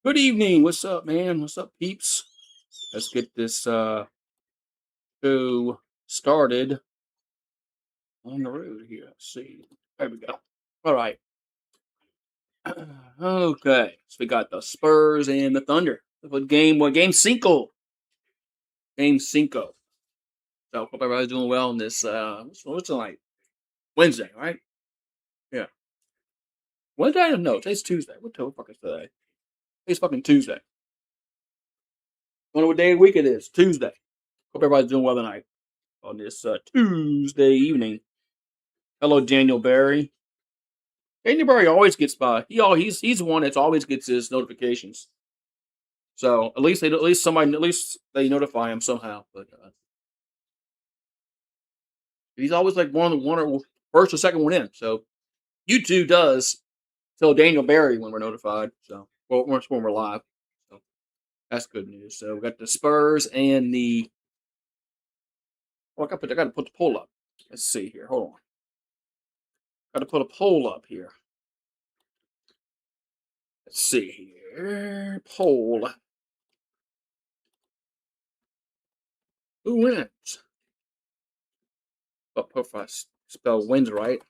Good evening. What's up, man? What's up, peeps? Let's get this show started on the road here. Let's see. There we go. All right. Okay. So we got the Spurs and the Thunder. Game cinco. Game cinco. So hope everybody's doing well on this what's tonight? Wednesday, right? Yeah. Wednesday? No, today's Tuesday. What the fuck is today? Today's fucking Tuesday. Wonder what day of the week it is. Tuesday. Hope everybody's doing well tonight on this Tuesday evening. Hello, Daniel Barry. Daniel Barry always gets by. He's the one that always gets his notifications. So at least they notify him somehow. But he's always like one or first or second one in. So YouTube does tell Daniel Barry when we're notified. So when we're live. So that's good news. So we got the Spurs and the. Oh, I got to put the poll up. Let's see here. Hold on. Got to put a poll up here. Let's see here. Poll. Who wins? But if I spell wins right.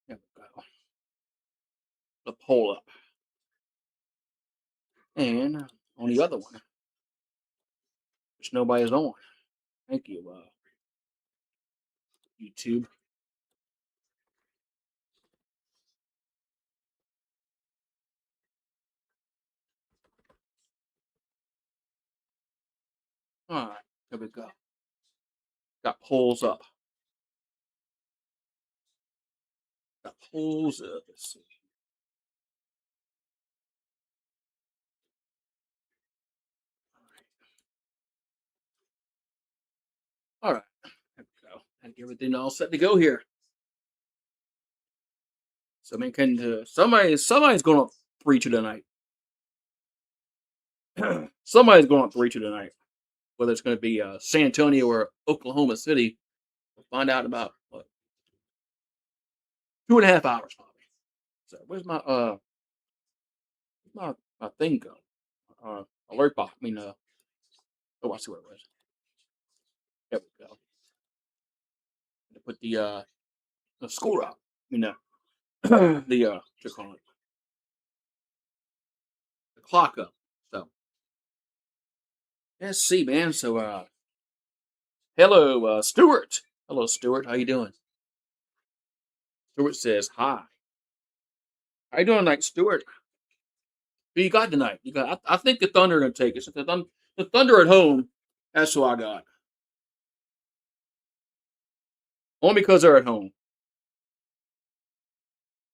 There we go. The poll up. And on the other one, which nobody's on. Thank you, YouTube. All right, here we go. Got polls up. Got polls up. Let's see. All right, there we go. And get everything all set to go here. So I mean, somebody's going up 3-2 tonight. Somebody's going up 3-2 tonight. Whether it's going to be San Antonio or Oklahoma City, we'll find out about 2.5 hours probably. So where's my thing go? Alert box. I mean, oh, I see where it was. There we go. To put the score up. You know, what you call it, the clock up. So let's see, man. So hello, Stuart. Hello, Stuart. How you doing? Stuart says hi. How you doing tonight, Stuart? Who you got tonight? You got? I think the Thunder are gonna take it. So the Thunder at home. That's who I got. Only because they're at home.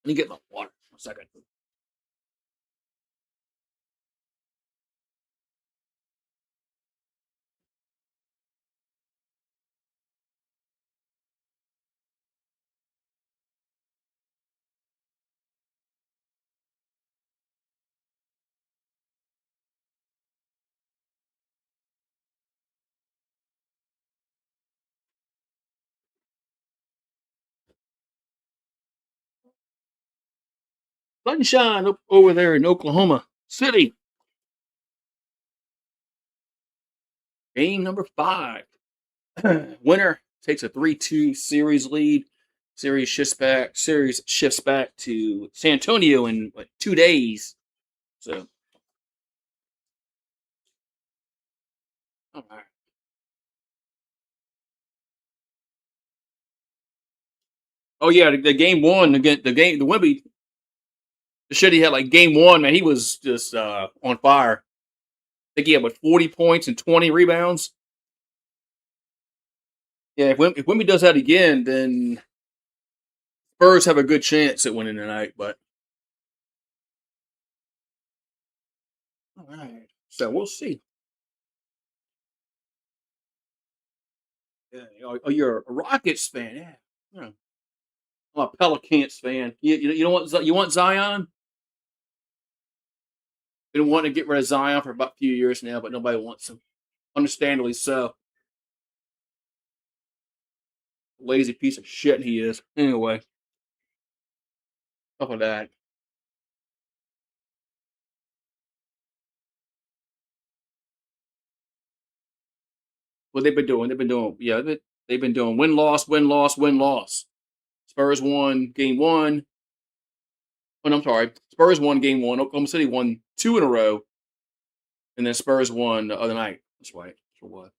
Let me get my water. 1 second. Sunshine up over there in Oklahoma City. Game number 5. Winner takes a 3-2 series lead. Series shifts back to San Antonio in 2 days. So, all right. Oh yeah, the game one again. The Wemby. The shit he had like game one, man. He was just on fire. I think he had 40 points and 20 rebounds. Yeah, if Wemby does that again, then Spurs have a good chance at winning tonight. But all right, so we'll see. Yeah, you're a Rockets fan, yeah. Yeah. I'm a Pelicans fan. You want Zion? Been wanting to get rid of Zion for about a few years now, but nobody wants him. Understandably so. Lazy piece of shit he is. Anyway, enough of that. What they've been doing, yeah, they've been doing win loss, win loss, win loss. Spurs won game one. Oh, no, I'm sorry. Spurs won game one. Oklahoma City won two in a row, and then Spurs won the other night. That's right. For what?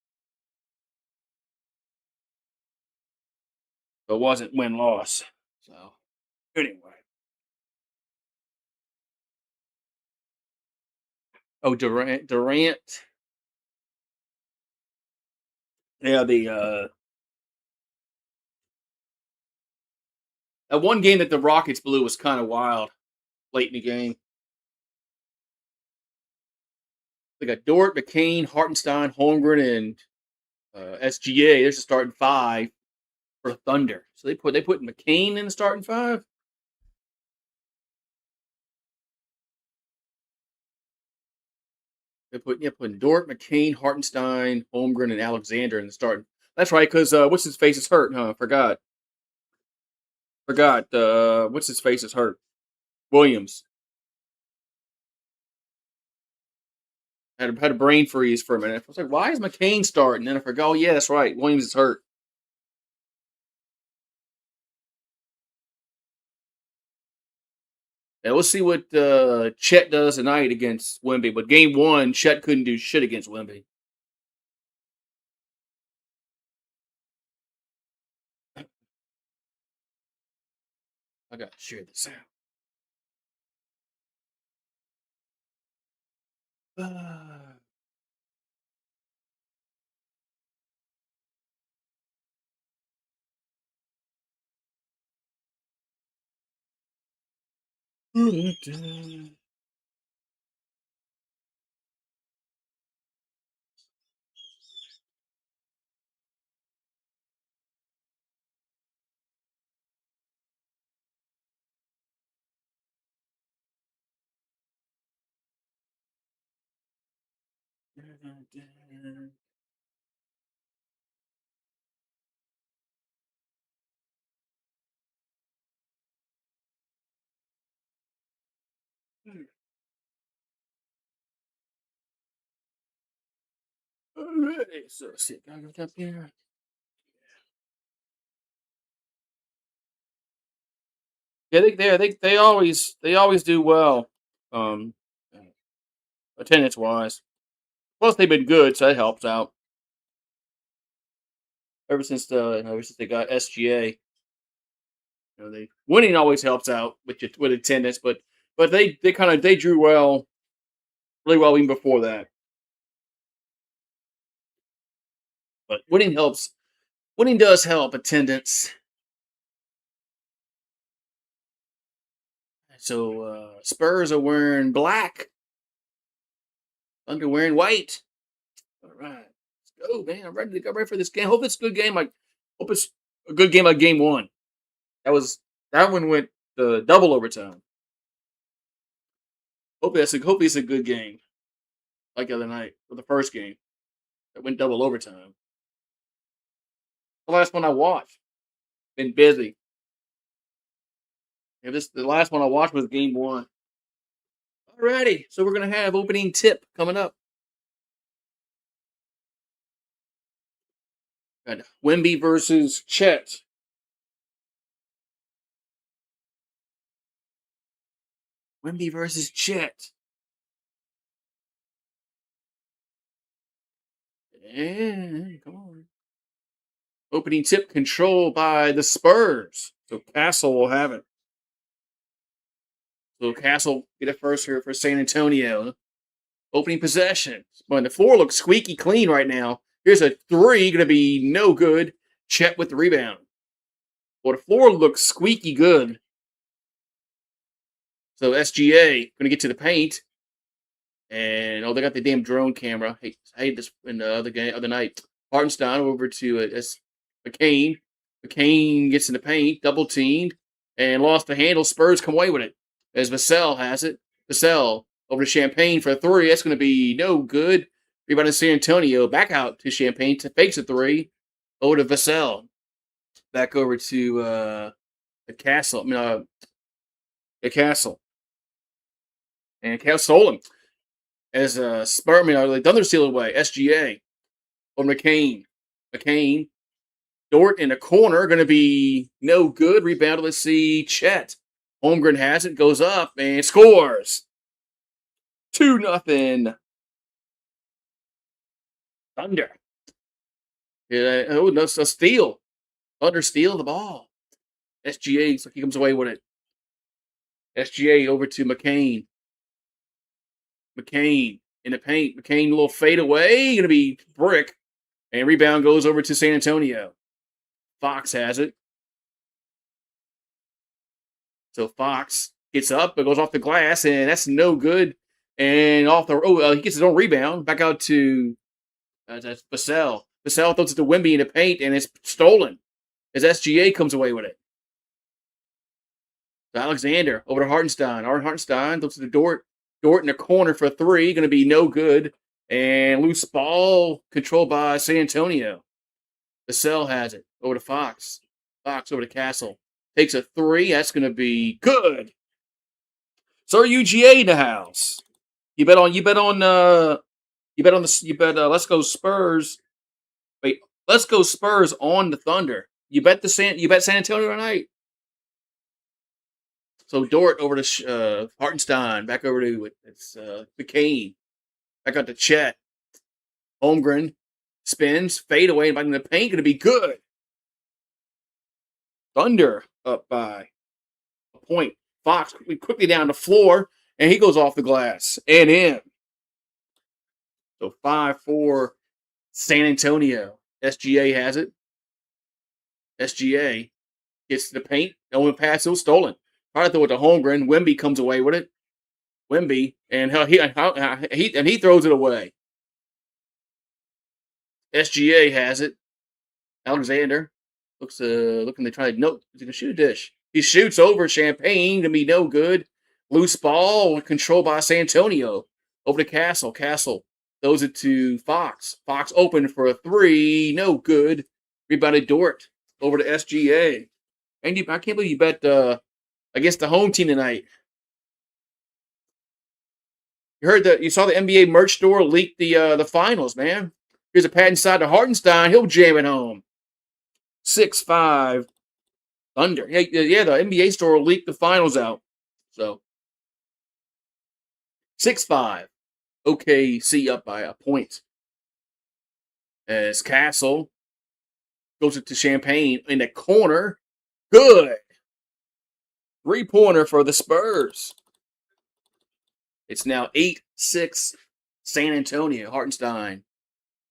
But it wasn't win loss. So anyway. Oh, Durant. Yeah, the that one game that the Rockets blew was kind of wild late in the game. They got Dort, McCain, Hartenstein, Holmgren, and SGA. There's the starting five for Thunder. So they put McCain in the starting five. Putting Dort, McCain, Hartenstein, Holmgren, and Alexander in the starting. That's right, because what's his face is hurt, huh? Forgot. What's his face is hurt. Williams had a brain freeze for a minute. I was like, why is McCain starting? And then I forgot. Oh yeah, that's right. Williams is hurt. Yeah, we'll see what Chet does tonight against Wemby. But game one, Chet couldn't do shit against Wemby. I got to share this out. Alright, so let's see. Gotta go up here. Yeah, they always do well, um, attendance wise. Plus, they've been good, so that helps out. Ever since they got SGA, they winning always helps out with attendance. But they drew really well even before that. But winning helps. Winning does help attendance. So Spurs are wearing black. Thunder wearing white. All right, let's go, man. I'm ready to go. Ready for this game. Hope it's a good game. Hope it's a good game like game one. That one went double overtime. Hope it's a good game like the other night for the first game that went double overtime. The last one I watched. Been busy. Yeah, the last one I watched was game one. Alrighty, so we're gonna have opening tip coming up. Got Wemby versus Chet. Wemby versus Chet. And come on. Opening tip controlled by the Spurs. So Castle will have it. So Castle get it first here for San Antonio. Opening possession. But the floor looks squeaky clean right now. Here's a three, going to be no good. Chet with the rebound. Well, the floor looks squeaky good. So SGA going to get to the paint. And they got the damn drone camera. I hate this in the other night. Hartenstein over to McCain. McCain gets in the paint, double teamed, and lost the handle. Spurs come away with it as Vassell has it. Vassell over to Champagne for a three. That's going to be no good. Rebound to San Antonio. Back out to Champagne to fakes a three. Over to Vassell. back over to the castle. The castle, and Cal stolen as Spur. The Thunder steal away. SGA or McCain. Dort in the corner, going to be no good. Rebound. Let's see. Chet. Holmgren has it. Goes up and scores. 2-0. Thunder. Yeah, oh, no, a steal. Thunder steal the ball. SGA, so he comes away with it. SGA over to McCain. McCain in the paint. McCain, a little fade away. Going to be brick. And rebound goes over to San Antonio. Fox has it. So Fox gets up, but goes off the glass, and that's no good. And he gets his own rebound. Back out to that's Vassell. Vassell throws it to Wemby in the paint, and it's stolen as SGA comes away with it. So Alexander over to Hartenstein. Hartenstein throws it to Dort. Dort in the corner for 3. Going to be no good. And loose ball controlled by San Antonio. Vassell has it. Over to Fox. Fox over to Castle. Takes a 3. That's going to be good. So are UGA in the house? You bet Let's Go Spurs. Wait, Let's Go Spurs on the Thunder. You bet San Antonio tonight. So Dort over to Hartenstein. Back over to McCain. Back out to Chet. Holmgren spins, fade away, and back in the paint. Going to be good. Thunder up by a point. Fox quickly down the floor, and he goes off the glass and in. So 5-4 San Antonio. SGA has it. SGA gets to the paint. No one pass. It was stolen. Try to throw it to Holmgren. Wemby comes away with it. Wemby, and he throws it away. SGA has it. Alexander looking to try to he's going to shoot a dish. He shoots over Champagne to be no good. Loose ball controlled by San Antonio. Over to Castle. Castle throws it to Fox. Fox open for a 3. No good. Rebounded Dort. Over to SGA. And I can't believe you bet against the home team tonight. You saw the NBA merch store leak the finals, man. Here's a pad inside to Hartenstein. He'll jam it home. 6-5 Thunder. Yeah, the NBA store leaked the finals out. So 6-5. OKC up by a point. As Castle goes to Champagne in the corner. Good. 3-pointer for the Spurs. It's now 8-6 San Antonio. Hartenstein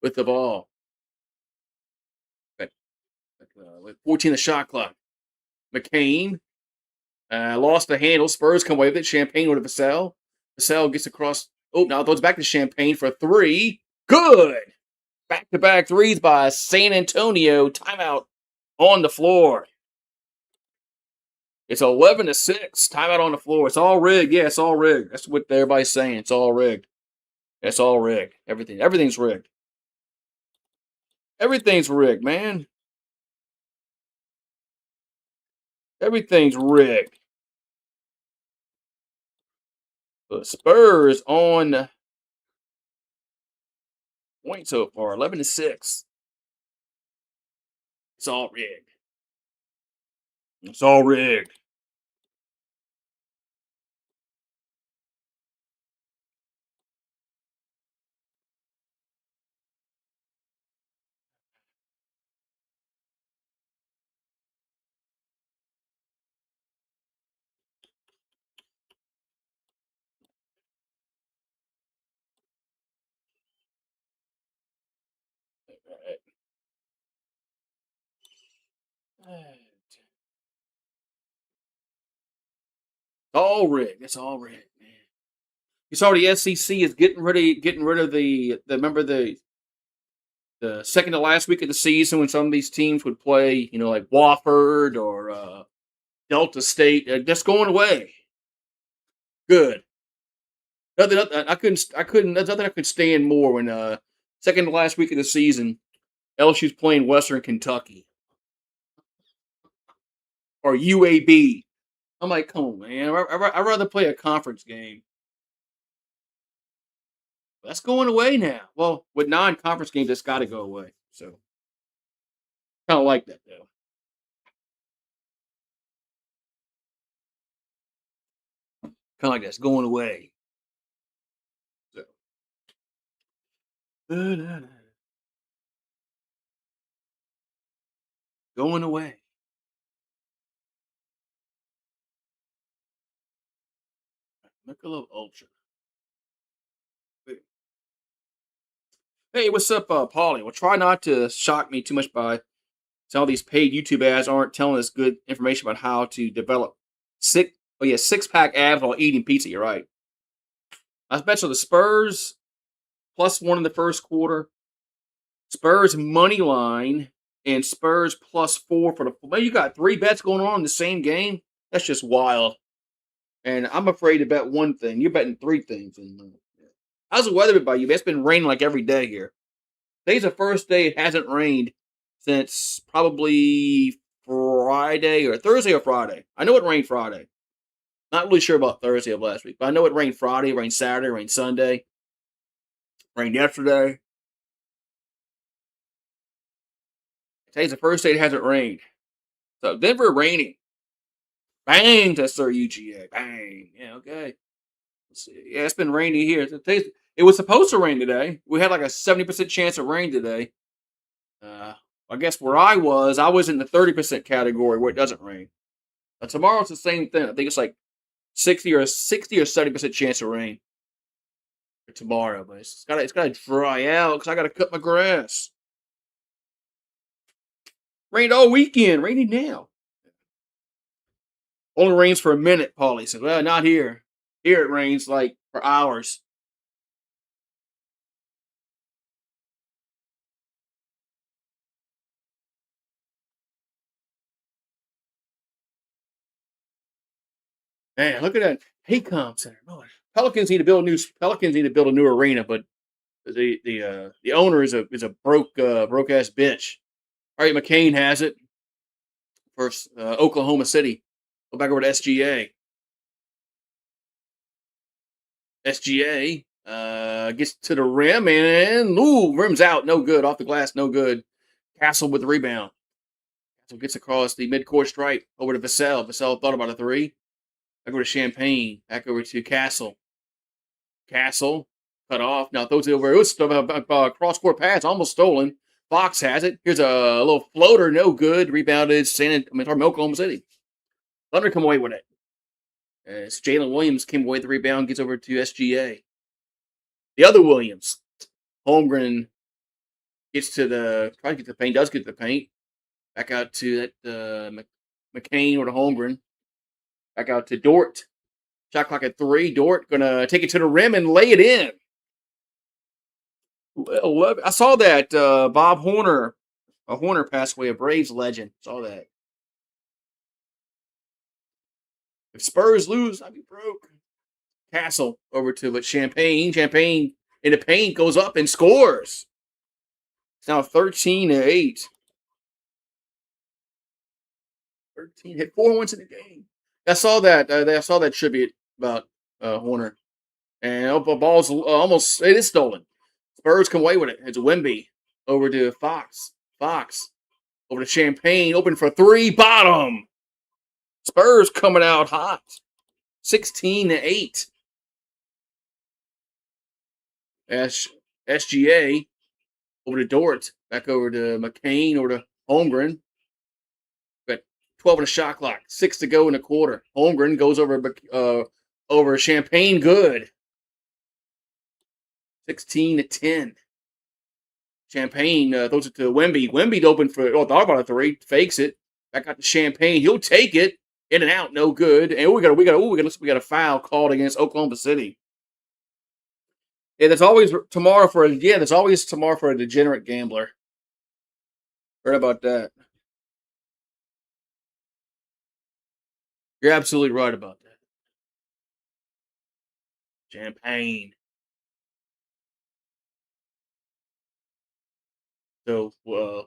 with the ball. 14 the shot clock. McCain lost the handle. Spurs come away with it. Champagne with Vassell. Vassell gets across. Oh, now throws back to Champagne for 3. Good. Back-to-back 3s by San Antonio. Timeout on the floor. It's 11-6. Timeout on the floor. It's all rigged. Yeah, it's all rigged. That's what everybody's saying. It's all rigged. It's all rigged. Everything's rigged. Everything's rigged, man. Everything's rigged. The Spurs on point so far, 11-6. It's all rigged. It's all rigged. All rigged. It's all rigged, man. You saw the SEC is getting rid of the remember the second to last week of the season when some of these teams would play, like Wofford or Delta State, just going away. Good. Nothing I couldn't. There's nothing I could stand more when second to last week of the season, LSU's playing Western Kentucky. or UAB. I'm like, come on, man. I'd rather play a conference game. That's going away now. Well, with non-conference games, that's got to go away. So kind of like that though. Kind of like that's going away. So. Going away. Michelob Ultra. Hey, what's up, Paulie? Well, try not to shock me too much by some of these paid YouTube ads aren't telling us good information about how to develop six pack abs while eating pizza. You're right. I bet you the Spurs +1 in the first quarter, Spurs money line, and Spurs +4 for the. Man, you got three bets going on in the same game. That's just wild. And I'm afraid to bet one thing. You're betting three things. How's the weather been by you? It's been raining like every day here. Today's the first day it hasn't rained since probably Friday or Thursday or Friday. I know it rained Friday. Not really sure about Thursday of last week, but I know it rained Friday, rained Saturday, rained Sunday, rained yesterday. Today's the first day it hasn't rained. So Denver raining. Bang to Sir UGA. Bang. Yeah, okay. Let's see. Yeah, it's been rainy here. It was supposed to rain today. We had like a 70% chance of rain today. Uh, I guess where I was in the 30% category where it doesn't rain. Tomorrow it's the same thing. I think it's like 60 or 70% chance of rain for tomorrow, but it's gotta dry out because I gotta cut my grass. Rained all weekend, raining now. Only rains for a minute, Paulie says. Well, not here. Here it rains like for hours. Man, look at that. Paycom Center. Oh, Pelicans need to build a new arena, but the owner is a broke ass bitch. All right, McCain has it for Oklahoma City. Go back over to SGA. SGA gets to the rim and rim's out, no good. Off the glass, no good. Castle with the rebound. Castle gets across the midcourt stripe over to Vassell. Vassell thought about a three. Back over to Champagne. Back over to Castle. Castle cut off. Now throws it over. It was a cross-court pass, almost stolen. Fox has it. Here's a little floater, no good. Rebounded Oklahoma City. Thunder come away with it. As Jalen Williams came away with the rebound, gets over to SGA. The other Williams, Holmgren gets to tries to get to the paint, does get to the paint. Back out to that McCain or the Holmgren. Back out to Dort. Shot clock at 3. Dort gonna take it to the rim and lay it in. I saw that Bob Horner, Horner passed away, a Braves legend. Saw that. If Spurs lose, I'd be broke. Castle over to Champagne. Champagne in the paint goes up and scores. It's now 13-8. 13 hit 4 once in the game. I saw that. I saw that tribute about Horner, and the ball's almost it is stolen. Spurs come away with it. It's Wemby over to Fox. Fox over to Champagne, open for 3, bottom. Spurs coming out hot, 16-8. SGA over to Dort, back over to McCain, over to Holmgren. Got 12 in the shot clock, 6 to go in the quarter. Holmgren goes over Champagne, good. 16-10. Champagne throws it to Wemby. Wemby's open for thought about a 3, fakes it. Back out to Champagne. He'll take it. In and out, no good. And we got a foul called against Oklahoma City. Yeah, there's always tomorrow for a degenerate gambler. Heard about that. You're absolutely right about that. Champagne. So,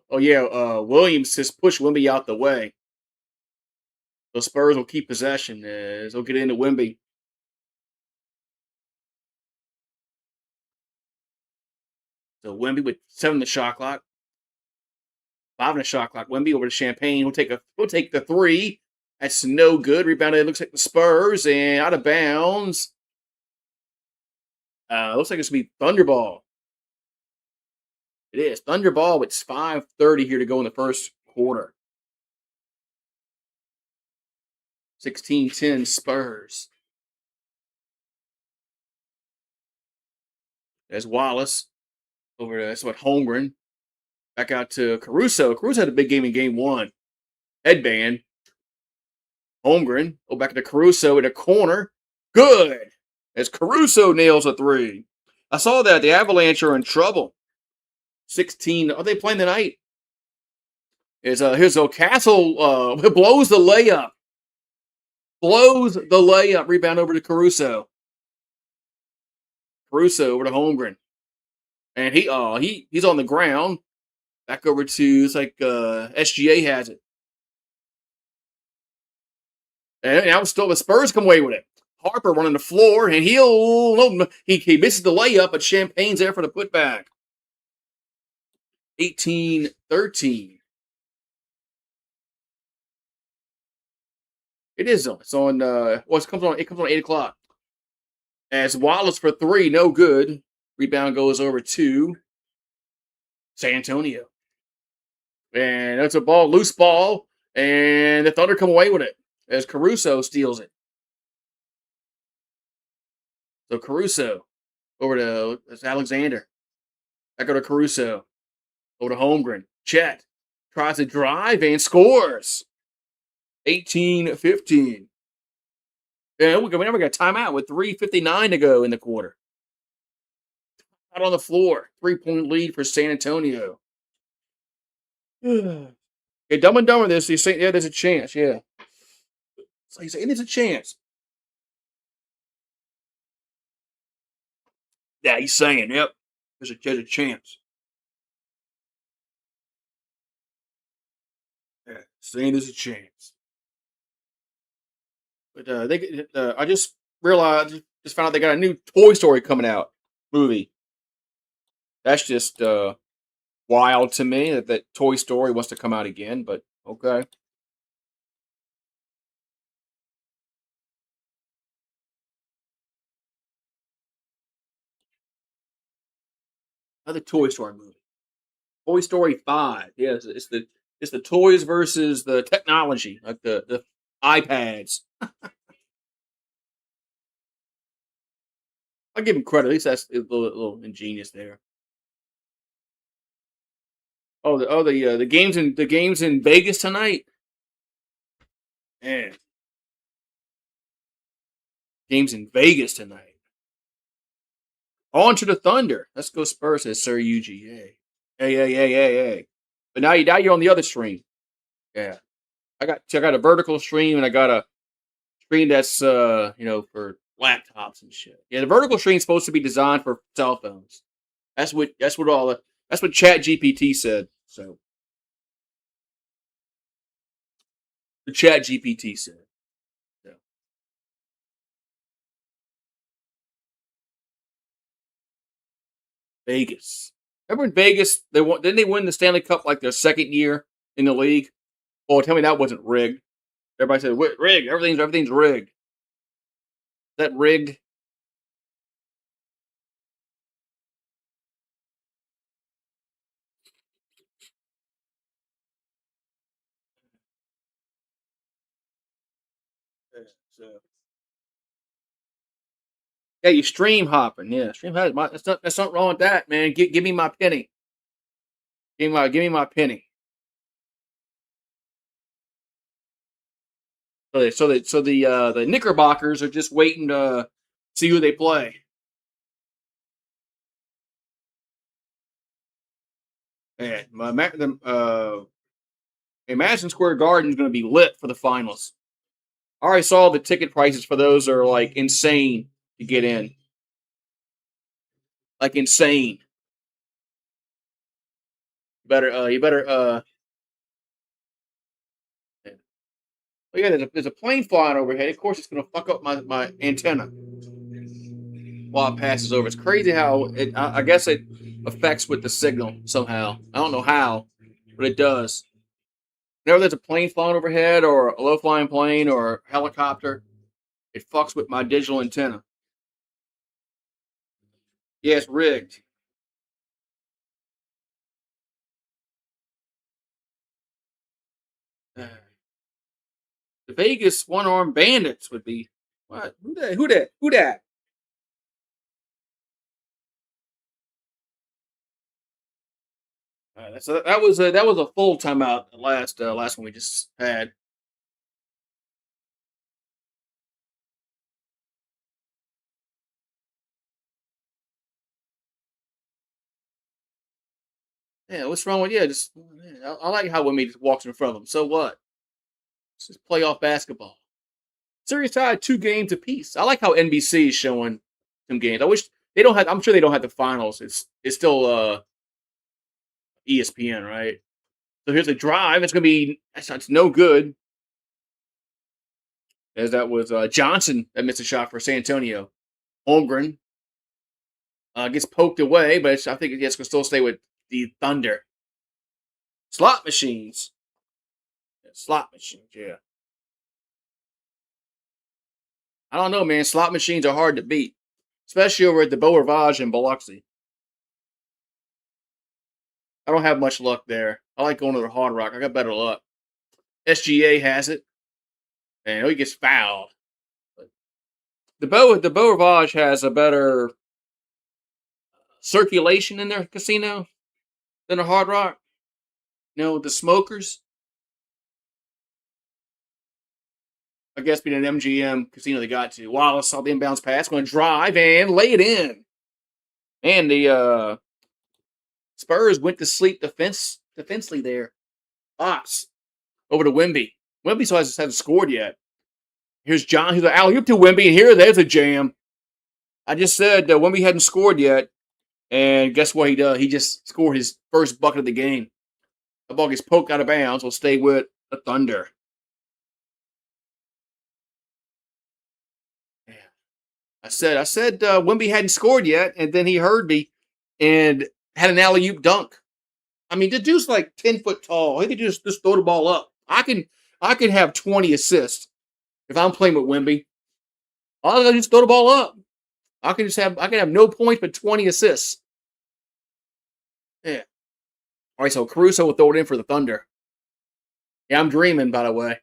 Williams just pushed Wemby out the way. The Spurs will keep possession as they'll get into Wemby. So Wemby with 7 in the shot clock, 5 in the shot clock. Wemby over to Champagne. We'll take the three. That's no good. Rebounded. It looks like the Spurs and out of bounds. Looks like it's gonna be Thunderball. It is Thunderball. It's 5:30 here to go in the first quarter. 16-10 Spurs. There's Wallace over to that's what Holmgren. Back out to Caruso. Caruso had a big game in game one. Headband. Holmgren. Go back to Caruso in a corner. Good. As Caruso nails a three. I saw that. The Avalanche are in trouble. 16. Are they playing tonight? Here's Castle blows the layup. Blows the layup. Rebound over to Caruso. Caruso over to Holmgren. And he's on the ground. Back over to it's like SGA has it. And now still the Spurs come away with it. Harper running the floor, and he misses the layup, but Champagne's there for the putback. 18-13. It is on. It's on. It comes on 8:00. As Wallace for three, no good. Rebound goes over to San Antonio, and that's a loose ball, and the Thunder come away with it as Caruso steals it. So Caruso over to Alexander. Back over to Caruso. Over to Holmgren. Chet tries to drive and scores. 18-15. Yeah, we never got a timeout with 3:59 to go in the quarter. Out on the floor. 3-point lead for San Antonio. Okay, Dumb and Dumber this. He's saying, yeah, there's a chance. Yeah. So he's saying there's a chance. Yeah, he's saying, yep. There's a chance. Yeah, saying there's a chance. But I just realized, just found out they got a new Toy Story coming out movie. That's just wild to me that Toy Story wants to come out again. But okay, another Toy Story movie. Toy Story 5. Yes, it's the toys versus the technology, like the iPads. I give him credit. At least that's a little ingenious there. The games in Vegas tonight. Man, games in Vegas tonight. On to the Thunder. Let's go Spurs, says Sir UGA. Hey. But now you're on the other stream. Yeah. I got a vertical stream and I got a stream that's for laptops and shit. Yeah, the vertical stream's supposed to be designed for cell phones. That's what Chat GPT said. So the Chat GPT said. So. Vegas. Remember in Vegas, didn't they win the Stanley Cup like their second year in the league? Oh, tell me that wasn't rigged. Everybody said rigged. Everything's rigged. Is that rigged? Yeah, so. Yeah, you stream hopping. Yeah, stream hopping. That's not wrong with that, man. Give me my penny. Give me my penny. So the Knickerbockers are just waiting to see who they play. Yeah, Madison Square Garden is going to be lit for the finals. I already saw the ticket prices for those are like insane to get in. Like insane. You better Oh, yeah, there's a plane flying overhead. Of course, it's going to fuck up my antenna while it passes over. It's crazy how I guess it affects with the signal somehow. I don't know how, but it does. Whenever there's a plane flying overhead or a low flying plane or a helicopter, it fucks with my digital antenna. Yeah, it's rigged. The Vegas one armed bandits would be what? Who that? Who that? Who that? So that was a full timeout. The last one we just had. Yeah, what's wrong with you? Just I like how Wimby just walks in front of them. So what? It's just playoff basketball. Series tied 2 games apiece. I like how NBC is showing some games. I wish they don't have. I'm sure they don't have the finals. It's still ESPN, right? So here's a drive. It's gonna be. It's no good. As that was Johnson that missed a shot for San Antonio. Holmgren gets poked away, but I think it's gonna still stay with the Thunder. Slot machines. Yeah, slot machines. Yeah. I don't know, man. Slot machines are hard to beat, especially over at the Beau Rivage in Biloxi. I don't have much luck there. I like going to the Hard Rock. I got better luck. SGA has it, and he gets fouled. But the Beau Rivage has a better circulation in their casino than the Hard Rock. You know, the smokers, I guess, being an MGM casino they got to. Wallace saw the inbounds pass, going to drive and lay it in. And the Spurs went to sleep defensively there. Ox over to Wimby. Wimby still hasn't scored yet. Here's John. He's like, alley oop to Wimby, and there's a jam. I just said that Wimby hadn't scored yet, and guess what he does? He just scored his first bucket of the game. The ball gets poked out of bounds. Will stay with the Thunder. Yeah. I said Wimby hadn't scored yet, and then he heard me and had an alley oop dunk. I mean, the dude's like 10 foot tall. He could just throw the ball up. I can have 20 assists if I'm playing with Wimby. All I gotta do is throw the ball up. I can have no points but 20 assists. Yeah. All right, so Caruso will throw it in for the Thunder. Yeah, I'm dreaming, by the way.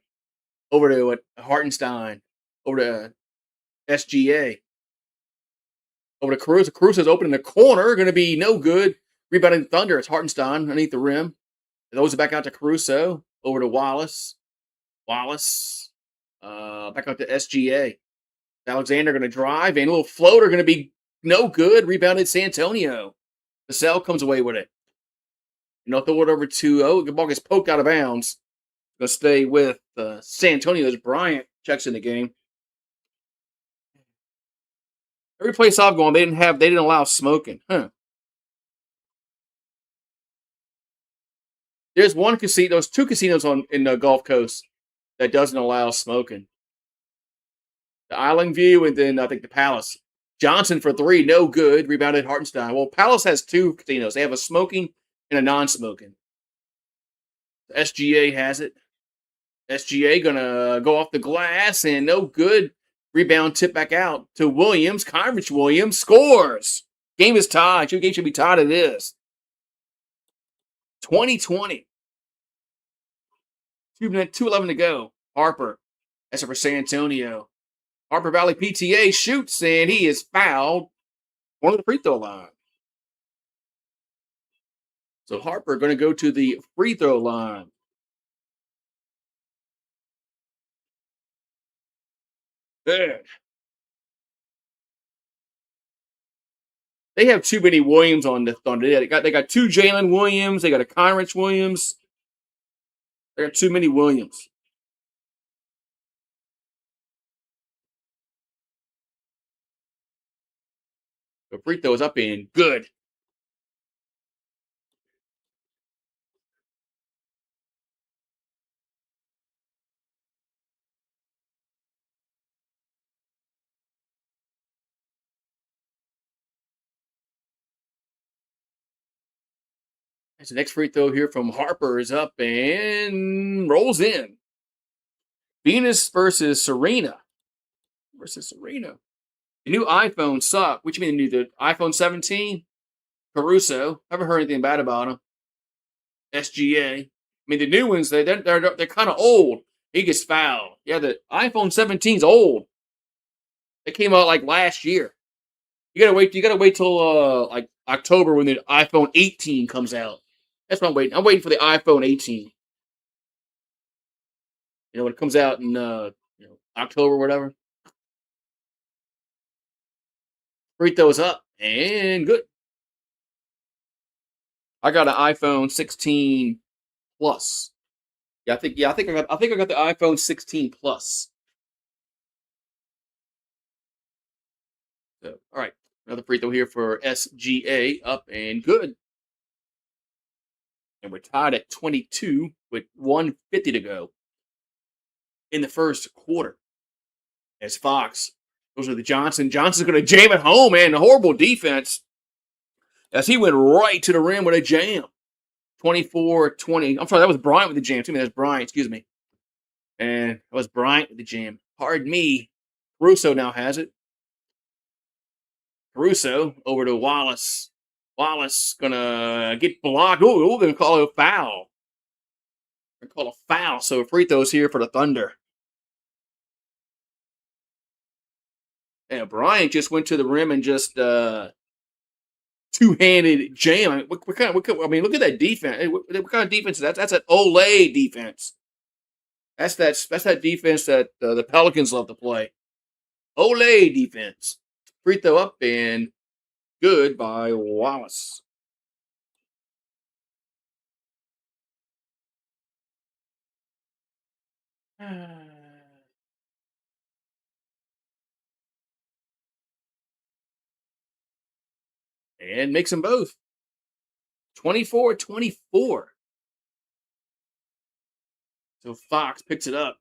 Over to Hartenstein. Over to SGA. Over to Caruso. Caruso's open in the corner. Going to be no good. Rebounding Thunder. It's Hartenstein underneath the rim. Those are back out to Caruso. Over to Wallace. Wallace. Back out to SGA. Alexander going to drive. And a little floater going to be no good. Rebounded San Antonio. Vassell comes away with it. Throw it over to, the ball gets poked out of bounds. Going to stay with San Antonio as Bryant checks in the game. Every place I've gone, they didn't allow smoking. Huh. There's one casino, there's 2 casinos in the Gulf Coast that doesn't allow smoking. The Island View and then I think the Palace. Johnson for 3, no good. Rebounded Hartenstein. Well, Palace has 2 casinos. They have a smoking and a non-smoking. The SGA has it. SGA gonna go off the glass and no good. Rebound tip back out to Williams. Conrich Williams scores. Game is tied. Game should be tied. It is. 2020. 2:11 to go. Harper. That's it for San Antonio. Harper Valley PTA shoots and he is fouled on the free throw line. So Harper going to go to the free throw line. Good. They have too many Williams on the Thunder. They got 2 Jalen Williams. They got a Conrich Williams. They got too many Williams. The free throw is up in good. So the next free throw here from Harper is up and rolls in. Venus versus Serena. The new iPhone suck. What you mean the iPhone 17? Caruso. Haven't heard anything bad about him. SGA. I mean, the new ones, they're kind of old. He gets fouled. Yeah, the iPhone 17's old. It came out like last year. You gotta wait. You gotta wait till like October when the iPhone 18 comes out. That's what I'm waiting. I'm waiting for the iPhone 18. When it comes out in October, or whatever. Free throws up and good. I got an iPhone 16 Plus. I think I got the iPhone 16 Plus. So, all right, another free throw here for SGA, up and good. And we're tied at 22 with 150 to go in the first quarter. As Fox goes to the Johnson. Johnson's going to jam it home, man. A horrible defense as he went right to the rim with a jam. 24-20. I'm sorry, that was Bryant with the jam. That's Bryant, excuse me. And that was Bryant with the jam. Pardon me. Caruso now has it. Caruso over to Wallace. Wallace gonna get blocked. Oh, we're gonna call it a foul. We're gonna call a foul. So free throws here for the Thunder. And Bryant just went to the rim and just two-handed jam. I mean, what kind of? I mean, look at that defense. What kind of defense is that? That's an Olay defense. That's that defense that the Pelicans love to play. Olay defense. Free throw up and good by Wallace. And makes them both. 24-24. So Fox picks it up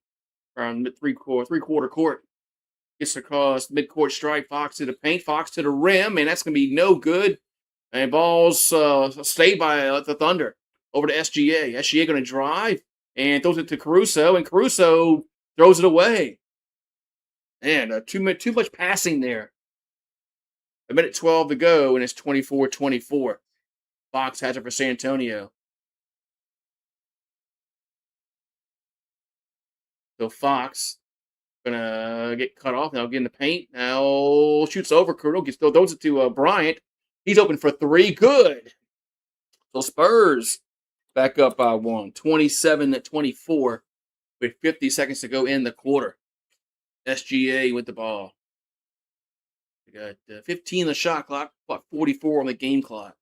around three-quarter court. Gets across midcourt strike. Fox to the paint. Fox to the rim. And that's going to be no good. And ball's stayed by the Thunder. Over to SGA. SGA going to drive and throws it to Caruso. And Caruso throws it away. Man, too much passing there. A minute 12 to go, and it's 24-24. Fox has it for San Antonio. So Fox gonna get cut off now. Get in the paint. Now shoots over. Curl throws it to Bryant. He's open for three. Good. So Spurs back up by one. 27-24 with 50 seconds to go in the quarter. SGA with the ball. We got 15 on the shot clock. About 44 on the game clock.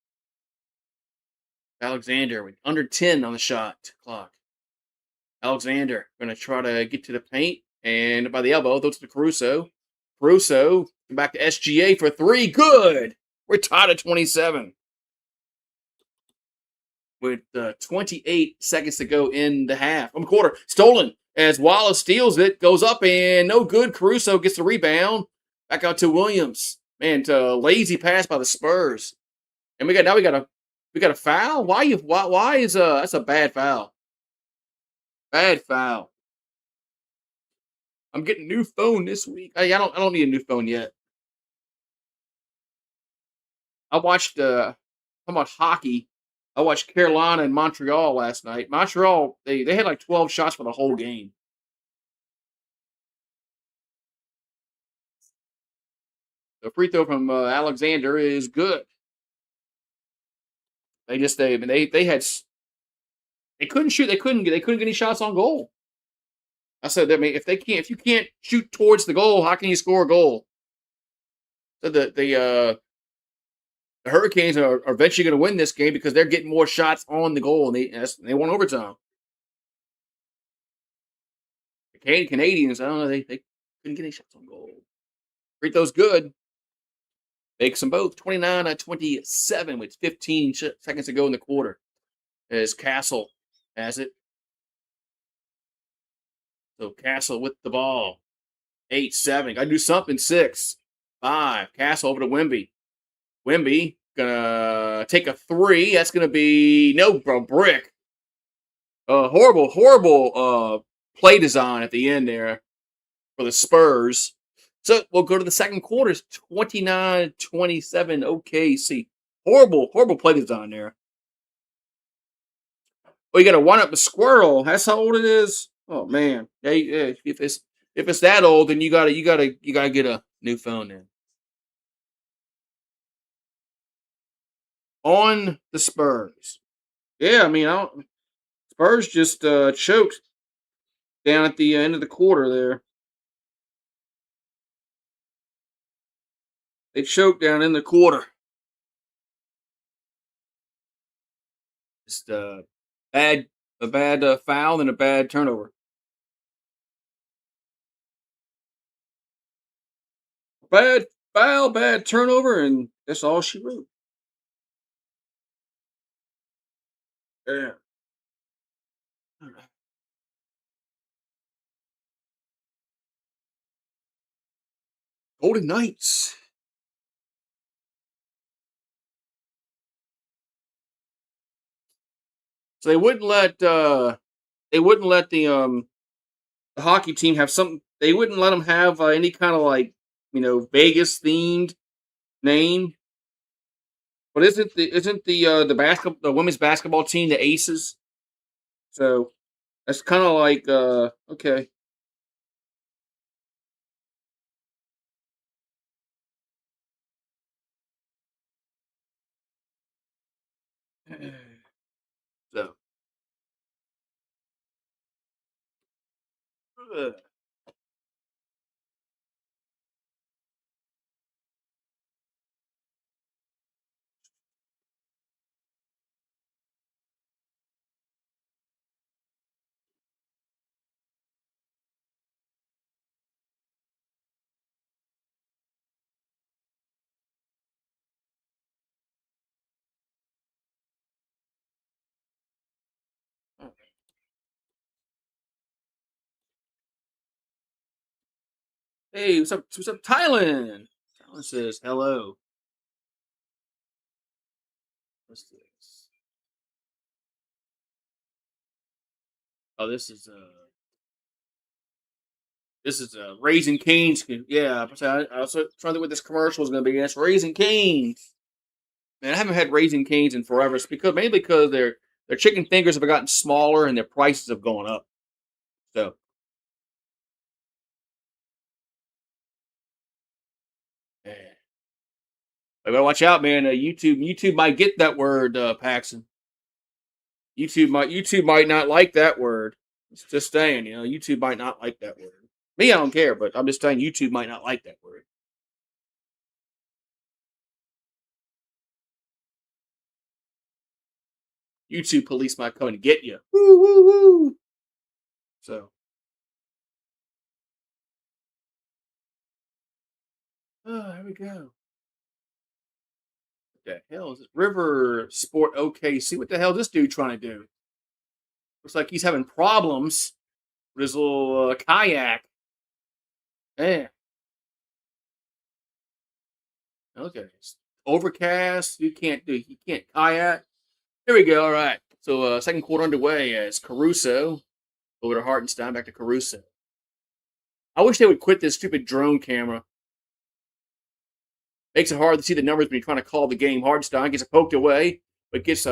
Alexander with under 10 on the shot clock. Alexander going to try to get to the paint. And by the elbow, throws to Caruso. Caruso back to SGA for three. Good. We're tied at 27. With 28 seconds to go in the half. Quarter. Stolen as Wallace steals it. Goes up and no good. Caruso gets the rebound. Back out to Williams. Man, lazy pass by the Spurs. And we got a foul. Why is that's a bad foul. Bad foul. I'm getting a new phone this week. I don't need a new phone yet. I watched how about hockey? I watched Carolina and Montreal last night. Montreal, they had like 12 shots for the whole game. The free throw from Alexander is good. They couldn't shoot. They couldn't get any shots on goal. I said, I mean, if you can't shoot towards the goal, how can you score a goal? So the Hurricanes are eventually going to win this game because they're getting more shots on the goal, and they won overtime. The Canadians, I don't know, they couldn't get any shots on goal. Free throw's good. Makes them both 29-27 with 15 seconds to go in the quarter. As Castle has it. So Castle with the ball. 8-7. Got to do something. 6-5. Castle over to Wemby. Wemby Gonna take a three. That's gonna be no bro brick. Horrible play design at the end there for the Spurs. So we'll go to the second quarter. It's 29-27 OKC. Horrible play design there. Oh, you got to one up a squirrel. That's how old it is. Oh man, yeah. If it's that old, then you gotta get a new phone then. On the Spurs. Yeah, I mean, Spurs just choked down at the end of the quarter there. They choked down in the quarter. Just bad a bad foul and a bad turnover. Bad foul, bad turnover, and that's all she wrote. Yeah. Golden Knights. So they wouldn't let the hockey team have something. They wouldn't let them have any kind of like Vegas themed name. But isn't the basketball the women's basketball team the Aces? So that's kind of like okay. So uh, hey, what's up, Thailand? Thailand says hello. What's this? Oh, this is Raising Cane's. Yeah, I was trying to think what this commercial is going to be. It's Raising Cane's. Man, I haven't had Raising Cane's in forever. It's mainly because their chicken fingers have gotten smaller and their prices have gone up. So, yeah. I gotta watch out, man. YouTube might get that word, Paxson. YouTube might not like that word. It's just saying, YouTube might not like that word. Me, I don't care, but I'm just saying YouTube might not like that word. YouTube police might come and get you. Woo woo woo. So, here we go. What the hell is it? River Sport OKC. What the hell is this dude trying to do? Looks like he's having problems with his little kayak. Yeah. Okay. It's overcast. You can't kayak. Here we go. All right. So second quarter underway as Caruso over to Hartenstein, back to Caruso. I wish they would quit this stupid drone camera. Makes it hard to see the numbers when you're trying to call the game. Hartenstein gets it poked away, but keeps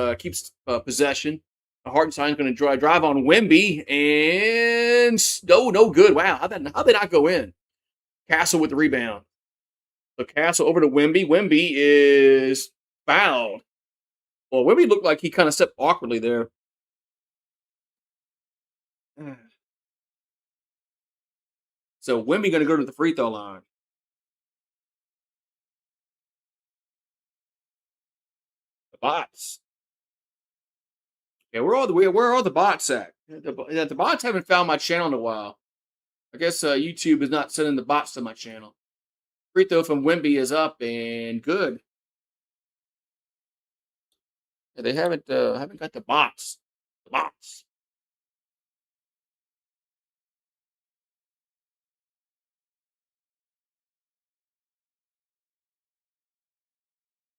possession. Hartenstein's going to drive on Wemby, and no good. Wow, how did not go in? Castle with the rebound. So Castle over to Wemby. Wemby is fouled. Well, Wemby looked like he kind of stepped awkwardly there. So Wemby going to go to the free throw line. The bots. Yeah, where are the bots at? The bots haven't found my channel in a while. I guess YouTube is not sending the bots to my channel. Free throw from Wemby is up and good. Yeah, they haven't got the bots. The bots.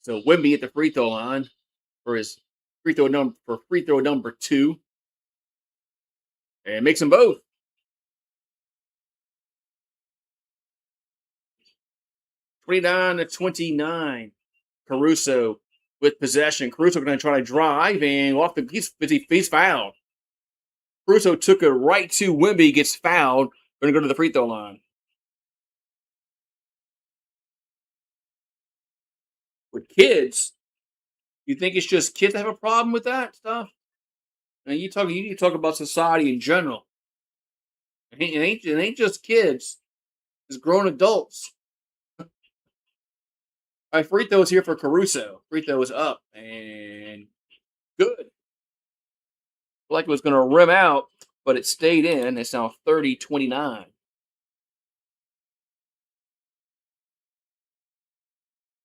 So Wimby at the free throw line for his free throw number 2, and makes them both. 29-29. Caruso with possession. Caruso going to try to drive and off the he's fouled. Caruso took it right to Wimby, gets fouled. Going to go to the free throw line. With kids, you think it's just kids that have a problem with that stuff? And you need to talk about society in general. It ain't just kids. It's grown adults. All right, free throw is here for Caruso. Free throw is up and good. Like it was going to rim out, but it stayed in. It's now 30-29.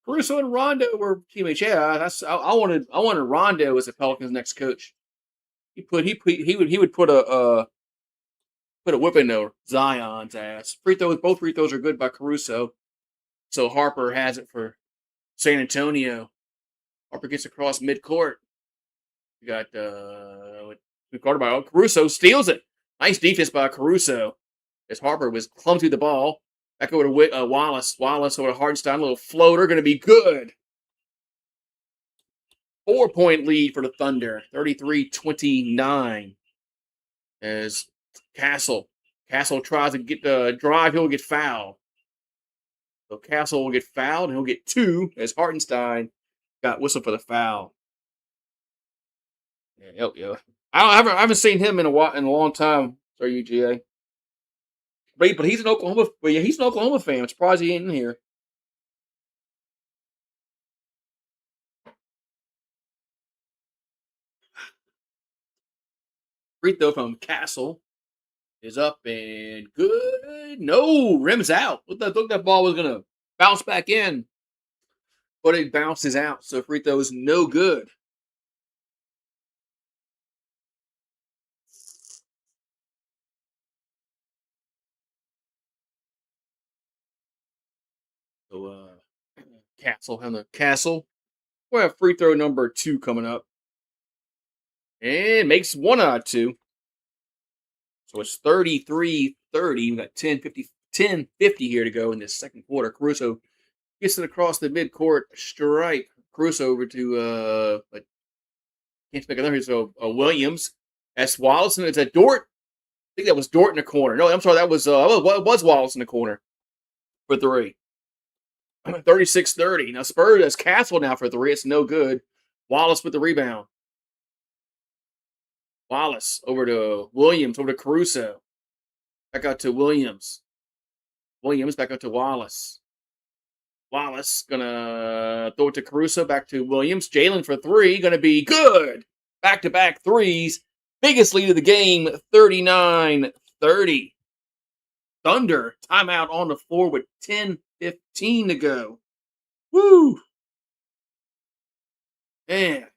Caruso and Rondo were teammates. Yeah, I wanted Rondo as the Pelicans' next coach. He would put a whipping over Zion's ass. Both free throws are good by Caruso. So Harper has it for San Antonio. Harper gets across midcourt. We got guarded by Caruso, steals it. Nice defense by Caruso as Harper was clumsy with the ball. Back over to Wallace. Wallace over to Hartenstein. A little floater, going to be good. 4-point lead for the Thunder. 33-29. As Castle tries to get the drive, he'll get fouled. So Castle will get fouled, and he'll get 2 as Hartenstein got whistled for the foul. Yeah. I haven't seen him in a long time. Sorry, UGA. But he's an Oklahoma. But yeah, he's an Oklahoma fan. I'm surprised he ain't in here. Free throw from Castle is up and good. No, rims out. Look, that ball was gonna bounce back in, but it bounces out. So free throw is no good. So Castle. We have free throw number 2 coming up, and makes 1 out of 2. So it's 33-30. We got 10:50 here to go in this second quarter. Caruso gets it across the midcourt stripe. Caruso over to can't speak another. So Williams. That's Wallace, and it's a Dort. I think that was Dort in the corner. No, I'm sorry, that was Wallace in the corner for 3. 36-30. Now Spurs has Castle now for 3. It's no good. Wallace with the rebound. Wallace over to Williams, over to Caruso. Back out to Williams. Williams back out to Wallace. Wallace gonna throw it to Caruso, back to Williams. Jalen for 3, gonna be good. Back-to-back threes. Biggest lead of the game, 39-30. Thunder timeout on the floor with 10:15 to go. Woo! Man.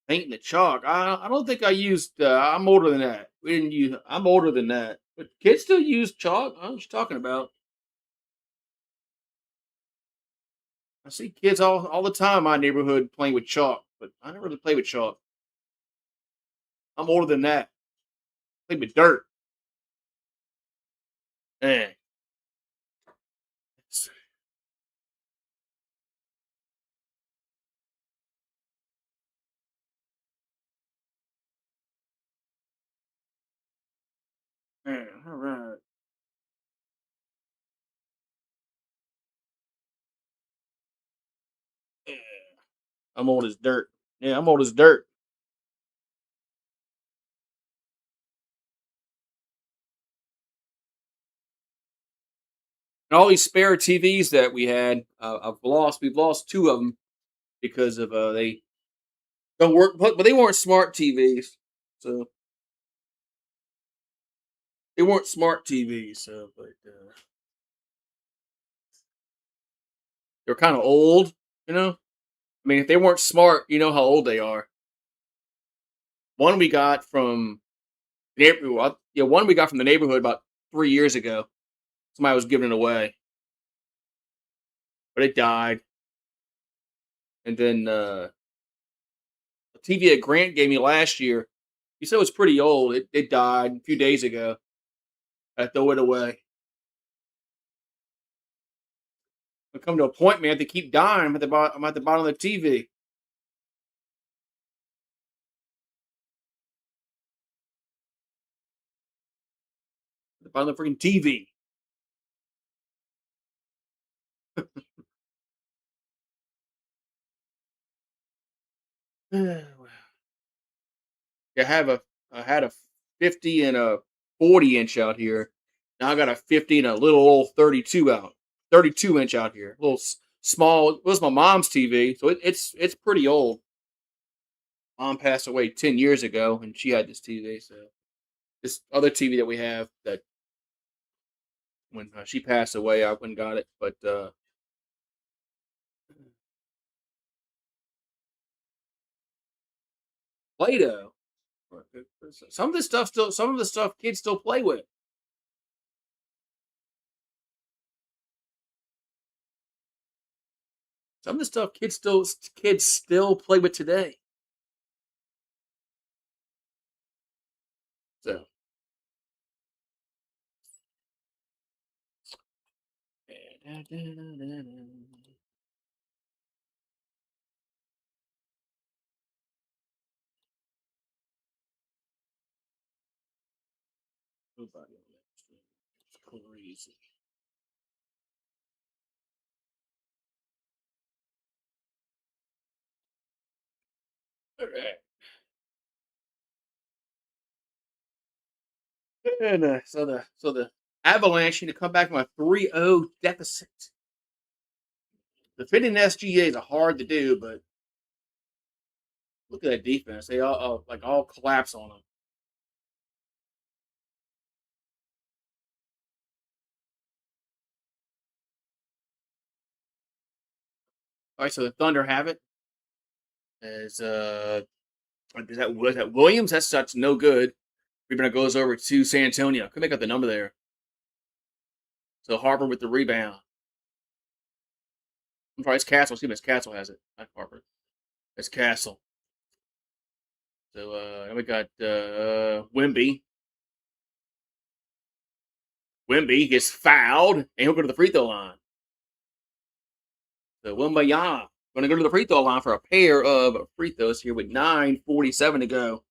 Painting the chalk. I don't think I used. I'm older than that. We didn't use. I'm older than that. But kids still use chalk. I don't know what you're talking about. I see kids all the time in my neighborhood playing with chalk, but I never really play with chalk. I'm older than that. I play with dirt. Man. Man, all right. Yeah. I'm old as dirt. Yeah, I'm old as dirt. And all these spare TVs that we had, we've lost 2 of them because of they don't work, but they weren't smart TVs. So they weren't smart TVs. So, but they're kind of old, you know. I mean, if they weren't smart, you know how old they are. One we got from neighborhood, yeah, one we got from the neighborhood about 3 years ago. Somebody was giving it away. but it died. And then the TV that Grant gave me last year, he said it was pretty old. It died a few days ago. I throw it away. I come to a point, man, to keep dying. I'm at the bottom of the TV. At the bottom of the freaking TV. Yeah, I had a 50 and a 40-inch out here. Now I got a 50 and a little old 32-inch out here. A little small. It was my mom's TV, so it's pretty old. Mom passed away 10 years ago, and she had this TV. So this other TV that we have, that when she passed away, I went and got it. But Play-Doh. Some of the stuff kids still play with. Some of the stuff kids still play with today. So nobody on that stream. It's crazy. All right. And so the Avalanche need to come back from a 3-0 deficit. Defending SGA is hard to do, but look at that defense. They all collapse on them. All right, so the Thunder have it. As is that Williams? That's no good. Rebound goes over to San Antonio. Could make up the number there. So Harper with the rebound. I'm sorry, it's Castle. Excuse me, it's Castle has it. Not Harper. It's Castle. So we got Wimby. Wimby gets fouled, and he'll go to the free throw line. So Wimbayama going to go to the free throw line for a pair of free throws here with 9:47 to go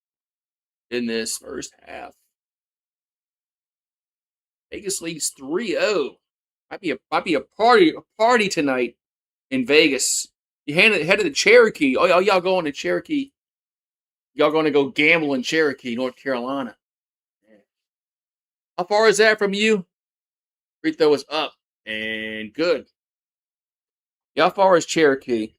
in this first half. Vegas leads 3-0. Might be a party tonight in Vegas. You headed to Cherokee. Oh, y'all going to Cherokee? Y'all going to go gamble in Cherokee, North Carolina? How far is that from you? Free throw is up and good. Yeah, how far is Cherokee?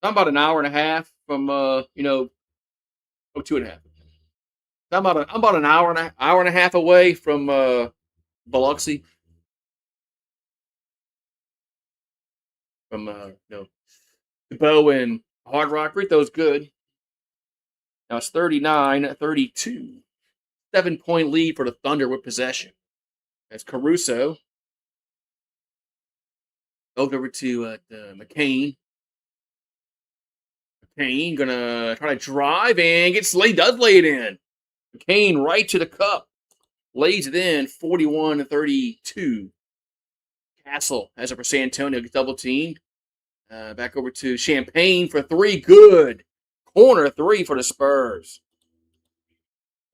I'm about an hour and a half from 2.5. I'm about an hour and a half away from Biloxi. From Bow and Hard Rock. Free throw's good. Now it's 39-32. 7-point lead for the Thunder with possession. That's Caruso. Over to McCain. McCain gonna try to drive and does lay it in. McCain right to the cup. Lays it in 41-32. Castle has it for San Antonio. Gets double teamed. Back over to Champagne for three. Good. Corner three for the Spurs.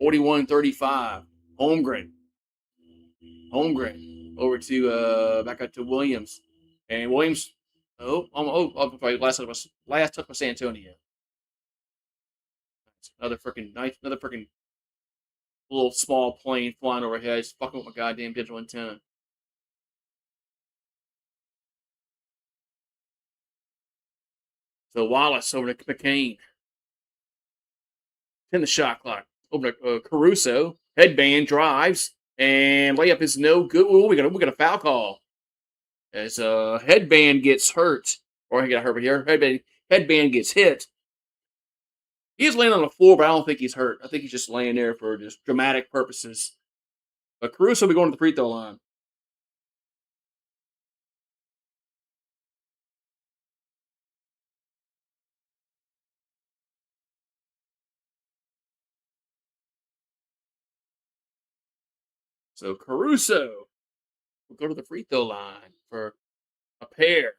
41-35. Holmgren. Over to back up to Williams. And Williams. Last touch for San Antonio. Another freaking little small plane flying overhead. It's fucking with my goddamn digital antenna. So Wallace over to McCain. 10 the shot clock. Over to Caruso. Headband drives. And layup is no good. Ooh, we got a foul call. As Headband gets hurt. Or he got hurt here. Headband headband gets hit. He's laying on the floor, but I don't think he's hurt. I think he's just laying there for just dramatic purposes. But Caruso will be going to the free throw line. So Caruso will go to the free throw line for a pair.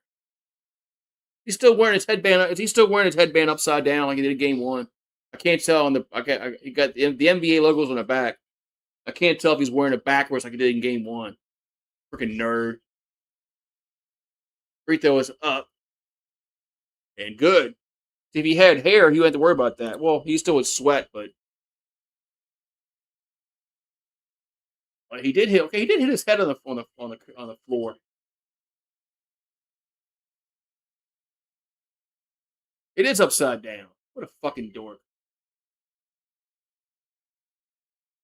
He's still wearing his headband. Is he still wearing his headband upside down like he did in Game 1? I can't tell. He got the NBA logos on the back. I can't tell if he's wearing it backwards like he did in Game 1. Freaking nerd. Free throw is up and good. See, if he had hair, he wouldn't have to worry about that. Well, he still would sweat, but he did hit. Okay, he did hit his head on the floor. It is upside down. What a fucking dork.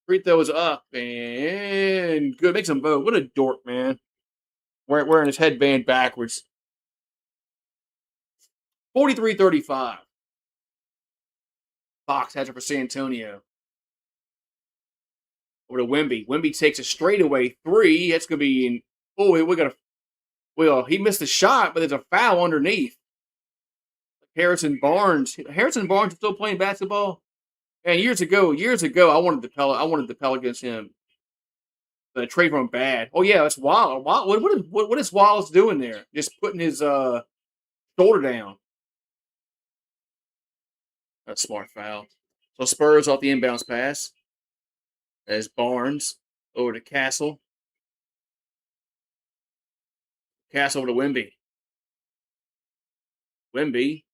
Free throw is up and good. Makes him vote. What a dork, man. Wearing his headband backwards. 43-35. Fox has it for San Antonio. Over to Wemby. Wemby takes a straightaway three. That's going to be in. Oh, we got a. Well, he missed the shot, but there's a foul underneath. Harrison Barnes. Harrison Barnes is still playing basketball. And years ago, I wanted to pel against him. The trade from bad. Oh yeah, that's Wallace. What is Wallace doing there? Just putting his shoulder down. That's a smart foul. So Spurs off the inbounds pass. As Barnes over to Castle. Castle over to Wemby. Wemby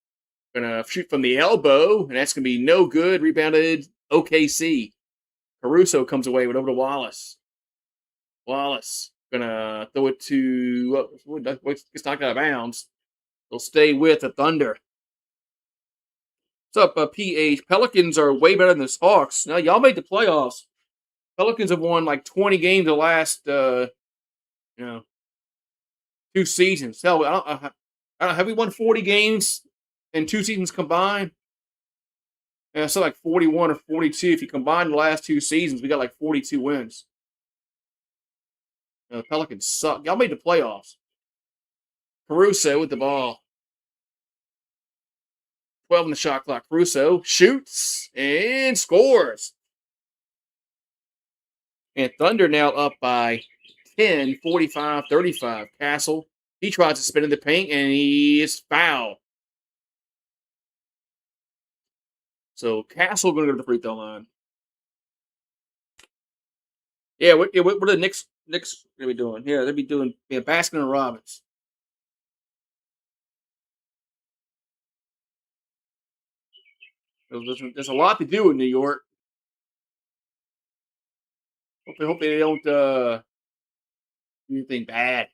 gonna shoot from the elbow, and that's gonna be no good. Rebounded OKC. Caruso comes away with over to Wallace. Wallace gonna throw it to gets knocked out of bounds. They'll stay with the Thunder. What's up, PH? Pelicans are way better than the Hawks. Now y'all made the playoffs. Pelicans have won like 20 games the last 2 seasons. Hell, I don't have we won 40 games in 2 seasons combined? Yeah, so like 41 or 42. If you combine the last 2 seasons, we got like 42 wins. The Pelicans suck. Y'all made the playoffs. Caruso with the ball. 12 on the shot clock. Caruso shoots and scores. And Thunder now up by 10, 45-35. Castle, he tries to spin in the paint, and he is fouled. So Castle going to go to the free throw line. Yeah, what are the Knicks going to be doing? Yeah, they'll be doing Baskin and Robbins. There's a lot to do in New York. Hope they don't do anything bad.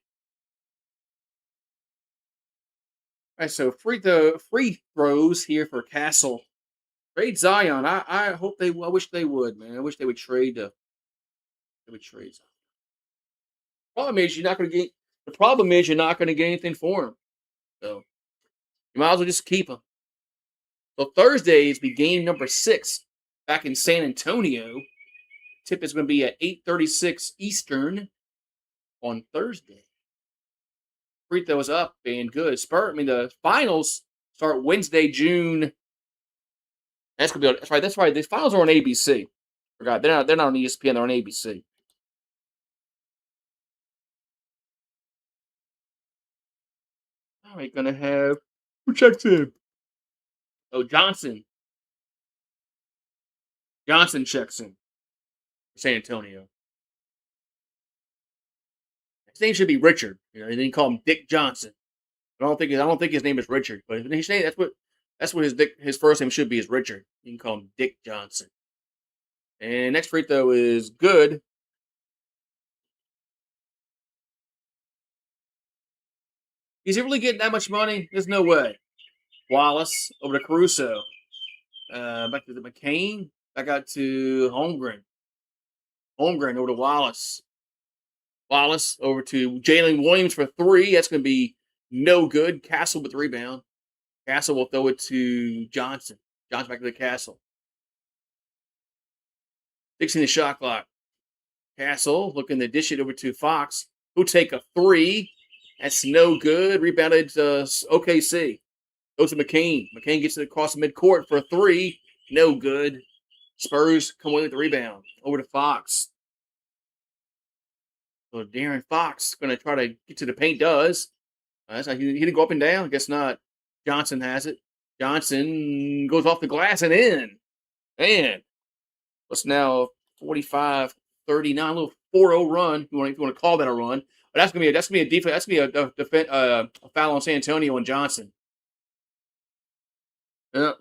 All right, so free throws here for Castle. Trade Zion. I wish they would, man. I wish they would trade. They would trade Zion. The problem is you're not going to get anything for him. So you might as well just keep him. So Thursdays be game number 6 back in San Antonio. Tip is going to be at 8:36 Eastern on Thursday. Free throws up and good. The finals start Wednesday, June. That's right. That's right. The finals are on ABC. Forgot they're not on ESPN. They're on ABC. All right, gonna have who checks in? Oh, Johnson. Johnson checks in for San Antonio. His name should be Richard. They didn't call him Dick Johnson. I don't think his name is Richard, but his name, that's what his first name should be is Richard. You can call him Dick Johnson. And next free throw is good. Is he really getting that much money? There's no way. Wallace over to Caruso. Back to the McCain. Back out to Holmgren. Holmgren over to Wallace. Wallace over to Jalen Williams for 3. That's going to be no good. Castle with the rebound. Castle will throw it to Johnson. Johnson back to the Castle. 16 the shot clock. Castle looking to dish it over to Fox, who take a three. That's no good. Rebounded OKC. Goes to McCain. McCain gets it across the midcourt for a three. No good. Spurs come away with the rebound. Over to Fox. So Darren Fox going to try to get to the paint. Does. That's not, he didn't go up and down. Guess not. Johnson has it. Johnson goes off the glass and in. Man, what's now 45-39, a little 4-0 run. If you want to call that a run, but that's gonna be a defense. That's gonna be a foul on San Antonio and Johnson. Yeah.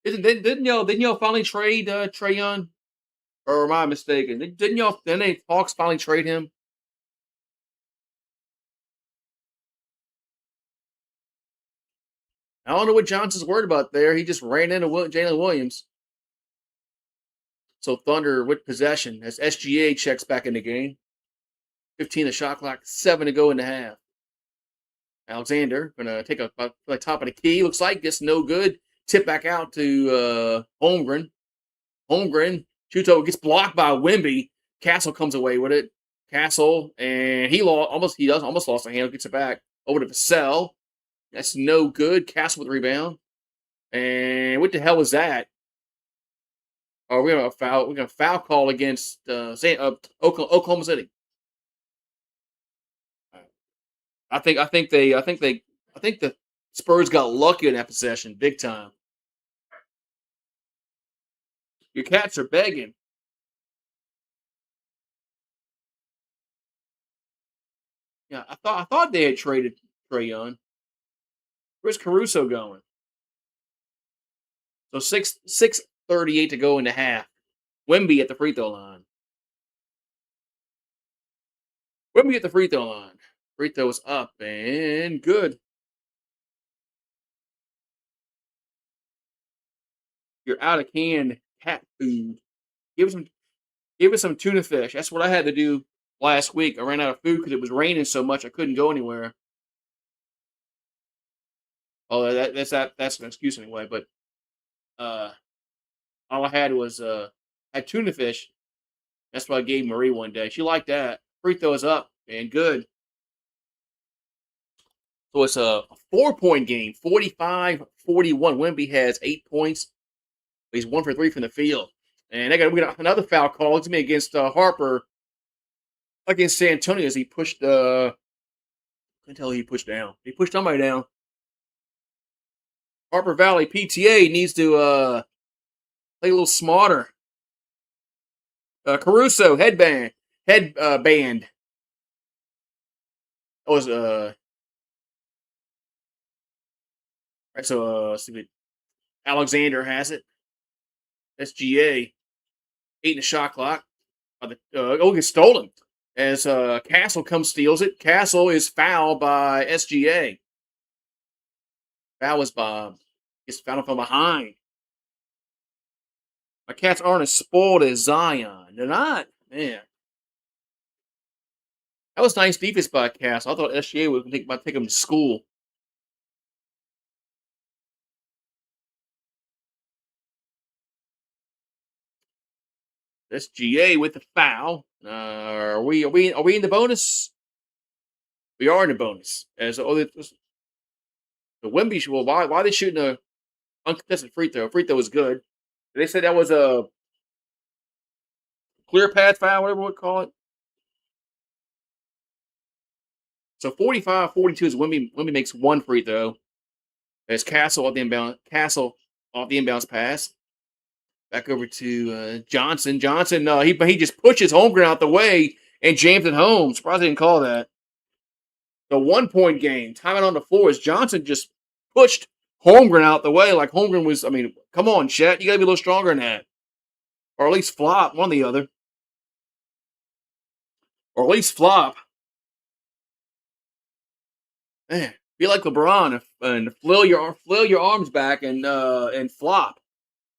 Didn't y'all finally trade Trae Young? Or am I mistaken? Didn't y'all? Didn't they Hawks finally trade him? I don't know what Johnson's worried about there. He just ran into Jalen Williams. So Thunder with possession as SGA checks back in the game. 15 the shot clock, 7 to go in the half. Alexander gonna take a top of the key. Looks like gets no good. Tip back out to Holmgren. Holmgren Chuto gets blocked by Wemby. Castle comes away with it. Castle and he almost lost a handle. Gets it back over to Vassell. That's no good. Castle with the rebound. And what the hell was that? Oh, we're gonna foul. We're gonna foul call against Oklahoma City. I think the Spurs got lucky in that possession, big time. Your cats are begging. Yeah, I thought they had traded Trae Young. Where's Caruso going? So 6:38 to go in the half. Wemby at the free throw line. Wemby at the free throw line. Free throw is up and good. You're out of canned cat food. Give us some tuna fish. That's what I had to do last week. I ran out of food because it was raining so much I couldn't go anywhere. Oh, that's an excuse anyway. But uh, all I had was had tuna fish. That's what I gave Marie one day. She liked that. Free throw is up and good. So it's a 4-point game, 45-41. Wemby has 8 points. He's 1 for 3 from the field. And we got another foul call. It's me against Harper against San Antonio as he pushed I can tell he pushed down. He pushed somebody down. Harper Valley PTA needs to play a little smarter. Caruso headband. Band. That was right, so Alexander has it. SGA 8 in the shot clock. Gets stolen as Castle comes steals it. Castle is fouled by SGA. Foul was Bob. Gets fouled from behind. My cats aren't as spoiled as Zion. They're not. Man. That was nice defense by Castle. I thought SGA would take him to school. SGA with the foul. Are we in the bonus? We are in the bonus. As the Wemby. Well, why are they shooting a uncontested free throw? Free throw was good. They said that was a clear path foul, whatever we call it. So 45-42 is Wemby. Wemby makes 1 free throw. There's Castle off the inbounds pass. Back over to Johnson. Johnson, he just pushes Holmgren out the way and jams it home. Surprised they didn't call that. The 1-point game. Time on the floor as Johnson just pushed Holmgren out the way like Holmgren was. I mean, come on, Chet. You got to be a little stronger than that. Or at least flop. One or the other. Or at least flop. Man, be like LeBron and flail your arms back and flop.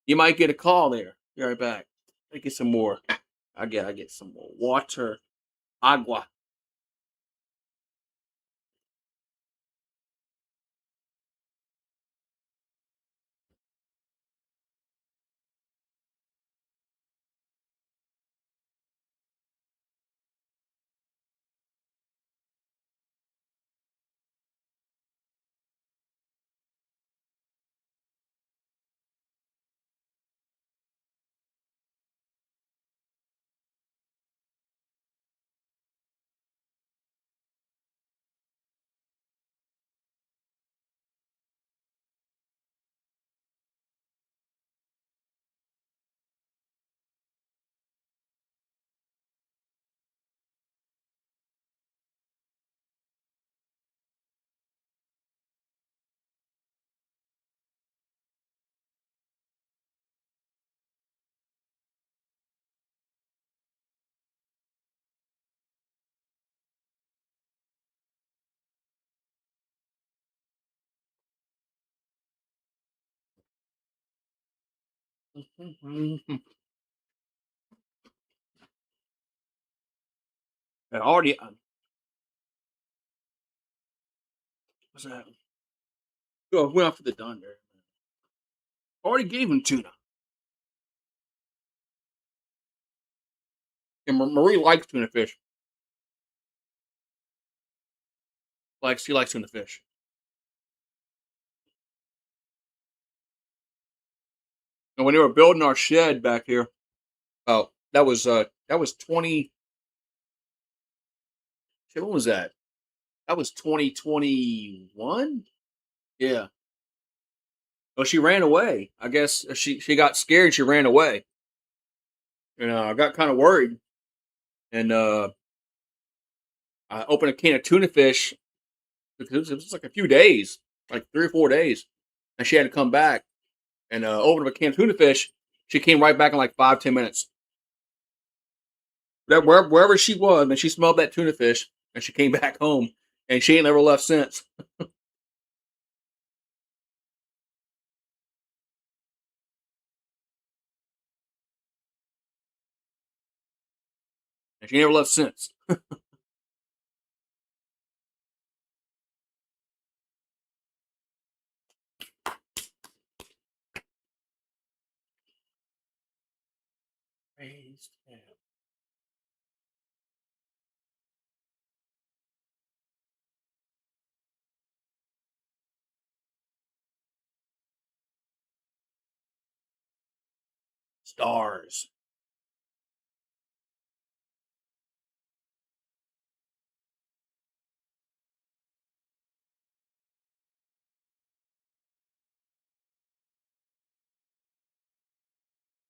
You might get a call there. Be right back. I get some more. I get some more water. Agua. I already what's that? Oh, went off to the Thunder. Already gave him tuna. And Marie likes tuna fish. She likes tuna fish. And when they were building our shed back here, oh, that was 20. Shit, what was that? That was 2021. Yeah. Well, she ran away. I guess she got scared and she ran away. And I got kind of worried. And I opened a can of tuna fish because it was like a few days, like 3 or 4 days, and she had to come back and open up a can of tuna fish. She came right back in like 5-10 minutes. Wherever she was, and she smelled that tuna fish, and she came back home, and she ain't never left since. And she never left since. Raised stars.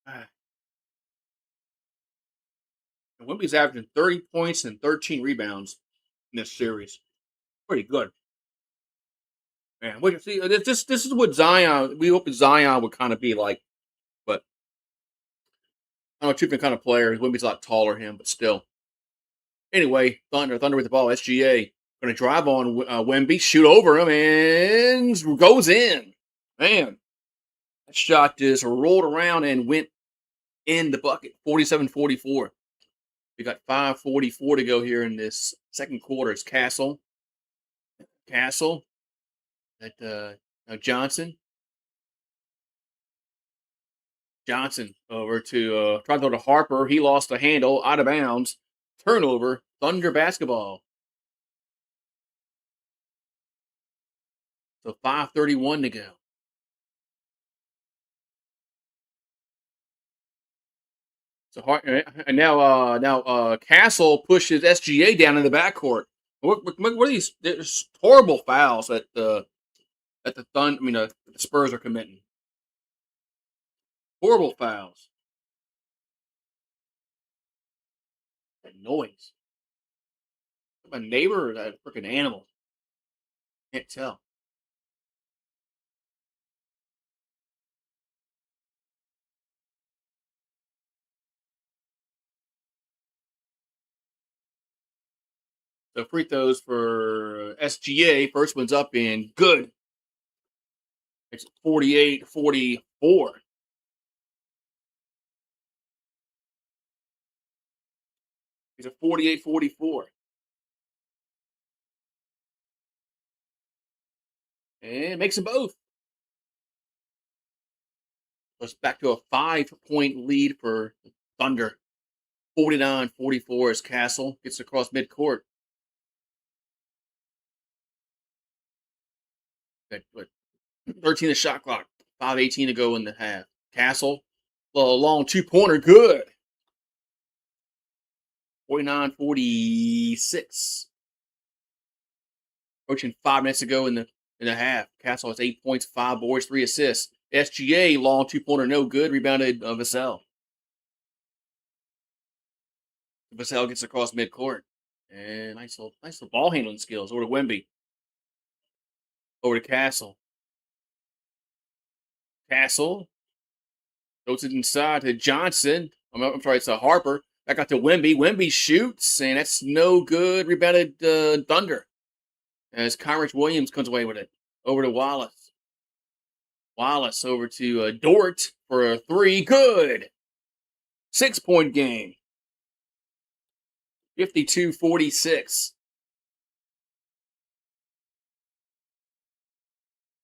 Ah, and Wemby's averaging 30 points and 13 rebounds in this series. Pretty good. Man, see, this is what Zion. We hope Zion would kind of be like, but I don't know, different kind of player. Wemby's a lot taller than him, but still. Anyway, Thunder with the ball. SGA going to drive on Wemby, shoot over him, and goes in. Man, that shot just rolled around and went in the bucket. 47-44. We got 5:44 to go here in this second quarter. It's Castle, at Johnson. Johnson over to try to go to Harper. He lost the handle, out of bounds. Turnover. Thunder basketball. So 5:31 to go. So and now Castle pushes SGA down in the backcourt. What are these? There's horrible fouls that the the Spurs are committing. Horrible fouls. That noise. A neighbor or that freaking animal? Can't tell. So free throws for SGA. First one's up in good. It's 48-44. He's a 48-44. And makes them both. It's back to a 5-point lead for Thunder. 49-44 as Castle gets across midcourt. At 13 the shot clock. 5:18 to go in the half. Castle, a long 2-pointer, good. 49-46. Approaching 5 minutes ago in the half. Castle has 8 points, 5 boards, 3 assists. SGA long 2-pointer, no good. Rebounded Vassell. Vassell gets across midcourt. And nice little ball handling skills. Over to Wemby. Over to Castle. Castle goes it inside to Johnson. I'm sorry, it's a Harper. That got to Wemby. Wemby shoots, and that's no good. Rebounded Thunder. As Kyrie Williams comes away with it. Over to Wallace. Wallace over to Dort for a 3. Good. 6-point game. 52-46.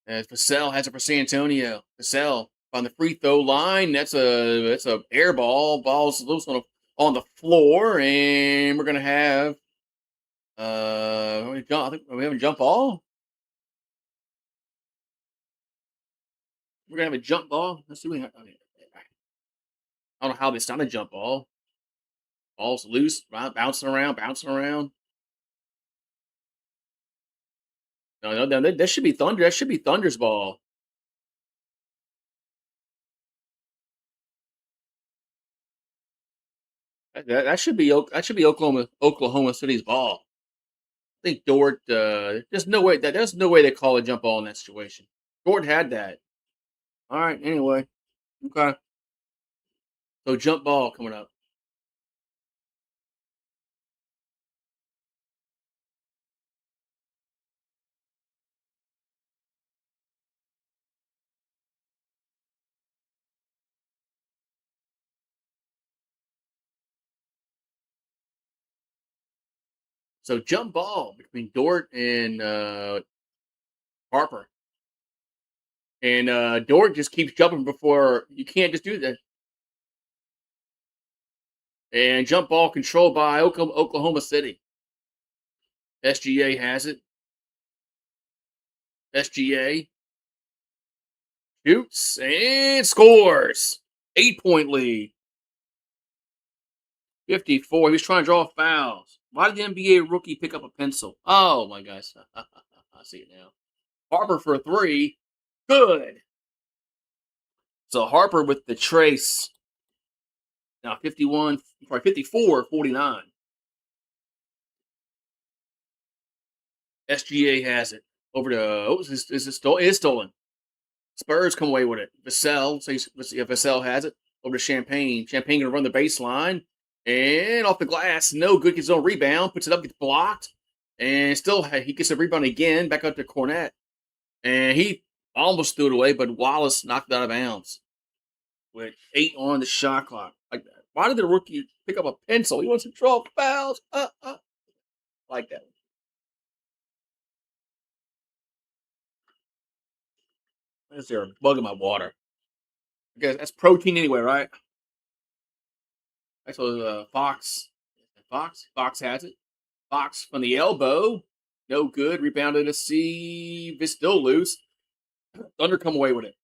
As Vassell has it for San Antonio. Vassell on the free throw line. That's a air ball. Ball's loose on the floor, and we're gonna have I think we have a jump ball. We're gonna have a jump ball. Let's see. I don't know how this not a jump ball. Ball's loose, right? Bouncing around, bouncing around. No, that should be Thunder. That should be Thunder's ball. That should be Oklahoma City's ball. I think Dort. There's no way they call a jump ball in that situation. Dort had that. All right. Anyway, okay. So jump ball coming up. So jump ball between Dort and Harper. And Dort just keeps jumping before you can't just do that. And jump ball controlled by Oklahoma City. SGA has it. SGA shoots and scores. 8-point lead. 54. He was trying to draw fouls. Why did the NBA rookie pick up a pencil? Oh my gosh. I see it now. Harper for a 3. Good. So Harper with the trace. Now 54-49. SGA has it. Over to is it stolen? It is stolen. Spurs come away with it. Vassell, Vassell has it. Over to Champagne. Champagne gonna run the baseline. And off the glass. No good. Gets his own rebound. Puts it up, gets blocked. And still he gets a rebound again. Back up to Cornette. And he almost threw it away, but Wallace knocked it out of bounds. With 8 on the shot clock. Like that. Why did the rookie pick up a pencil? He wants to draw fouls. Like that. Is there a bug in my water? I guess that's protein anyway, right? That's what Fox. Fox has it. Fox from the elbow. No good. Rebounded to see. It's still loose. Thunder come away with it.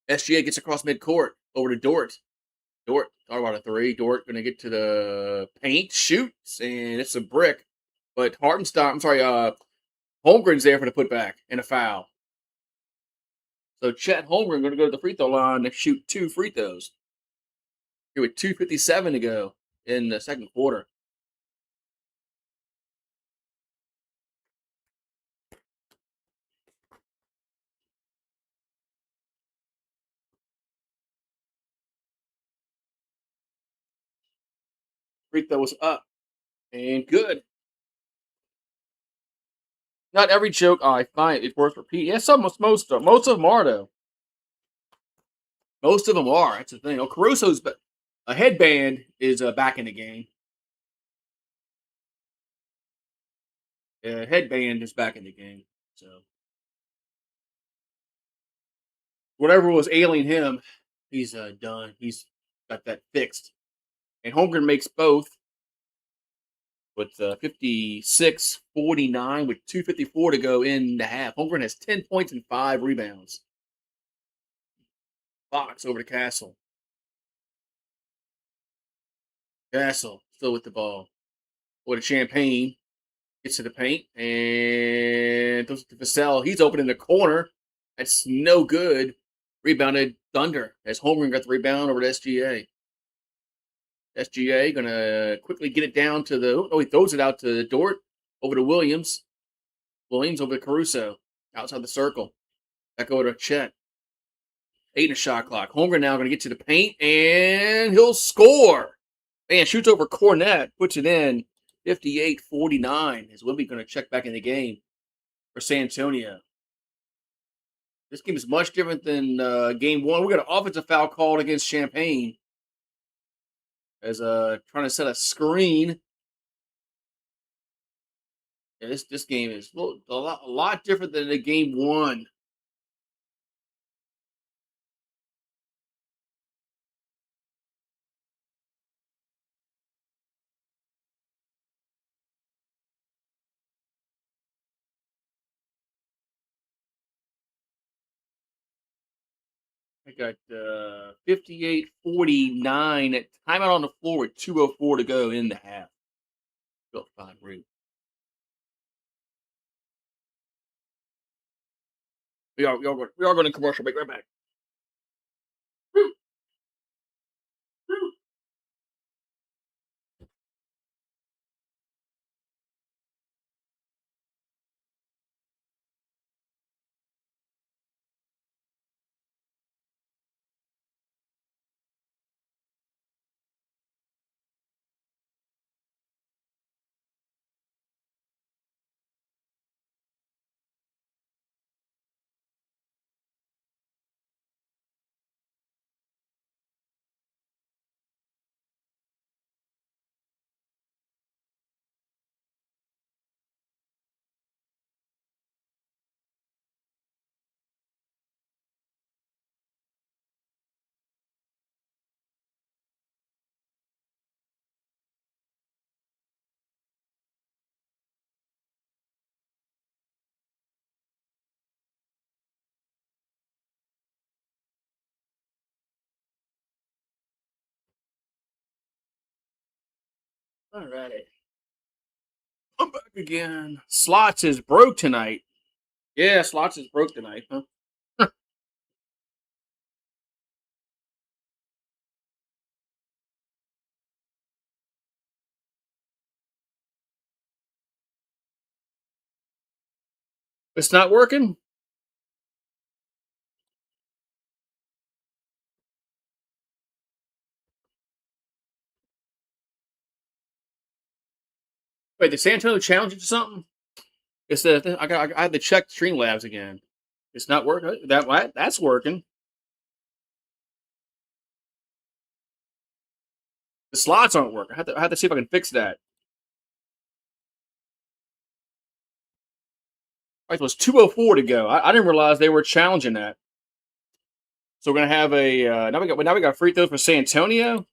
SGA gets across midcourt. Over to Dort. Dort, talk about a 3. Dort going to get to the paint. Shoots. And it's a brick. But Holmgren's there for the putback and a foul. So Chet Holmgren going to go to the free throw line and shoot 2 free throws. Here with 2:57 to go in the second quarter. Free throw was up and good. Not every joke I find it's worth repeating. Yeah, most of them are though. Most of them are. That's the thing. Oh, Caruso's a headband is back in the game. Headband is back in the game. So whatever was ailing him, he's done. He's got that fixed. And Holmgren makes both with 56-49 with 2:54 to go in the half. Holmgren has 10 points and 5 rebounds. Fox over to Castle. Castle still with the ball. With a Champagne. Gets to the paint and throws it to Vassell. He's open in the corner. That's no good. Rebounded Thunder as Holmgren got the rebound over to SGA. SGA gonna quickly get it down to the. Oh, he throws it out to Dort over to Williams. Williams over to Caruso outside the circle. Back over to Chet. 8 in the shot clock. Holmgren now gonna get to the paint and he'll score. Man, shoots over Cornette, puts it in. 58-49 is Wemby going to check back in the game for San Antonio. This game is much different than game one. We got an offensive foul called against Champagne as trying to set a screen. Yeah, this game is a lot different than the game one. I got 58-49 at timeout on the floor with 2:04 to go in the half. Felt fine, great. We are going to commercial break. Right back. All righty. I'm back again. Slots is broke tonight. Yeah, Slots is broke tonight, huh? It's not working? Wait, the San Antonio challenge it to something? It's the I had to check Streamlabs again. It's not working. That's working. The slots aren't working. I have to see if I can fix that. Right, it was 2:04 to go. I didn't realize they were challenging that. So we're gonna have a now we got free throws for San Antonio.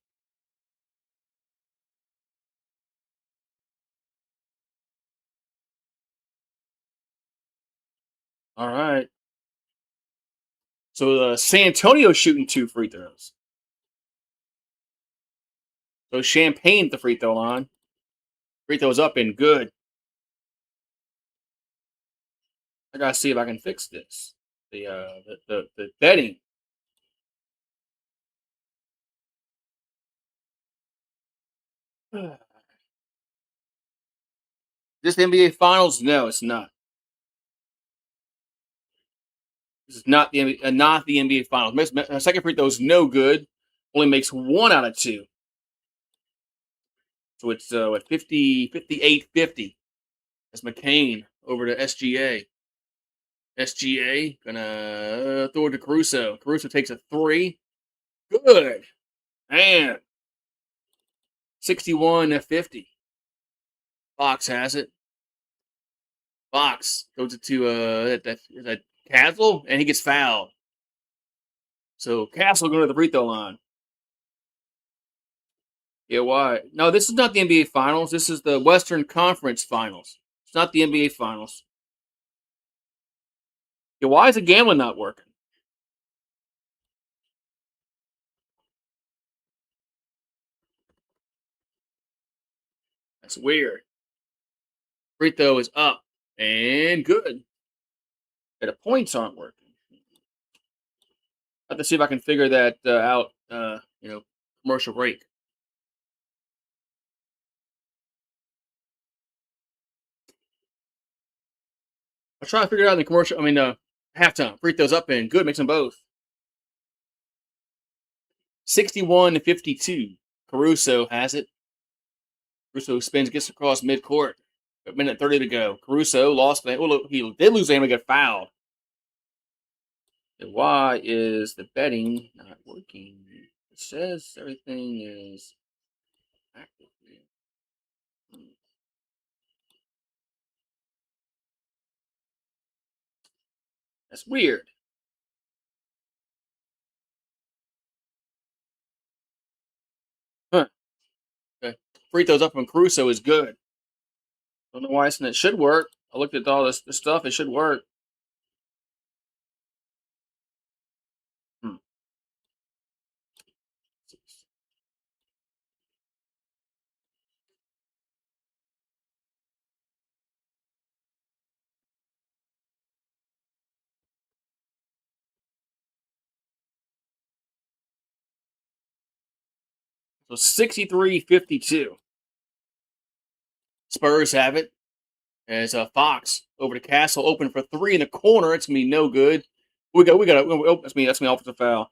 All right. So San Antonio shooting 2 free throws. So Champagne at the free throw line. Free throws up and good. I gotta see if I can fix this. The betting. This NBA Finals? No, it's not. This is not the NBA Finals. Second free throw is no good. Only makes 1 out of 2. So it's what 58-50. That's McCain over to SGA. SGA gonna throw it to Caruso. Caruso takes a 3. Good. Man. 61-50. Fox has it. Fox goes to that Castle, and he gets fouled. So Castle going to the free throw line. Yeah, why? No, this is not the NBA Finals. This is the Western Conference Finals. It's not the NBA Finals. Yeah, why is the gambling not working? That's weird. Free throw is up and good. Yeah, the points aren't working. I have to see if I can figure that out. Commercial break. I'll try to figure it out in the commercial. Halftime. Free throws up and good. Makes them both. 61-52. Caruso has it. Caruso spins, gets across midcourt. A minute 30 to go. Caruso lost. Well, he did lose the game and got fouled. And why is the betting not working? It says everything is active here. Hmm, That's weird. Huh. Okay. Free throws up on Caruso is good. Don't know why it's, and it should work. I looked at all this stuff. It should work. Hmm. So 63-52. Spurs have it. As Fox over to Castle, open for three in the corner. It's gonna be no good. We got. Oh, that's me. Offensive foul.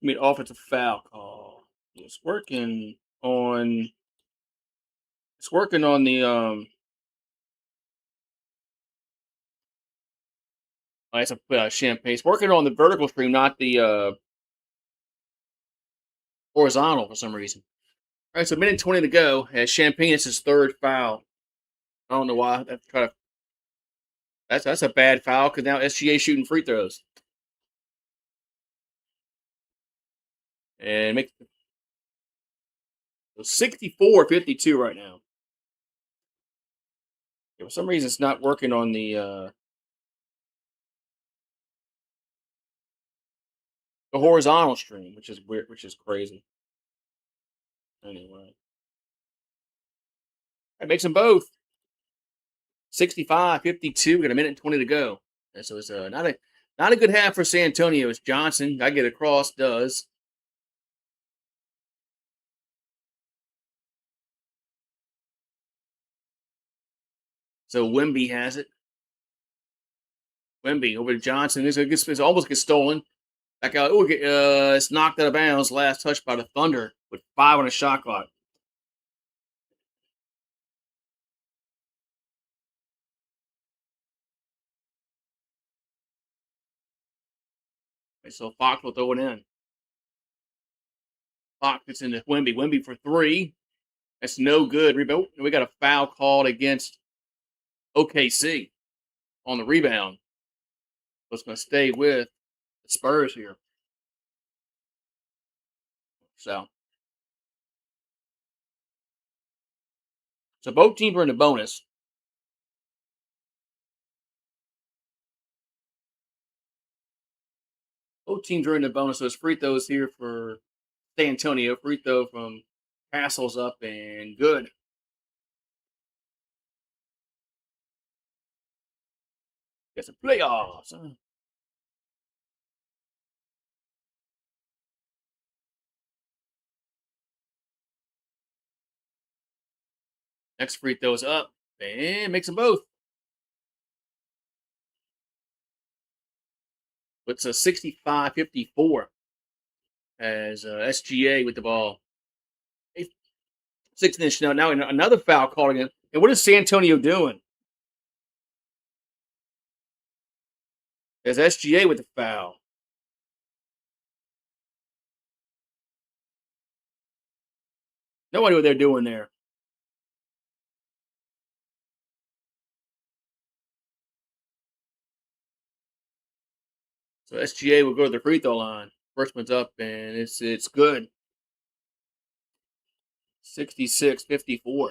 I mean, offensive foul call. It's working on. It's working on the it's a champagne. It's working on the vertical stream, not the horizontal for some reason. All right, so a minute 20 to go. As Champagne, it's his third foul. I don't know why. That's a bad foul because now SGA shooting free throws and make 64-52 right now. Yeah, for some reason, it's not working on the horizontal stream, which is weird, which is crazy. Anyway, it makes them both 65-52. Got a minute and 20 to go. And so it's not a good half for San Antonio. It's Johnson. I get across. Does so? Wemby has it. Wemby over to Johnson. It's almost gets stolen. Back out. It's knocked out of bounds. Last touch by the Thunder with 5 on a shot clock. And so Fox will throw it in. Fox gets into Wemby. Wemby for three. That's no good. Rebound. We got a foul called against OKC on the rebound. So it's going to stay with the Spurs here. So both teams are in the bonus. Both teams are in the bonus. So it's free throws here for San Antonio. Free throw from Castle's up and good. It's a playoffs. Next free throws up and makes them both. It's a 65-54 as SGA with the ball. 6 inch now another foul called again. And what is San Antonio doing? As SGA with the foul. No idea what they're doing there. So SGA will go to the free throw line. First one's up and it's good. 66-54.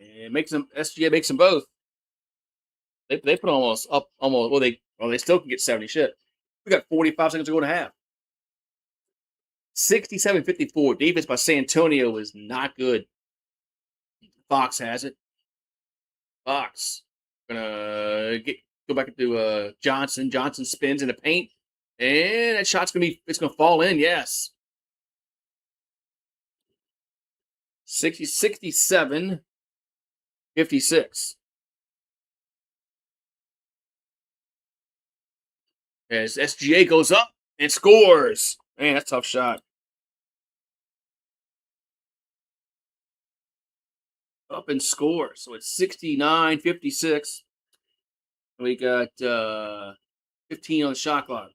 And makes them SGA makes them both. They put almost up almost they still can get 70 shit. We got 45 seconds to go to half. 67-54. Defense by San Antonio is not good. Fox has it. Fox gonna go back into Johnson. Johnson spins in the paint, and that shot's gonna fall in. Yes, 67-56. as SGA goes up and scores. Man, that's a tough shot. Up and scores. So it's 69-56. We got 15 on the shot clock.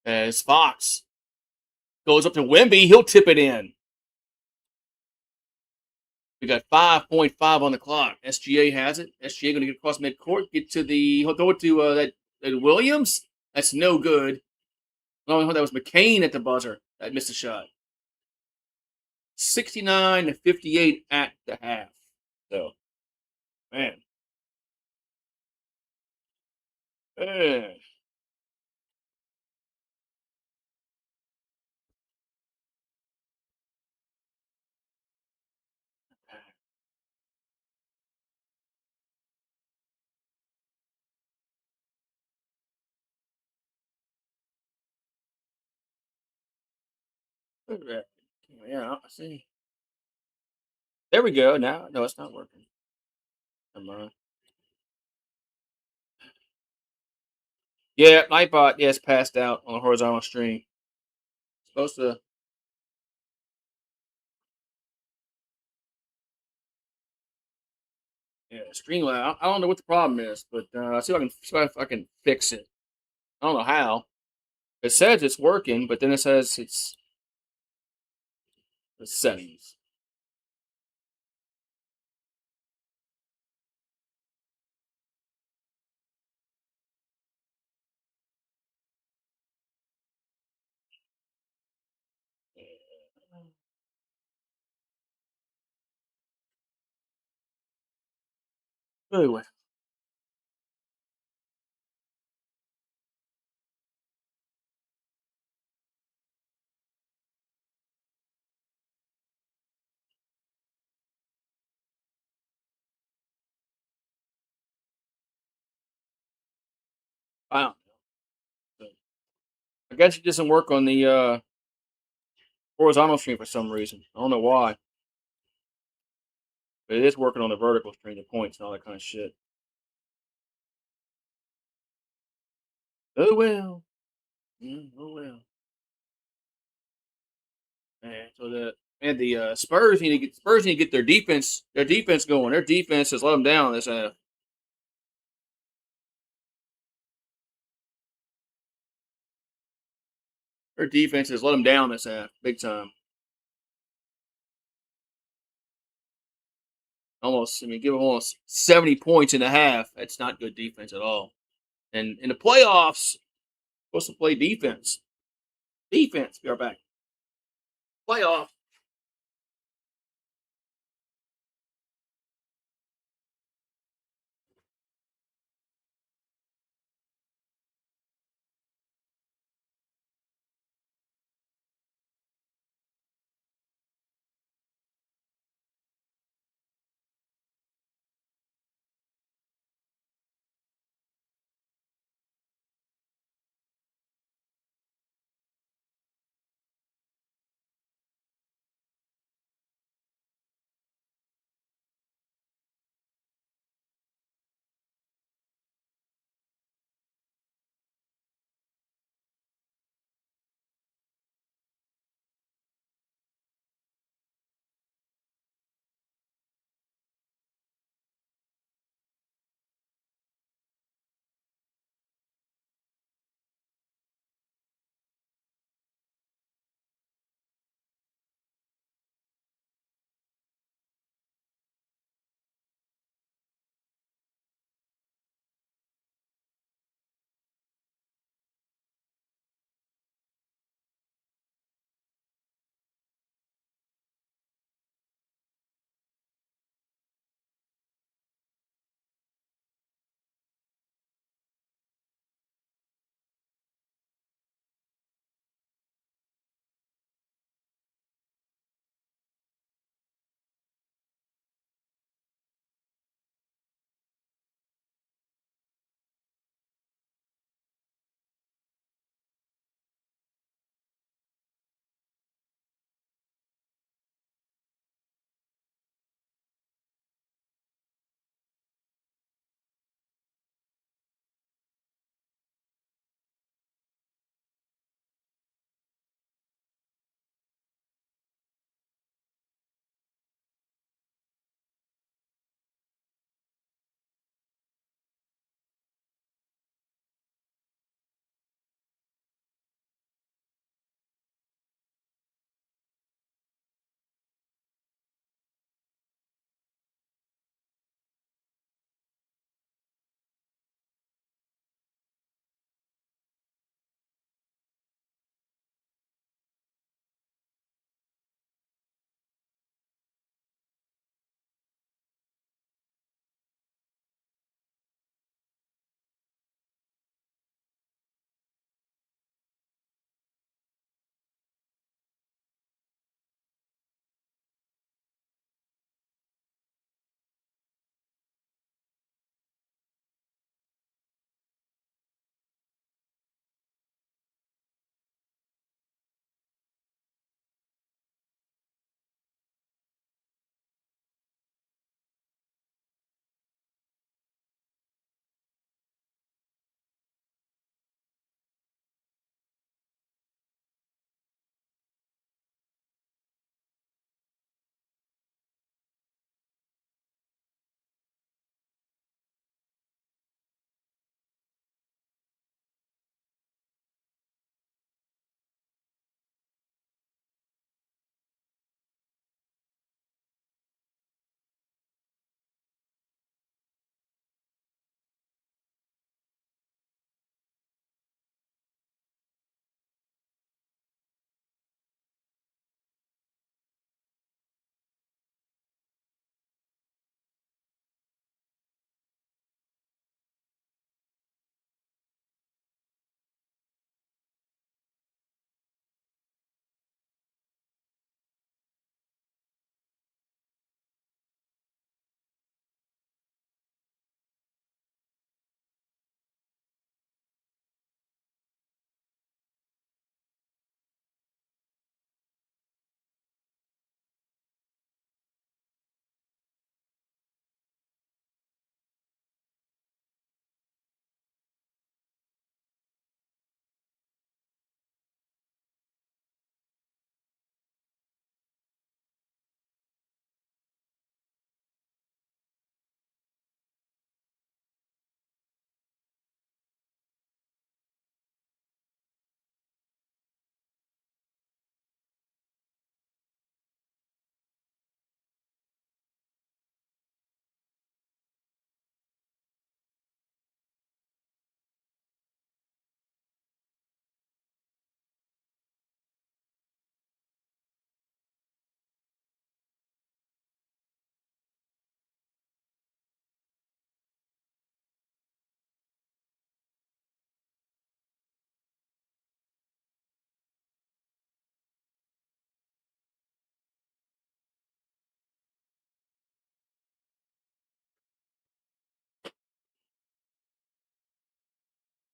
As Fox goes up to Wemby, he'll tip it in. We got 5.5 on the clock. SGA has it. SGA going to get across midcourt, get to the. He'll throw it to that Williams. That's no good. No, that was McCain at the buzzer. That missed a shot. 69-58 at the half. So, man. Man. Look at that. Yeah, I see. There we go. Now, no, it's not working. Come on. Yeah, Nightbot, yes, passed out on a horizontal stream. Supposed to. Yeah, Streamlab. I don't know what the problem is, but I'll see if I can fix it. I don't know how. It says it's working, but then it says it's the settings. Anyway, I don't know. I guess it doesn't work on the horizontal stream for some reason. I don't know why, but it is working on the vertical stream, the points and all that kind of shit. Oh well. Oh well. Man, so the Spurs need to get their defense going. Their defense has let them down this half. Their defense has let them down this half, big time. Almost, I mean, give them almost 70 points in a half. That's not good defense at all. And in the playoffs, supposed to play defense. Defense. We are back. Playoff.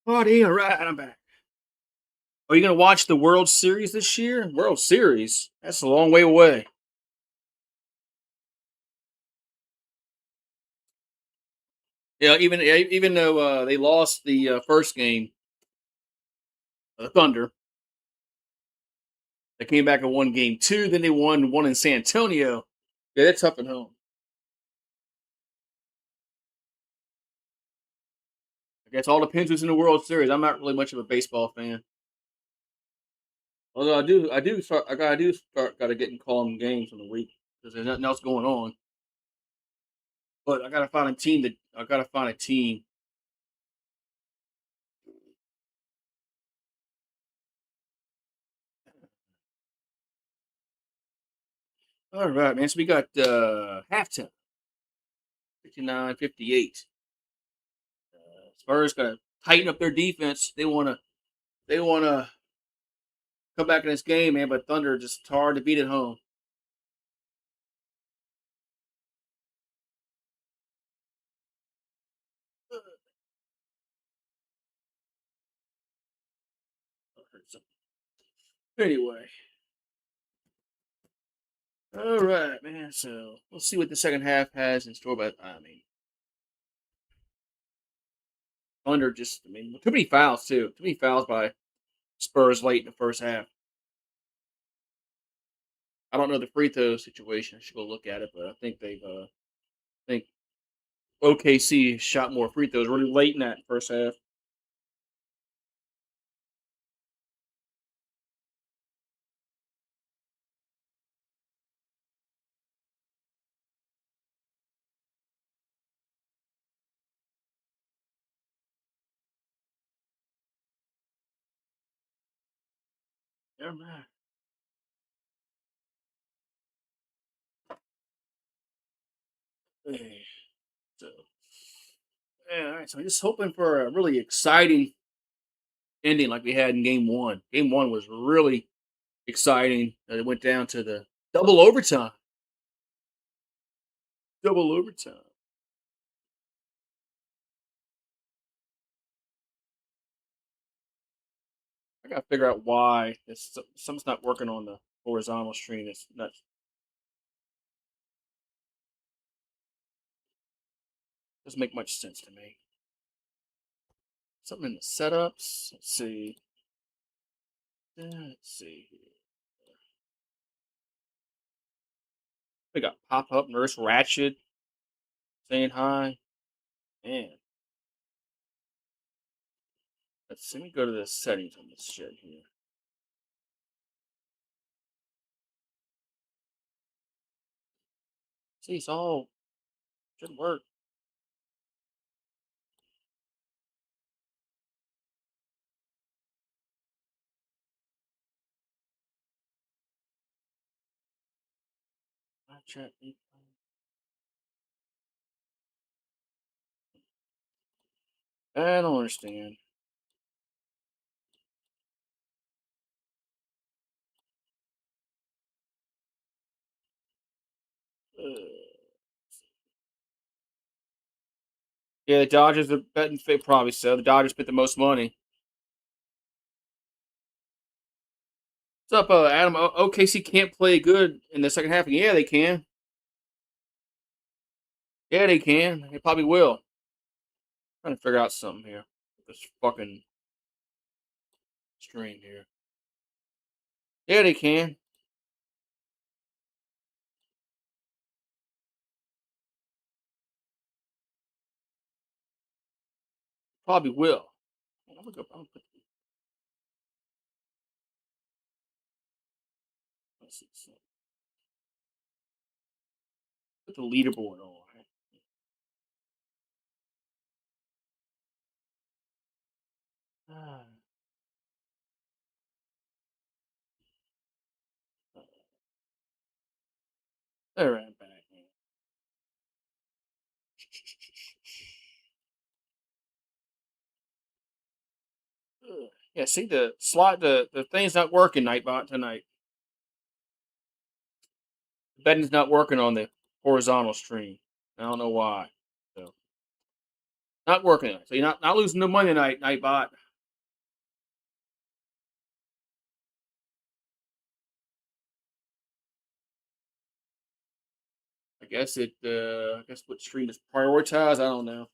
Party, all right, I'm back. Are you gonna watch the World Series this year? World Series? That's a long way away. Yeah, even though they lost the first game, the Thunder, they came back and won game two. Then they won one in San Antonio. Yeah, they're tough at home. I guess all depends who's in the World Series. I'm not really much of a baseball fan. Although I do start gotta get in calling games on the week because there's nothing else going on. But I gotta find a team. All right, man. So we got halftime, 59-58. Spurs gotta tighten up their defense. They wanna come back in this game, man. But Thunder just hard to beat at home. Anyway, all right, man. So we'll see what the second half has in store. But I mean, Thunder just, I mean, too many fouls too. Too many fouls by Spurs late in the first half. I don't know the free throw situation. I should go look at it, but I think I think OKC shot more free throws really late in that first half. Yeah, man. Hey, so, yeah, all right. So I'm just hoping for a really exciting ending like we had in game one. Game one was really exciting. It went down to the double overtime. Double overtime. I gotta figure out why something's not working on the horizontal stream. It's not doesn't make much sense to me. Something in the setups. Let's see. Let's see. We got pop up Nurse Ratchet saying hi. Man, let's see. Let me go to the settings on this shit here. See, it's all should work. Chat. I don't understand. Yeah, the Dodgers are betting fit probably so. The Dodgers spent the most money. What's up, Adam? OKC can't play good in the second half. Yeah, they can. Yeah, they can. They probably will. Trying to figure out something here. This fucking stream here. Yeah, they can. Probably will. I'm gonna let's see, put the leaderboard on. Ah, all right, I'm back. Ugh. Yeah, see the slot, the thing's not working, Nightbot tonight. The betting's not working on the horizontal stream. I don't know why. So Not working it. So you're not losing no money night bot. I guess what stream is prioritized. I don't know.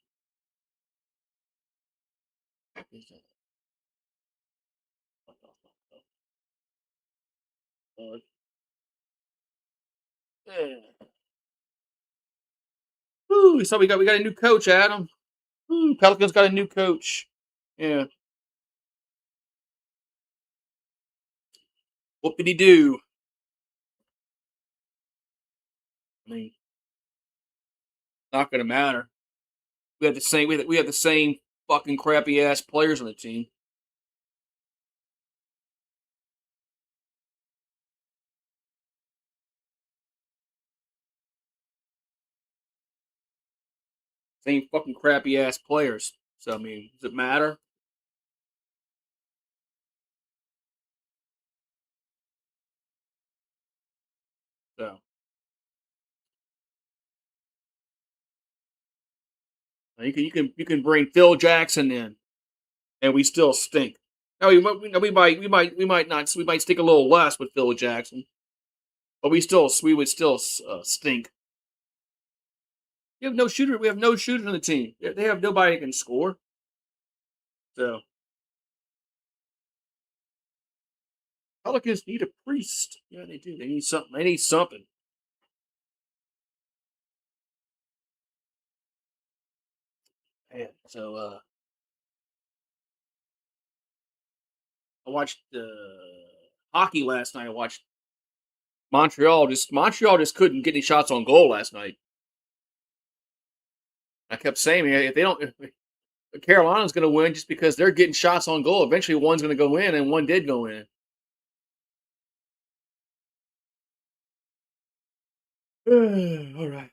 Uh, yeah. Ooh, so we got a new coach, Adam. Ooh, Pelicans got a new coach. Yeah. What did he do? I mean, not gonna matter. We have the same fucking crappy ass players on the team. Same fucking crappy ass players. So I mean, does it matter? So you can bring Phil Jackson in, and we still stink. No, we might stink a little less with Phil Jackson, but we would still stink. You have no shooter. We have no shooter on the team. They have nobody that can score. So Pelicans need a priest. Yeah, they do. They need something. They need something. Man, so I watched hockey last night. I watched Montreal just couldn't get any shots on goal last night. I kept saying if they don't, if Carolina's going to win just because they're getting shots on goal. Eventually, one's going to go in, and one did go in. All right.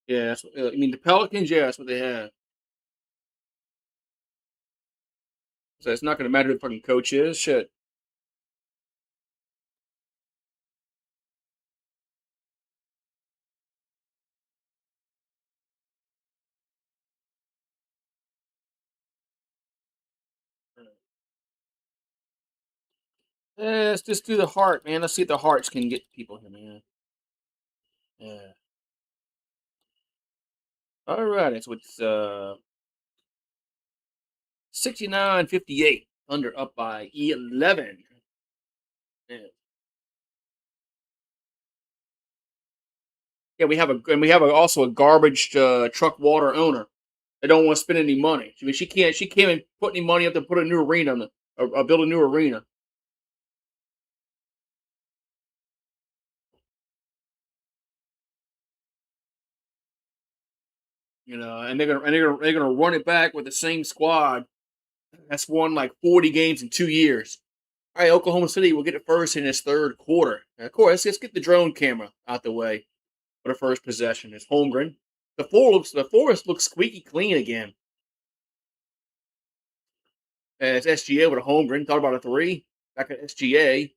Yeah, I mean the Pelicans. Yeah, that's what they have. So it's not going to matter who the fucking coach is. Shit. Let's just do the heart, man. Let's see if the hearts can get people here, man. Yeah. All right. So it's 69-58. Thunder up by 11. Yeah. Yeah, we have also a garbage truck water owner. They don't want to spend any money. I mean, she can't even put any money up to put a new arena on build a new arena. And they're gonna run it back with the same squad that's won like 40 games in 2 years. All right, Oklahoma City will get it first in its third quarter. And of course, let's get the drone camera out the way for the first possession. It's Holmgren. The forest looks squeaky clean again. It's SGA with a Holmgren. Thought about a three. Back at SGA.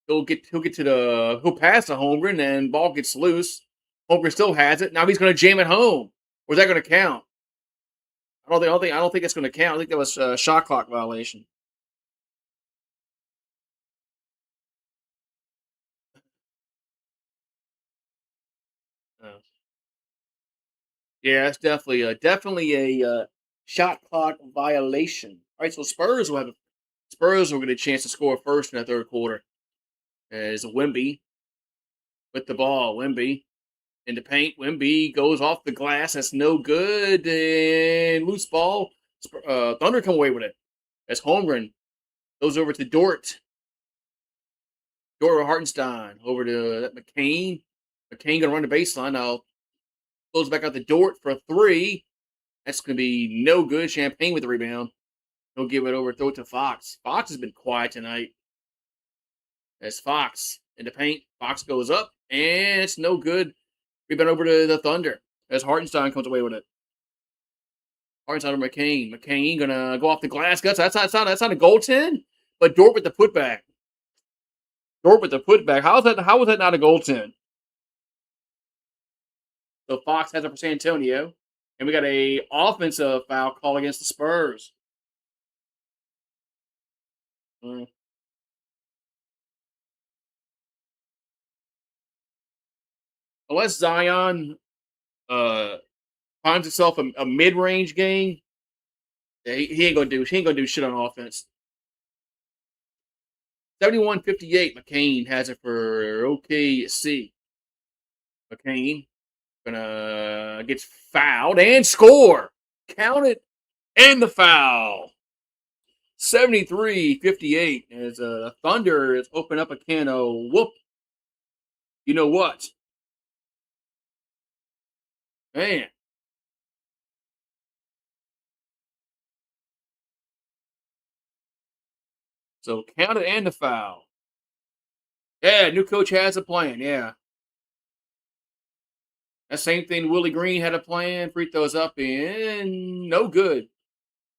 He'll pass the Holmgren and ball gets loose. Holmgren still has it. Now he's gonna jam it home. Or is that gonna count? I don't think it's gonna count. I think that was a shot clock violation. Uh, yeah, it's definitely a shot clock violation. All right, so Spurs will get a chance to score first in the third quarter. As Wimby with the ball, Wimby in the paint. Wimby goes off the glass. That's no good. And loose ball. Thunder come away with it. As Holmgren goes over to Dort. Dort with Hartenstein over to McCain. McCain gonna run the baseline now. Goes back out to Dort for a three. That's gonna be no good. Champagne with the rebound. He'll give it over. Throw it to Fox. Fox has been quiet tonight. As Fox in the paint. Fox goes up and it's no good. Rebound over to the Thunder as Hartenstein comes away with it. Hartenstein to McCain. McCain gonna go off the glass. That's not a goaltend. But Dort with the putback. Dort with the putback. How was that not a goaltend? So Fox has it for San Antonio. And we got a offensive foul call against the Spurs. Mm. Unless Zion uh, finds himself a mid range game, he ain't gonna do shit on offense. 71-58, McCain has it for OKC. McCain gonna gets fouled and score. Count it and the foul. 73-58 as Thunder is open up a can of whoop. You know what? Man. So count it and the foul. Yeah, new coach has a plan. Yeah. That same thing Willie Green had a plan. Free throws up in no good.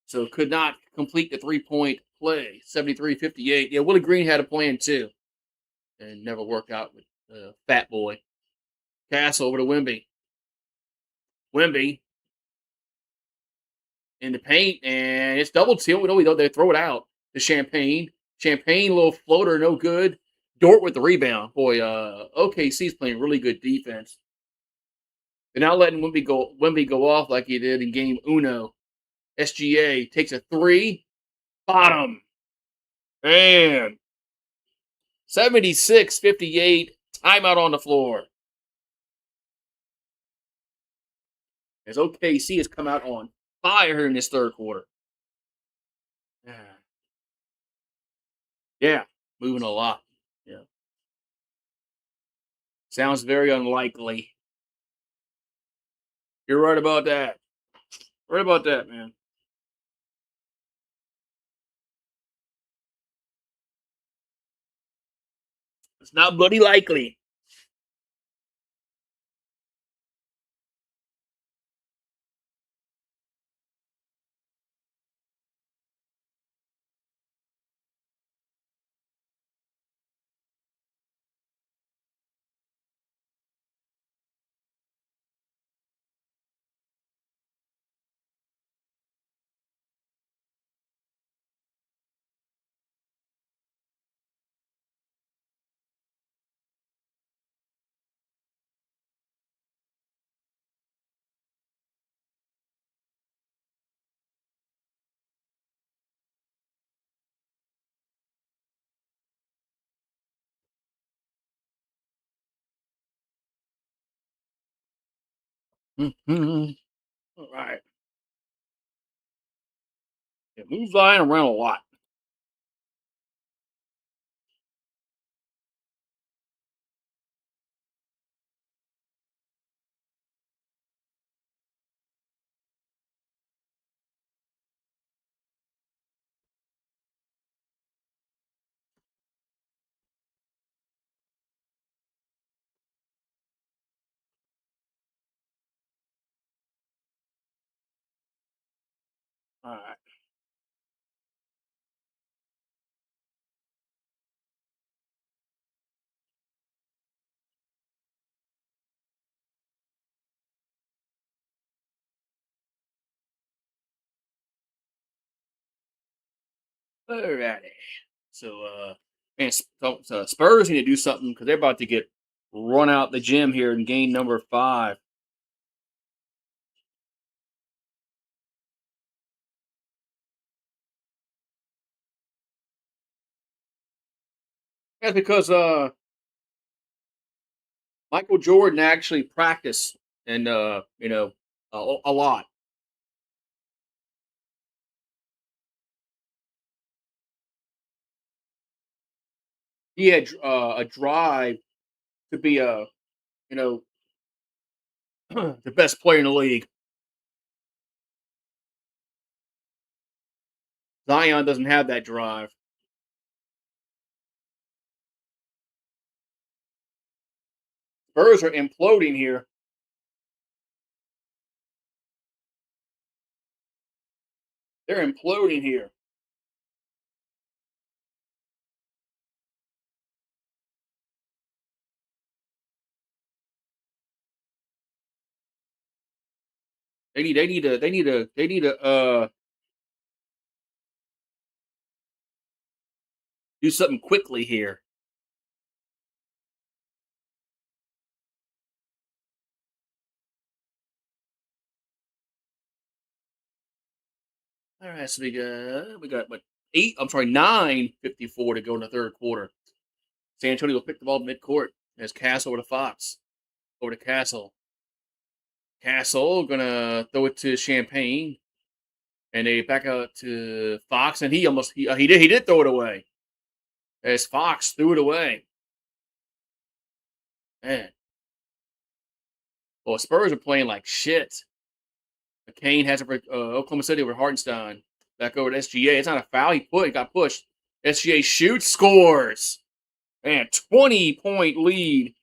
So could not complete the 3-point play. 73-58. Yeah, Willie Green had a plan too. And never worked out with Fat Boy. Castle over to Wimby. Wimby in the paint, and it's double team. We know they throw it out to Champagne. Champagne, little floater, no good. Dort with the rebound. Boy, OKC's playing really good defense. They're not letting Wimby go off like he did in game Uno. SGA takes a three. Bottom. Man. 76-58. Timeout on the floor. As OKC has come out on fire in this third quarter. Yeah, moving a lot. Yeah. Sounds very unlikely. You're right about that. Right about that, man. It's not bloody likely. Mm-hmm. All right. It moves Zion around a lot. All right. All righty. So, man, Spurs need to do something because they're about to get run out the gym here in game number 5. That's because Michael Jordan actually practiced and a lot. He had a drive to be you know the best player in the league. Zion doesn't have that drive. Spurs are imploding here. They're imploding here. They need to do something quickly here. All right, so we got what 8? I'm sorry, 9:54 to go in the third quarter. San Antonio will pick the ball midcourt as Castle over to Fox. Over to Castle. Castle gonna throw it to Champagne, and they back out to Fox, and he did throw it away as Fox threw it away. Man, well, Spurs are playing like shit. McCain has it for Oklahoma City over Hartenstein. Back over to SGA. It's not a foul. He got pushed. SGA shoots, scores. Man, 20-point lead,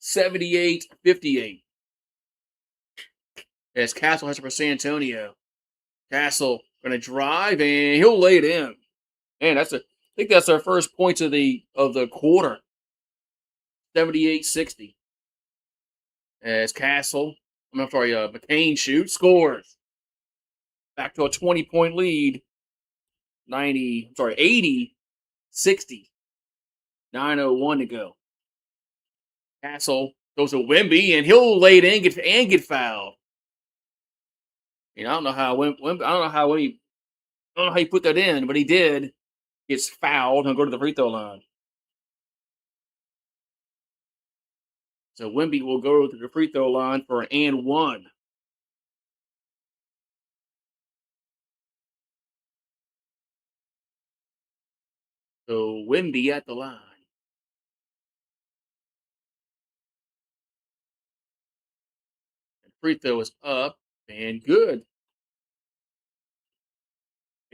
78-58. As Castle has it for San Antonio. Castle gonna drive and he'll lay it in. Man, I think that's our first points of the quarter. 78-60. As McCain shoots, scores. Back to a 20-point lead. 80-60. 9:01 to go. Castle goes to Wemby and he'll lay it in and get fouled. I don't know how I don't know how he put that in, but he did. Gets fouled and go to the free throw line. So Wemby will go to the free throw line for an and one. So Wemby at the line. And free throw is up and good.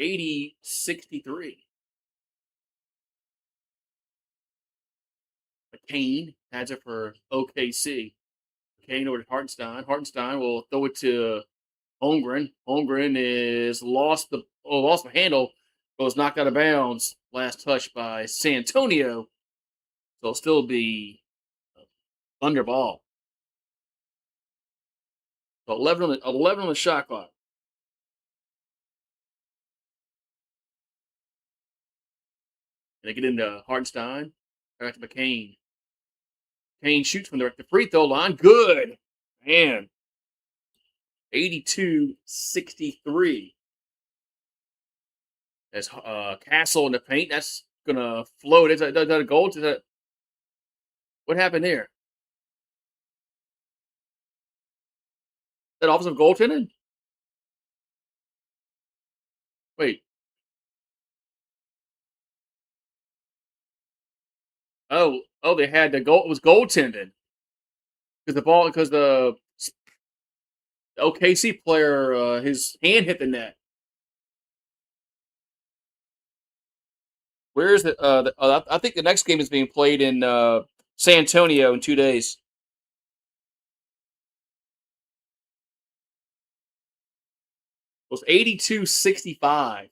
80-63. McCain has it for OKC. McCain over to Hartenstein. Hartenstein will throw it to Holmgren. Holmgren is lost the handle, but was knocked out of bounds. Last touch by San Antonio. So it'll still be Thunder ball. So 11 on the shot clock. And they get into Hartenstein. Back to McCain. McCain shoots from the free throw line. Good. Man. 82-63. As Castle in the paint. That's going to float. Is that a goal? What happened there? That offensive goaltending? Wait. Oh, they had the goal. It was goaltending because the OKC player, his hand hit the net. Where's I think the next game is being played in San Antonio in 2 days. It was 82-65.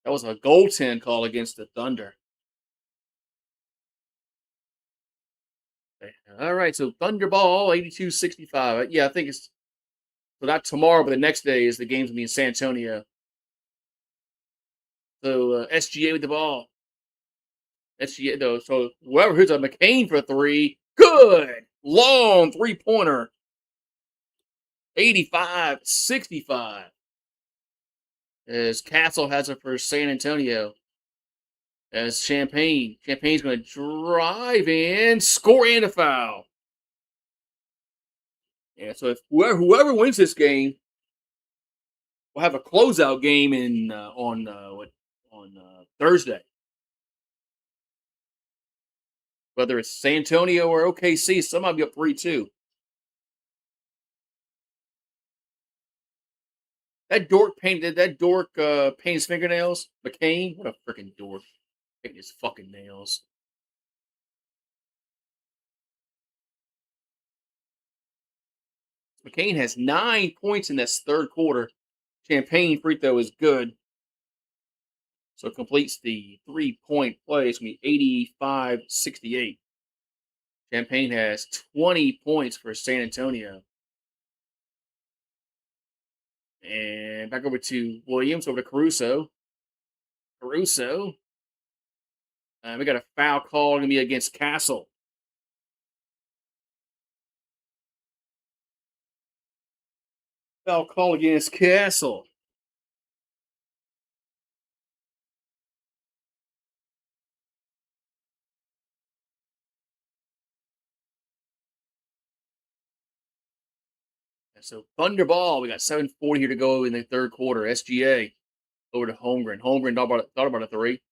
That was a goaltend call against the Thunder. All right, so Thunderball 82-65. Yeah, I think it's so not tomorrow, but the next day is the game's gonna be in San Antonio. So SGA with the ball. SGA though. So whoever hits a McCain for three, good long 3-pointer. 85-65. As Castle has it for San Antonio. As Champagne's going to drive in, score and a foul. Yeah, so if whoever wins this game will have a closeout game on Thursday. Whether it's San Antonio or OKC, some might be up 3-2. That dork painted his fingernails. McCain, what a freaking dork. Painting his fucking nails. McCain has 9 points in this third quarter. Champagne free throw is good. So it completes the 3-point play. It's going to be 85-68. Champagne has 20 points for San Antonio. And back over to Williams, over to Caruso. Caruso. We got a foul call going to be against Castle. Foul call against Castle. So Thunderball, we got 7:40 here to go in the third quarter. SGA over to Holmgren. Holmgren thought about a three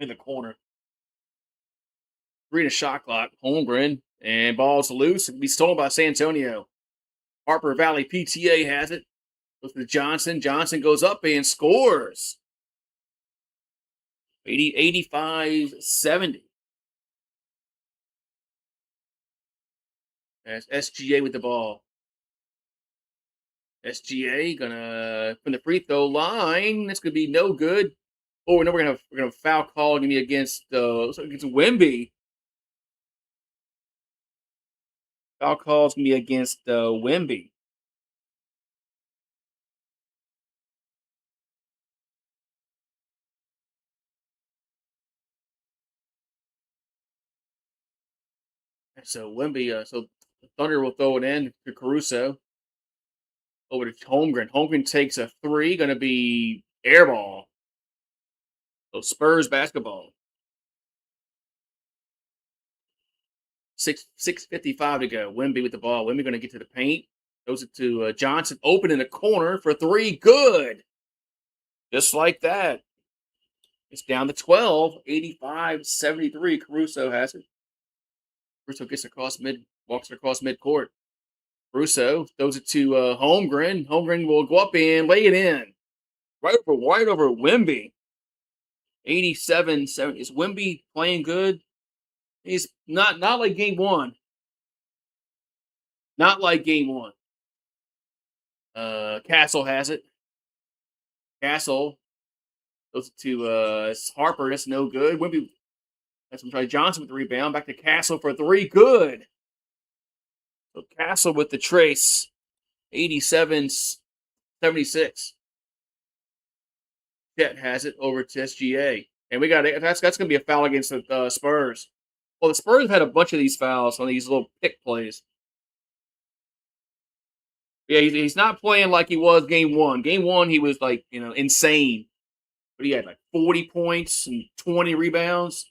in the corner. Three to shot clock. Holmgren and ball's loose. It'll be stolen by San Antonio. Harper Valley PTA has it. Goes to Johnson. Johnson goes up and scores. 85-70. That's SGA with the ball. SGA gonna from the free throw line. That's gonna be no good. Oh, no, we're gonna have foul call gonna be against Wemby. Foul call's gonna be against Wemby. So Wemby, so Thunder will throw it in to Caruso. Over to Holmgren. Holmgren takes a three, gonna be air ball. So Spurs basketball. 6:55 to go. Wemby with the ball. Wemby gonna get to the paint. Throws it to Johnson. Open in the corner for three. Good. Just like that. It's down to 12. 85-73. Caruso has it. Caruso gets across walks across midcourt. Caruso throws it to Holmgren. Holmgren will go up and lay it in. Right over Wemby. 87-70. Is Wemby playing good? He's not like game one. Not like game one. Castle has it. Castle goes to Harper. That's no good. Wemby. That's I'm trying. Johnson with the rebound. Back to Castle for three. Good. So Castle with the trace. 87-76. Chet has it over to SGA. And we got that's going to be a foul against the Spurs. Well, the Spurs have had a bunch of these fouls on these little pick plays. Yeah, he's not playing like he was game one. Game one, he was like, insane. But he had like 40 points and 20 rebounds.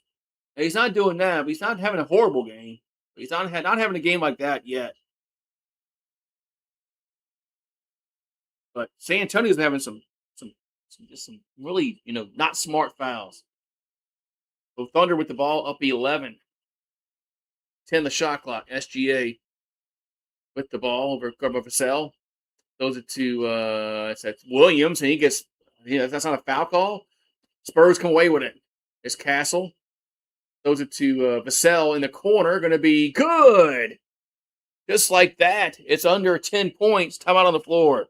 And he's not doing that, but he's not having a horrible game. He's not having a game like that yet. But San Antonio's having some really, not smart fouls. So Thunder with the ball up 11. 10 the shot clock. SGA with the ball over Vassell. Throws it to it's Williams, and he gets that's not a foul call. Spurs come away with it. It's Castle. Throws it to Vassell in the corner. Going to be good. Just like that. It's under 10 points. Time out on the floor.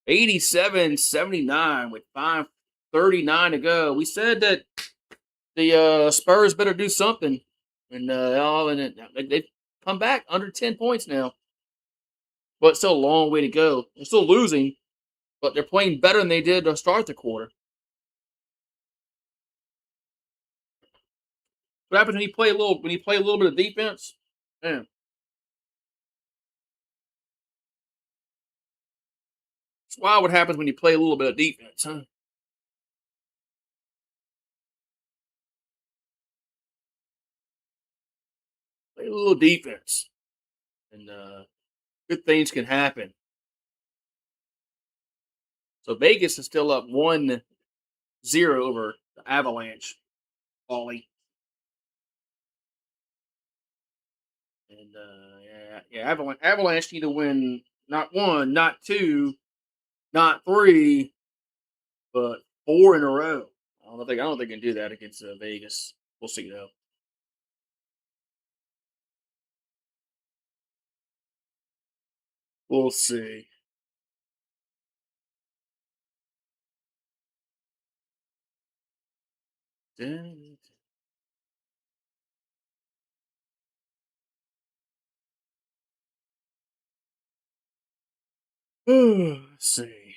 87-79 with 5:39 to go. We said that the Spurs better do something. And they've come back under 10 points now. But it's still a long way to go. They're still losing, but they're playing better than they did to start the quarter. What happens when you play a little bit of defense? Man. It's wild what happens when you play a little bit of defense, huh? Play a little defense. And good things can happen. So Vegas is still up 1-0 over the Avalanche. Ollie. And Avalanche need to win not one, not two, not three, but four in a row. I don't think they can do that against Vegas. We'll see though. We'll see. Let's see.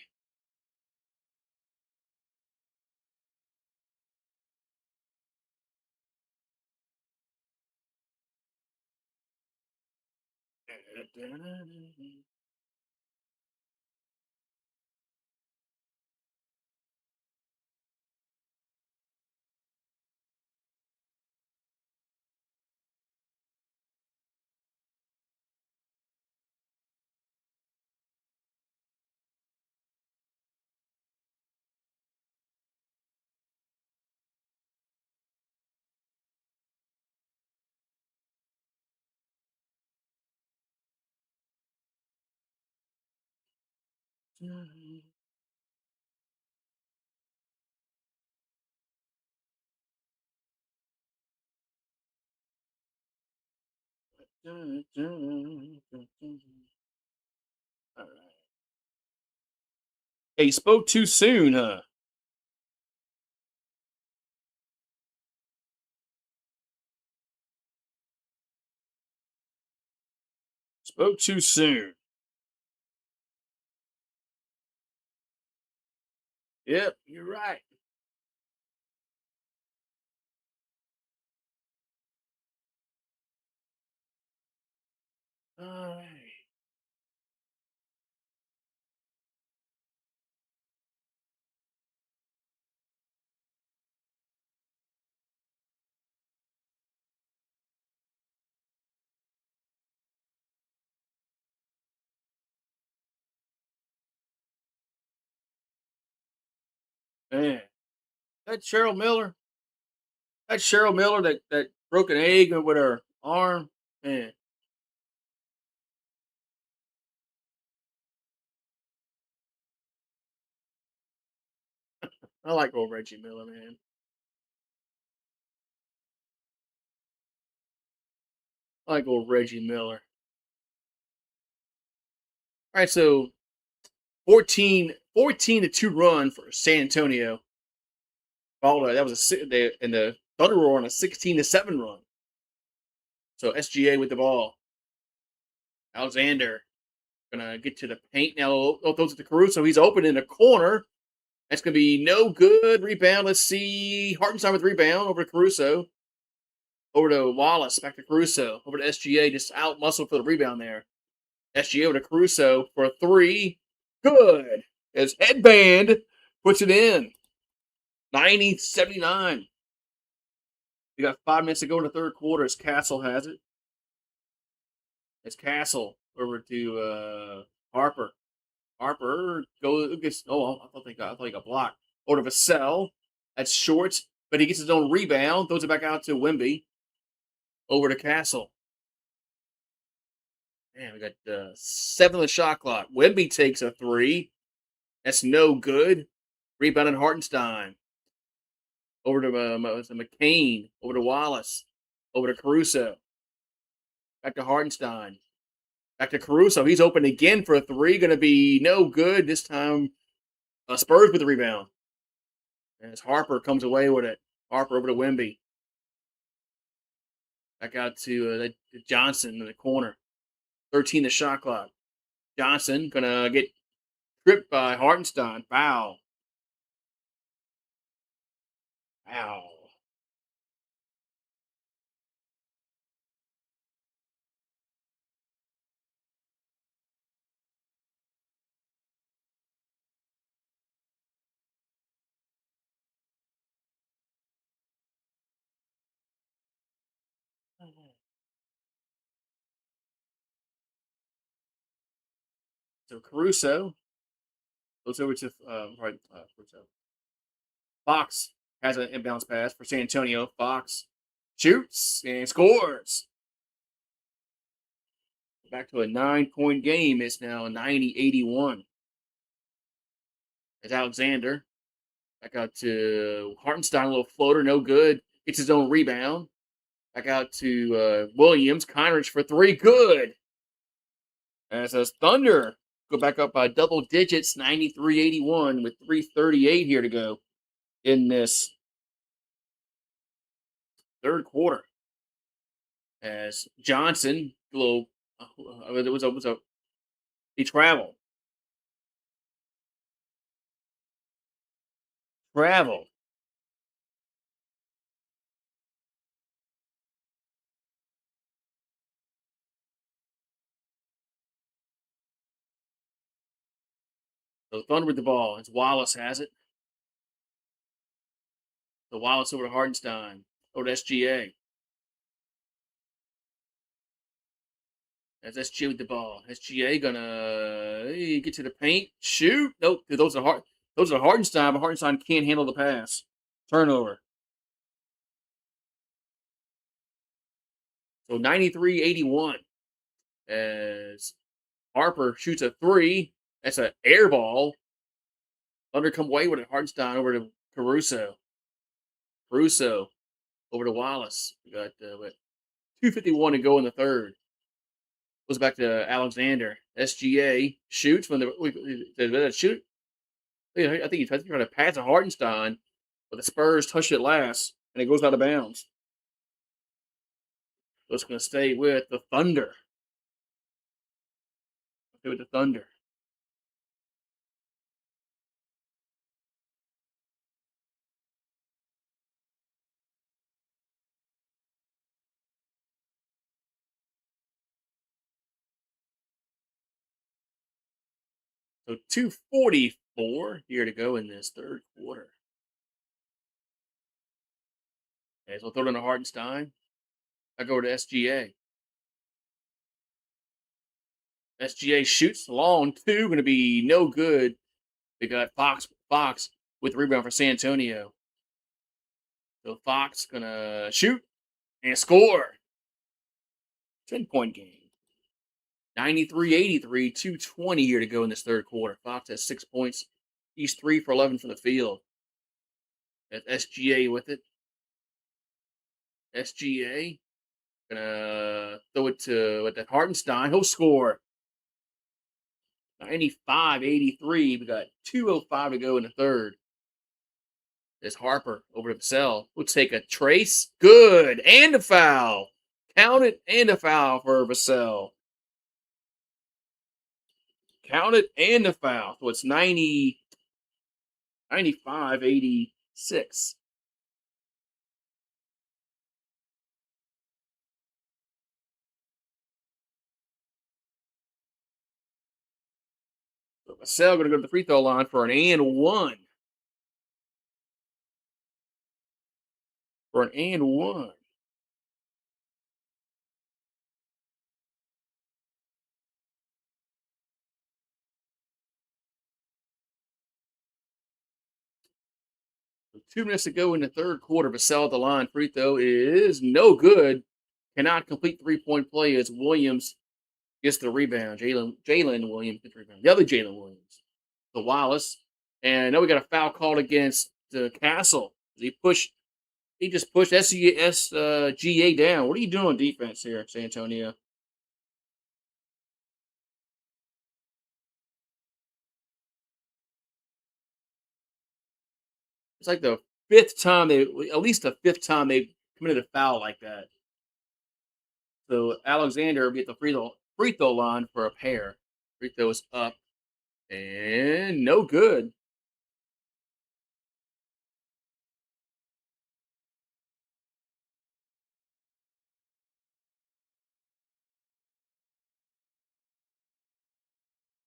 All right. Hey, you spoke too soon, huh? Spoke too soon. Yep, you're right. All right. Man, that Cheryl Miller, that broke an egg with her arm. Man, I like old Reggie Miller, man. I like old Reggie Miller. All right, so 14 to 2 run for San Antonio. Followed, that was and the Thunder were on a 16 to 7 run. So SGA with the ball. Alexander gonna get to the paint now. Throws it to Caruso. He's open in the corner. That's gonna be no good. Rebound. Let's see. Hartenstein with the rebound over to Caruso. Over to Wallace. Back to Caruso. Over to SGA. Just out muscle for the rebound there. SGA over to Caruso for a three. Good. His headband puts it in. 90-79. We got 5 minutes to go in the third quarter as Castle has it. It's Castle over to Harper. Harper gets. Oh, I thought he got blocked. Over to Vassell. That's short, but he gets his own rebound. Throws it back out to Wimby. Over to Castle. Man, we got 7 on the shot clock. Wimby takes a three. That's no good. Rebounded Hartenstein. Over to McCain. Over to Wallace. Over to Caruso. Back to Hartenstein. Back to Caruso. He's open again for a three. Going to be no good. This time, Spurs with the rebound. As Harper comes away with it. Harper over to Wimby. Back out to Johnson in the corner. 13 the shot clock. Johnson going to get tripped by Hartenstein. Foul. Foul. So Caruso goes over to Caruso. Fox has an inbounds pass for San Antonio. Fox shoots and scores. Back to a 9-point game. It's now 90-81. As Alexander back out to Hartenstein, a little floater, no good. Gets his own rebound. Back out to Williams. Conridge for three, good. As Thunder go back up by double digits, 93-81 with 3:38 here to go in this third quarter. As Johnson, a little, it was a he traveled. Travel. So Thunder with the ball. It's Wallace has it. The Wallace over to Hardenstein. Over to SGA. That's SGA with the ball. SGA gonna get to the paint. Shoot. Nope. Those are hard. Those are Hardenstein, but Hardenstein can't handle the pass. Turnover. So 93-81 as Harper shoots a three. That's an air ball. Thunder come away with it. Hardenstein over to Caruso. Caruso over to Wallace. We got 2:51 to go in the third. Goes back to Alexander. SGA shoots from the shoot. I think he's trying to pass to Hardenstein, but the Spurs touched it last, and it goes out of bounds. So it's going to stay with the Thunder. Stay with the Thunder. So 2:44 here to go in this third quarter. Okay, so throw it in to Hardenstein. I go to SGA. SGA shoots long two, going to be no good. We got Fox with the rebound for San Antonio. So Fox gonna shoot and score. 10-point game. 93-83, 2:20 here to go in this third quarter. Fox has 6 points. He's 3 for 11 from the field. That's SGA with it. SGA gonna throw it to Hartenstein. He'll score. 95-83. We got 2:05 to go in the third. There's Harper over to Vassell. We'll take a trace. Good. And a foul. Count it and a foul for Vassell. Count it and a foul. So it's 95-86. So Vassell going to go to the free throw line for an and one. For an and one. So 2 minutes to go in the third quarter. Vassell at the line. Free throw is no good. Cannot complete 3-point play as Williams gets the rebound. Jalen Williams gets the rebound. The other Jalen Williams. The Wallace. And now we got a foul called against Castle. He just pushed SGA down. What are you doing on defense here, San Antonio? It's like the at least the fifth time they committed a foul like that. So Alexander will be at the free throw line for a pair. Free throw is up and no good.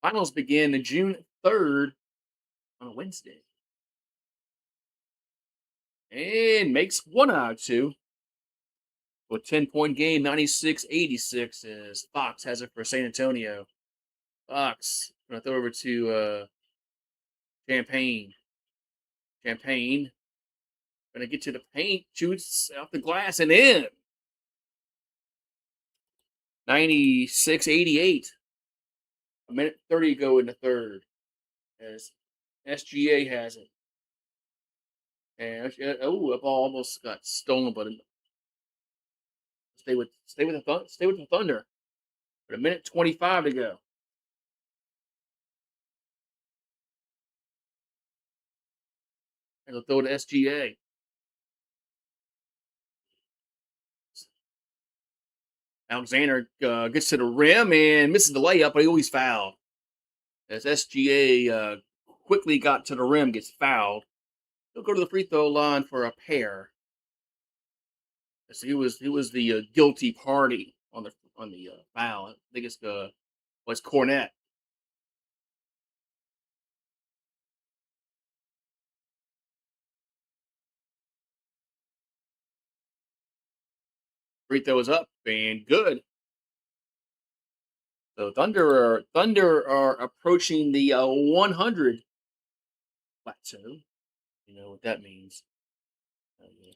Finals begin June 3rd on a Wednesday. And makes one out of two. With 10-point game, 96-86 as Fox has it for San Antonio. Fox going to throw over to Champagne. Champagne going to get to the paint, shoots off the glass and in. 96-88. A minute 30 to go in the third as SGA has it. And the ball almost got stolen, but stay with the Thunder. But a minute 25 to go. And they'll throw to SGA. Alexander gets to the rim and misses the layup, but he always fouled. As SGA quickly got to the rim, gets fouled. He'll go to the free throw line for a pair. So he was the guilty party on the foul. I think it's the was Cornette. Free throw is up and good. So Thunder are approaching the 100 plateau. You know what that means. Yeah.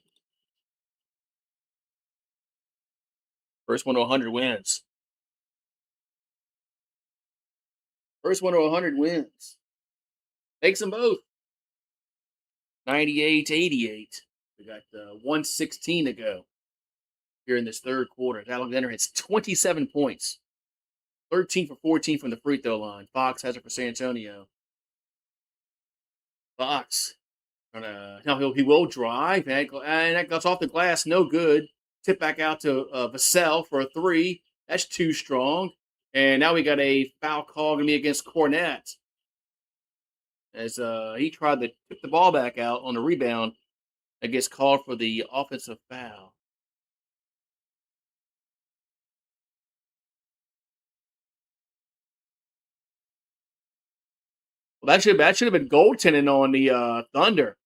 First one to 100 wins. First one to 100 wins. Takes them both. 98-88. We got 116 to go here in this third quarter. Alexander hits 27 points, 13 for 14 from the free throw line. Fox has it for San Antonio. Fox, now he will drive, and that goes off the glass, no good. Tip back out to Vassell for a three. That's too strong. And now we got a foul call going to be against Cornette as he tried to tip the ball back out on the rebound. That gets called for the offensive foul. Well, that should have been goaltending on the Thunder.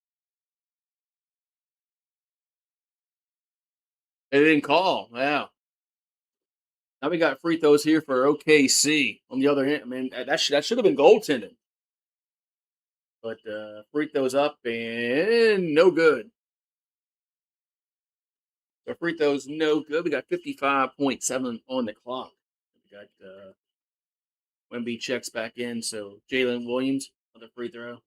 They didn't call. Yeah. Now we got free throws here for OKC. On the other hand, I mean that should have been goaltending, but free throws up and no good. The free throws no good. We got 55.7 on the clock. We got Wemby checks back in, so Jalen Williams on the free throw.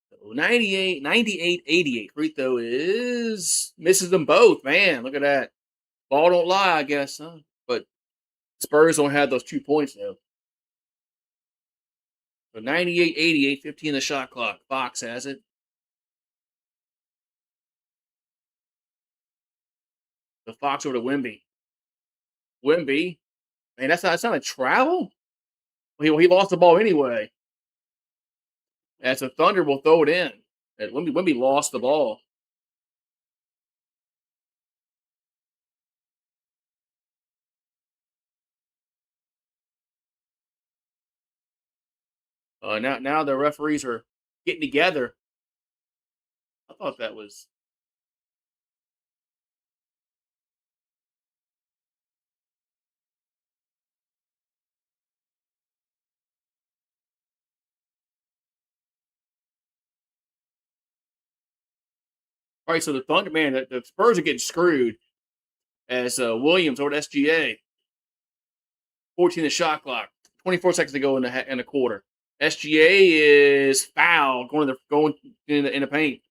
So 98, free throw is misses them both. Man, look at that. Ball don't lie, I guess, huh? But Spurs don't have those 2 points though. So 98, 15 the shot clock. Fox has it. The Fox over to Wemby. Wemby, man, that's not a travel. He lost the ball anyway. As the Thunder will throw it in. And Wemby lost the ball. Now the referees are getting together. I thought that was all right. So the Thunder, man, the Spurs are getting screwed. As Williams over to SGA, 14 the shot clock, 24 seconds to go in the quarter. SGA is foul going in the paint.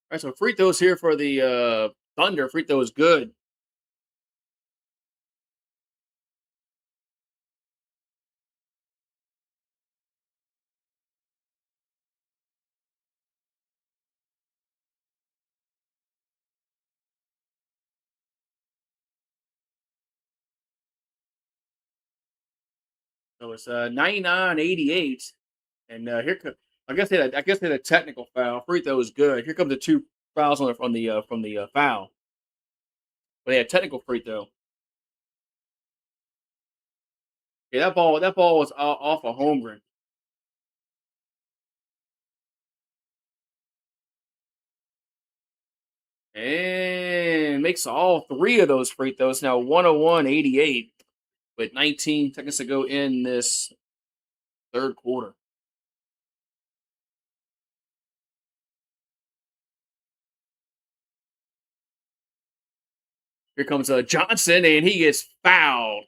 All right, so free throws here for the Thunder. Free throw is good. So it's 99-88. And I guess they had a technical foul. Free throw is good. Here comes the two fouls from the foul. But they had technical free throw. Yeah, that ball was off of Holmgren. And makes all three of those free throws. Now 101-88 with 19 seconds to go in this third quarter. Here comes Johnson, and he gets fouled.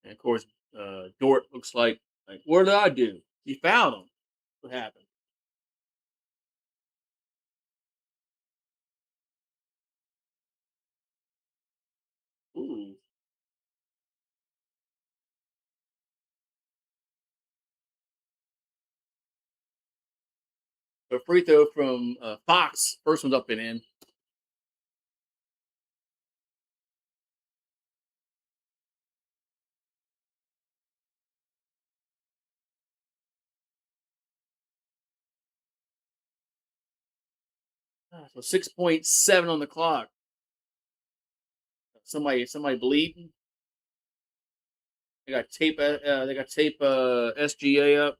And of course, Dort looks like what did I do? He fouled him. What happened? Ooh, a free throw from Fox. First one's up and in. So 6.7 on the clock. Somebody bleeding. They got tape. They got tape. SGA up.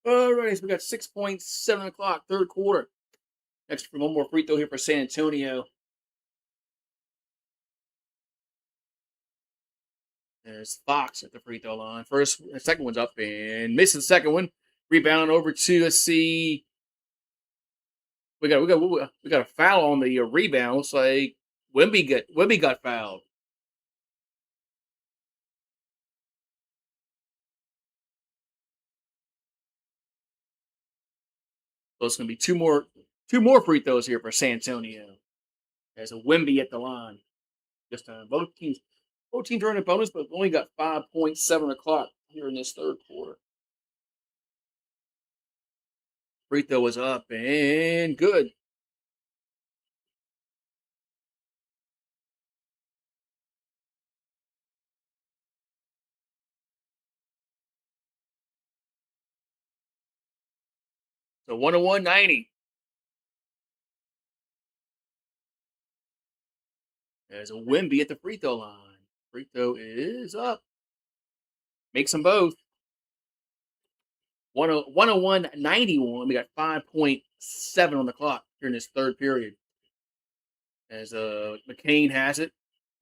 All right, so we got 6.7 o'clock, third quarter. Next, one more free throw here for San Antonio. There's Fox at the free throw line. Second one's up and missing the second one. Rebound over to let's see. We got a foul on the rebound. Looks like Wemby got fouled. So it's gonna be two more free throws here for San Antonio. There's a Wemby at the line. Just both teams are in a bonus, but only got 5.7 o'clock here in this third quarter. Free throw was up and good. So 101-90. There's a Wimby at the free throw line. Free throw is up. Makes them both. 101-91. We got 5.7 on the clock here in this third period. As McCain has it.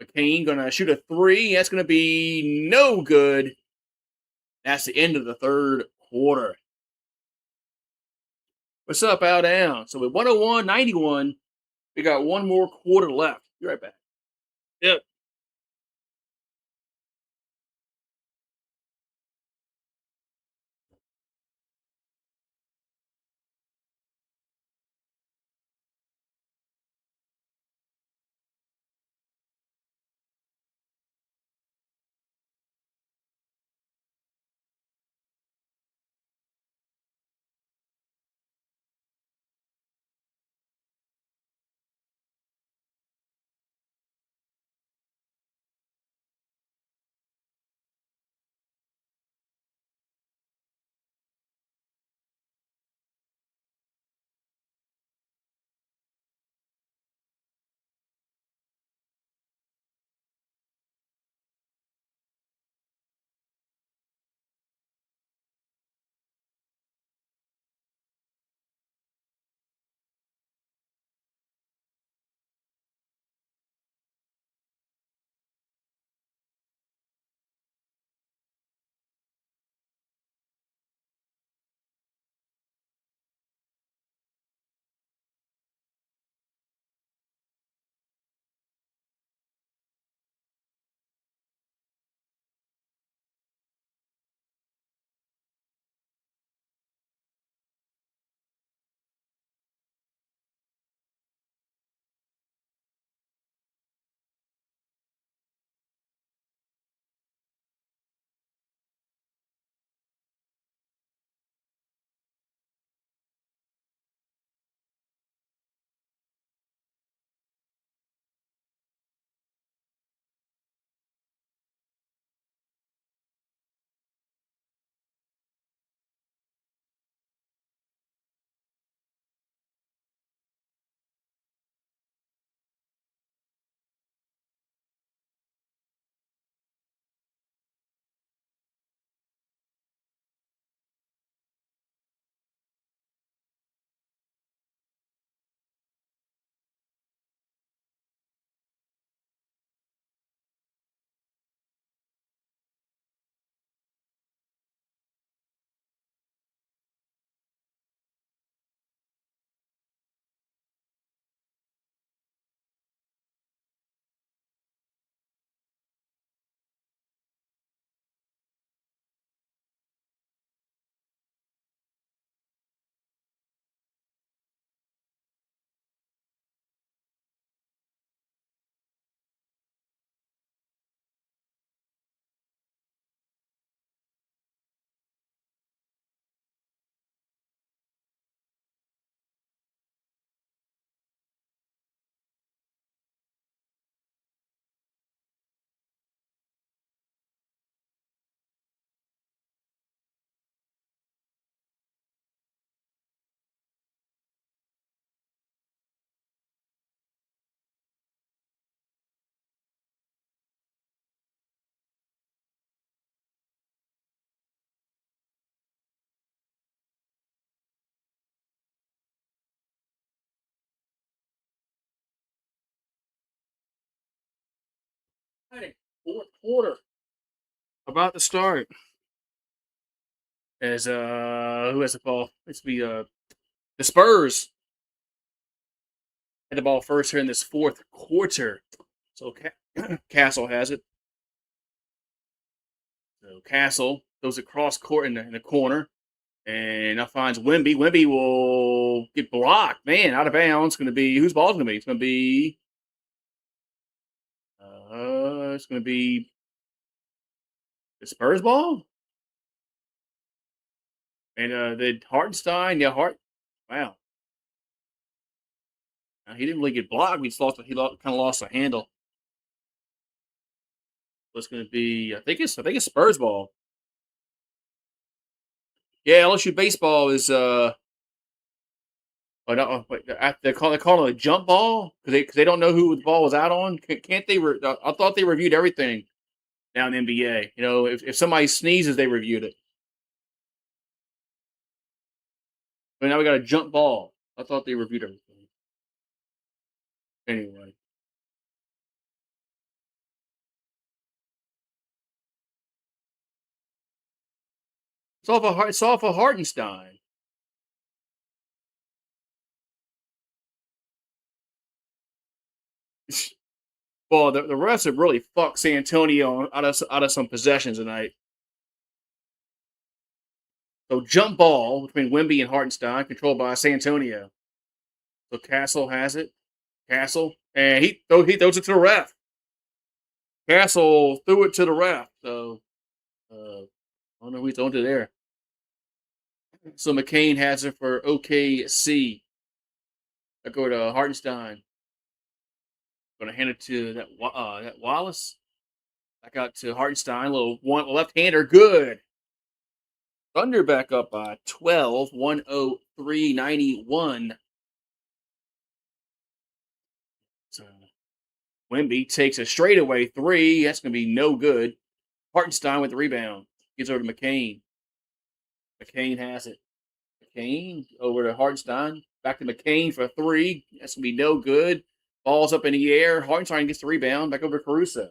McCain gonna shoot a three. That's gonna be no good. That's the end of the third quarter. What's up, Al Down? So with 101-91, we got one more quarter left. Be right back. Yep. Exciting. Fourth quarter about to start. As who has the ball? It's the Spurs had the ball first here in this fourth quarter. So Castle has it. So Castle goes across court in the corner. And now finds Wemby. Wemby will get blocked. Man, out of bounds. Going to be whose ball's going to be? It's going to be the Spurs ball. And the Hartenstein, yeah, Wow, he didn't really get blocked. Kind of lost the handle. So it's going to be, I think it's Spurs ball. Yeah, LSU baseball is oh, no, wait, they're calling it a jump ball because they don't know who the ball was out on. Can't they? I thought they reviewed everything down in the NBA. You know, if somebody sneezes, they reviewed it. But now we got a jump ball. I thought they reviewed everything. Anyway, it's off a Hartenstein. Well, the refs have really fucked San Antonio out of some possessions tonight. So jump ball between Wemby and Hartenstein, controlled by San Antonio. So Castle has it. Castle, and he throws it to the ref. Castle threw it to the ref. So I don't know who he's throwing to there. So McCain has it for OKC. I go to Hartenstein. Going to hand it to that Wallace. I got to Hartenstein. Little one left-hander. Good. Thunder back up by 12. 103-91. So Wemby takes a straightaway three. That's going to be no good. Hartenstein with the rebound. Gives over to McCain. McCain has it. McCain over to Hartenstein. Back to McCain for three. That's going to be no good. Ball's up in the air. Hartenstein gets the rebound. Back over to Caruso.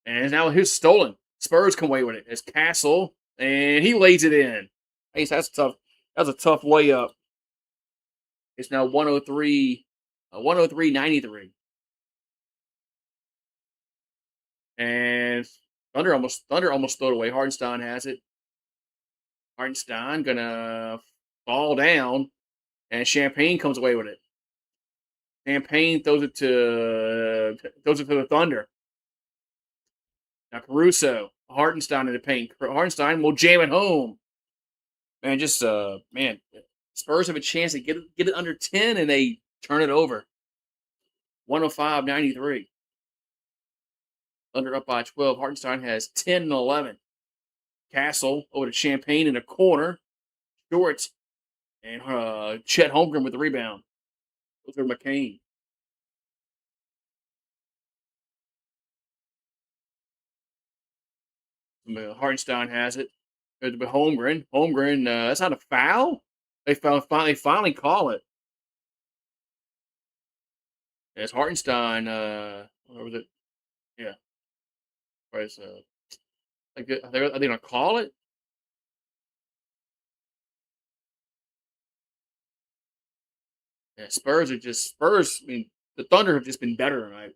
And now here's stolen. Spurs come away with it. It's Castle. And he lays it in. Hey, that's tough. That's a tough layup. It's now 103-93. And Thunder almost threw it away. Hartenstein has it. Hartenstein gonna fall down, and Champagne comes away with it. Champagne throws it to the Thunder. Now Caruso, Hartenstein in the paint. Hartenstein will jam it home. Man, Spurs have a chance to get it under 10, and they turn it over. 105-93. Thunder up by 12. Hartenstein has 10 and 11. Castle over to Champagne in the corner. Short. And Chet Holmgren with the rebound. Goes for McCain. Hartenstein has it. Goes to Holmgren. Holmgren, that's not a foul? They finally call it. It's Hartenstein. What was it? Yeah. Right, are they going to call it? Yeah, Spurs. I mean, the Thunder have just been better tonight.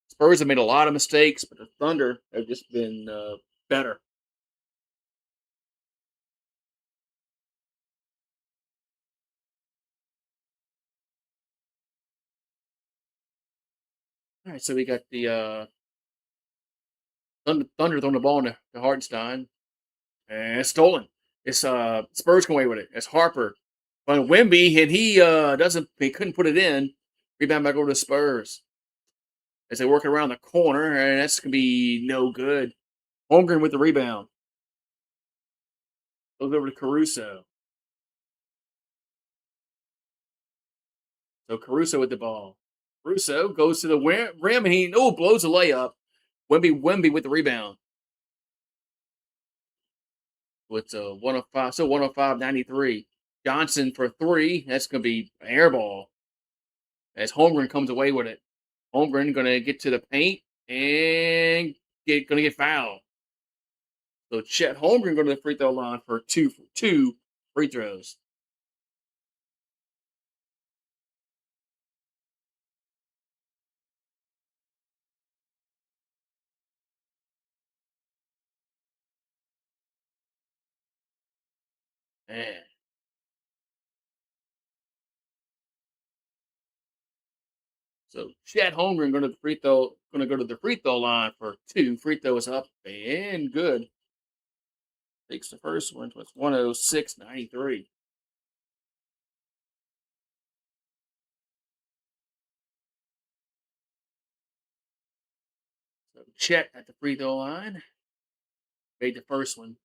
Spurs have made a lot of mistakes, but the Thunder have just been better. All right, so we got the Thunder throwing the ball to Hartenstein, and it's stolen. It's Spurs come away with it. It's Harper, but Wemby, and he couldn't put it in. Rebound back over to Spurs as they work around the corner, and that's gonna be no good. Holmgren with the rebound. Goes over to Caruso. So Caruso with the ball. Caruso goes to the rim, and he blows a layup. Wemby with the rebound. With 105, so 105-93. Johnson for three. That's going to be an air ball. As Holmgren comes away with it. Holmgren gonna get to the paint and gonna get fouled. So Chet Holmgren going to the free throw line for two free throws. Man. So Chet Holmgren going to go to the free throw line for two free throws up and good. Takes the first one. It's 106.93. So Chet at the free throw line made the first one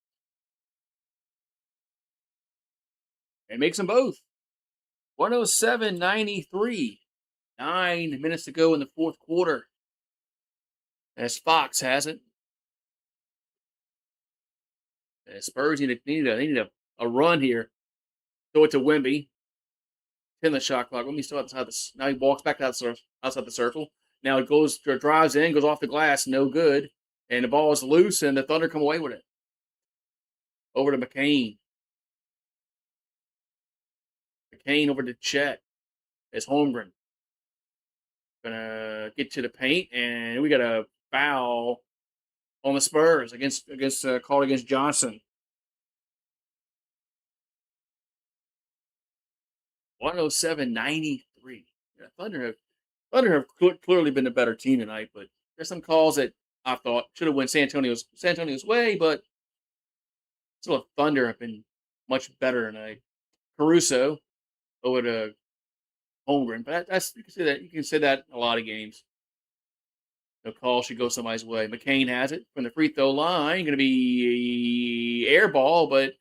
and makes them both. 107.93. 9 minutes to go in the fourth quarter. As Fox has it. And Spurs need a run here. Throw it to Wemby. 10 the shot clock. Let me still outside the. Now he walks back outside the circle. Now it drives in, goes off the glass, no good, and the ball is loose, and the Thunder come away with it. Over to McCain. McCain over to Chet. It's Holmgren. Gonna get to the paint, and we got a foul on the Spurs against called against Johnson. 107.93. Yeah, Thunder have clearly been a better team tonight, but there's some calls that I thought should have went San Antonio's way, but still Thunder have been much better tonight. Caruso over to Holmgren, but that's you can say that in a lot of games. The call should go somebody's way. McCain has it from the free throw line. Going to be air ball, but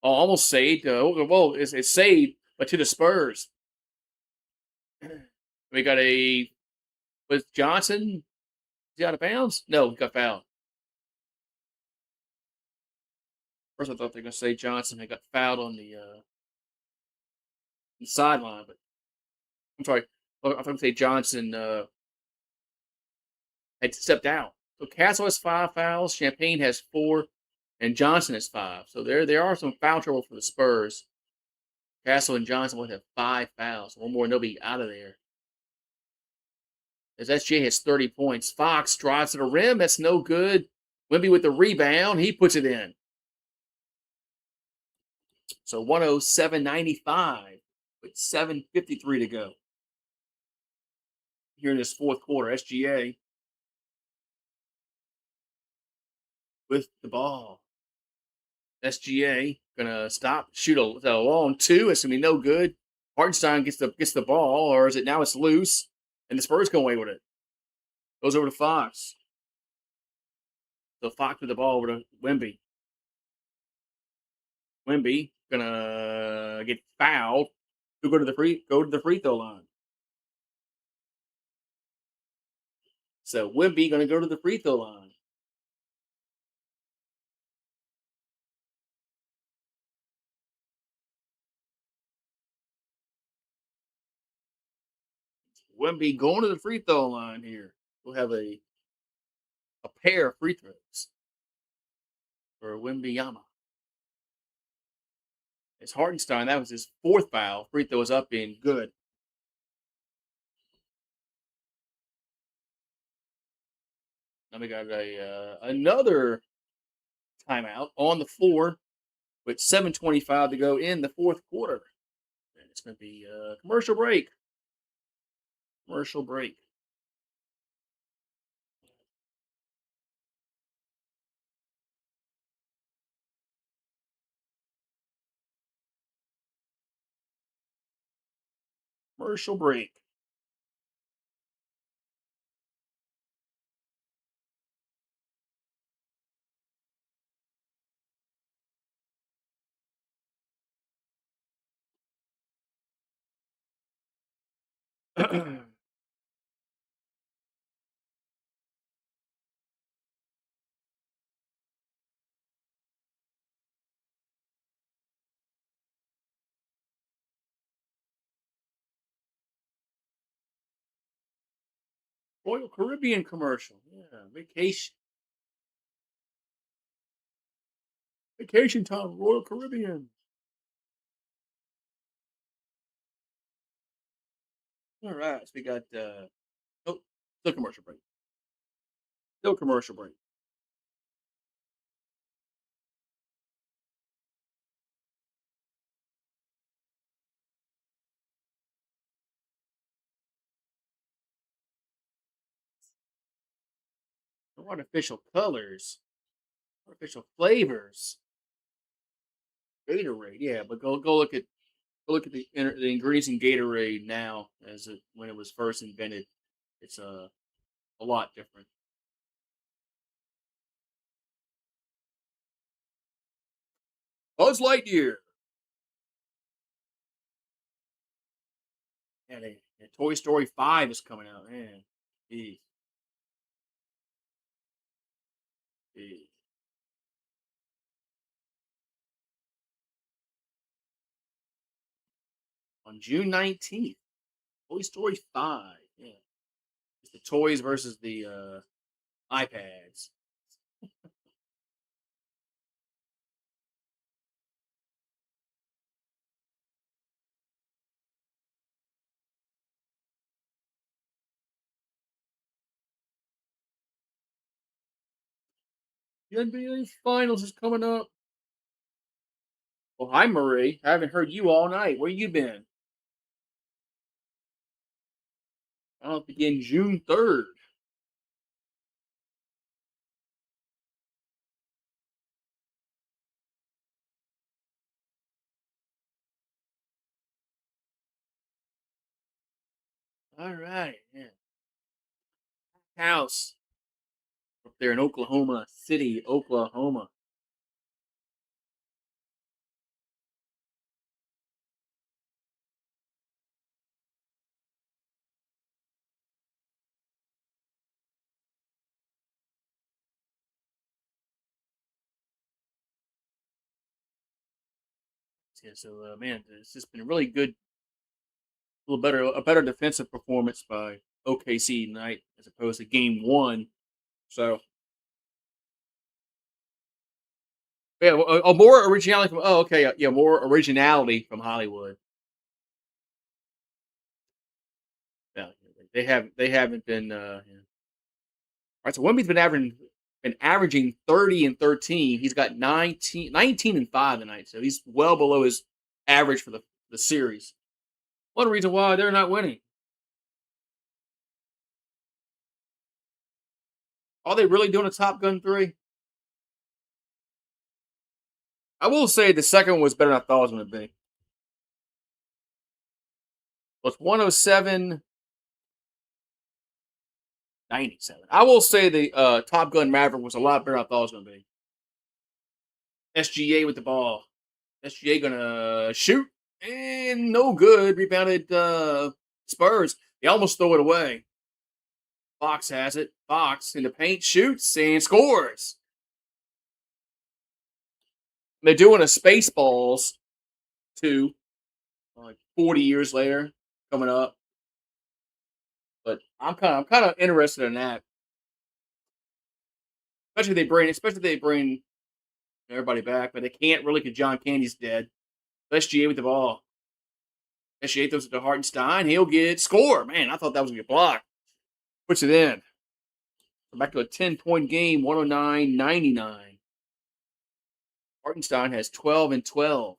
almost saved. Well, it's saved, but to the Spurs. We got was Johnson? Is he out of bounds? No, he got fouled. First, I thought they were going to say Johnson had got fouled on the sideline, but I'm sorry. I thought they say Johnson had stepped out. So Castle has 5 fouls, Champagne has 4, and Johnson has 5. So there are some foul trouble for the Spurs. Castle and Johnson would have 5 fouls. One more, and they'll be out of there. As SGA has 30 points. Fox drives to the rim. That's no good. Wemby with the rebound. He puts it in. So 107.95 with 7:53 to go. Here in this fourth quarter, SGA with the ball. SGA gonna stop, shoot a long two. It's gonna be no good. Hartenstein gets the ball, or is it now? It's loose, and the Spurs come away with it. Goes over to Fox. So Fox with the ball over to Wemby. Wemby gonna get fouled. Go to the free throw line. So Wemby gonna go to the free throw line. Wemby going to the free throw line here. We'll have a pair of free throws for Wembyama. It's Hartenstein. That was his 4th foul. Free throw is up in good. Now we got another timeout on the floor with 7:25 to go in the fourth quarter. And it's going to be a commercial break. Commercial break. Commercial break. Royal Caribbean commercial. Yeah, vacation time, Royal Caribbean. All right, so we got oh, still commercial break. Still commercial break. Artificial colors, artificial flavors. Gatorade, yeah, but go look at the ingredients in Gatorade now as when it was first invented. It's a lot different. Buzz Lightyear. Yeah, Toy Story 5 is coming out. Man, jeez, jeez. On June 19th, Toy Story 5. Yeah, it's the toys versus the iPads. The NBA Finals is coming up. Well, hi Marie. I haven't heard you all night. Where you been? I'll begin June 3rd. All right. Yeah. House up there in Oklahoma City, Oklahoma. Yeah, so man, it's just been a really good, a better defensive performance by OKC tonight as opposed to Game One. So yeah, more originality from. Oh, okay, yeah, more originality from Hollywood. Yeah, they haven't been. Yeah. All right, so Wemby's been averaging 30 and 13. He's got 19 and 5 tonight, so he's well below his average for the series. One reason why they're not winning. Are they really doing a Top Gun 3? I will say the second one was better than I thought it was going to be. Well, it's 107.97. I will say the Top Gun Maverick was a lot better than I thought it was going to be. SGA with the ball. SGA going to shoot. And no good. Rebounded Spurs. They almost throw it away. Fox has it. Fox in the paint shoots and scores. They're doing a Spaceballs 2, like 40 years later, coming up. But I'm kind of interested in that, especially if they bring everybody back. But they can't really because John Candy's dead. SGA with the ball. SGA throws it to Hartenstein. He'll get score. Man, I thought that was gonna be a block. Puts it in. We're back to a 10-point game, 109-99. Hartenstein has 12 and 12.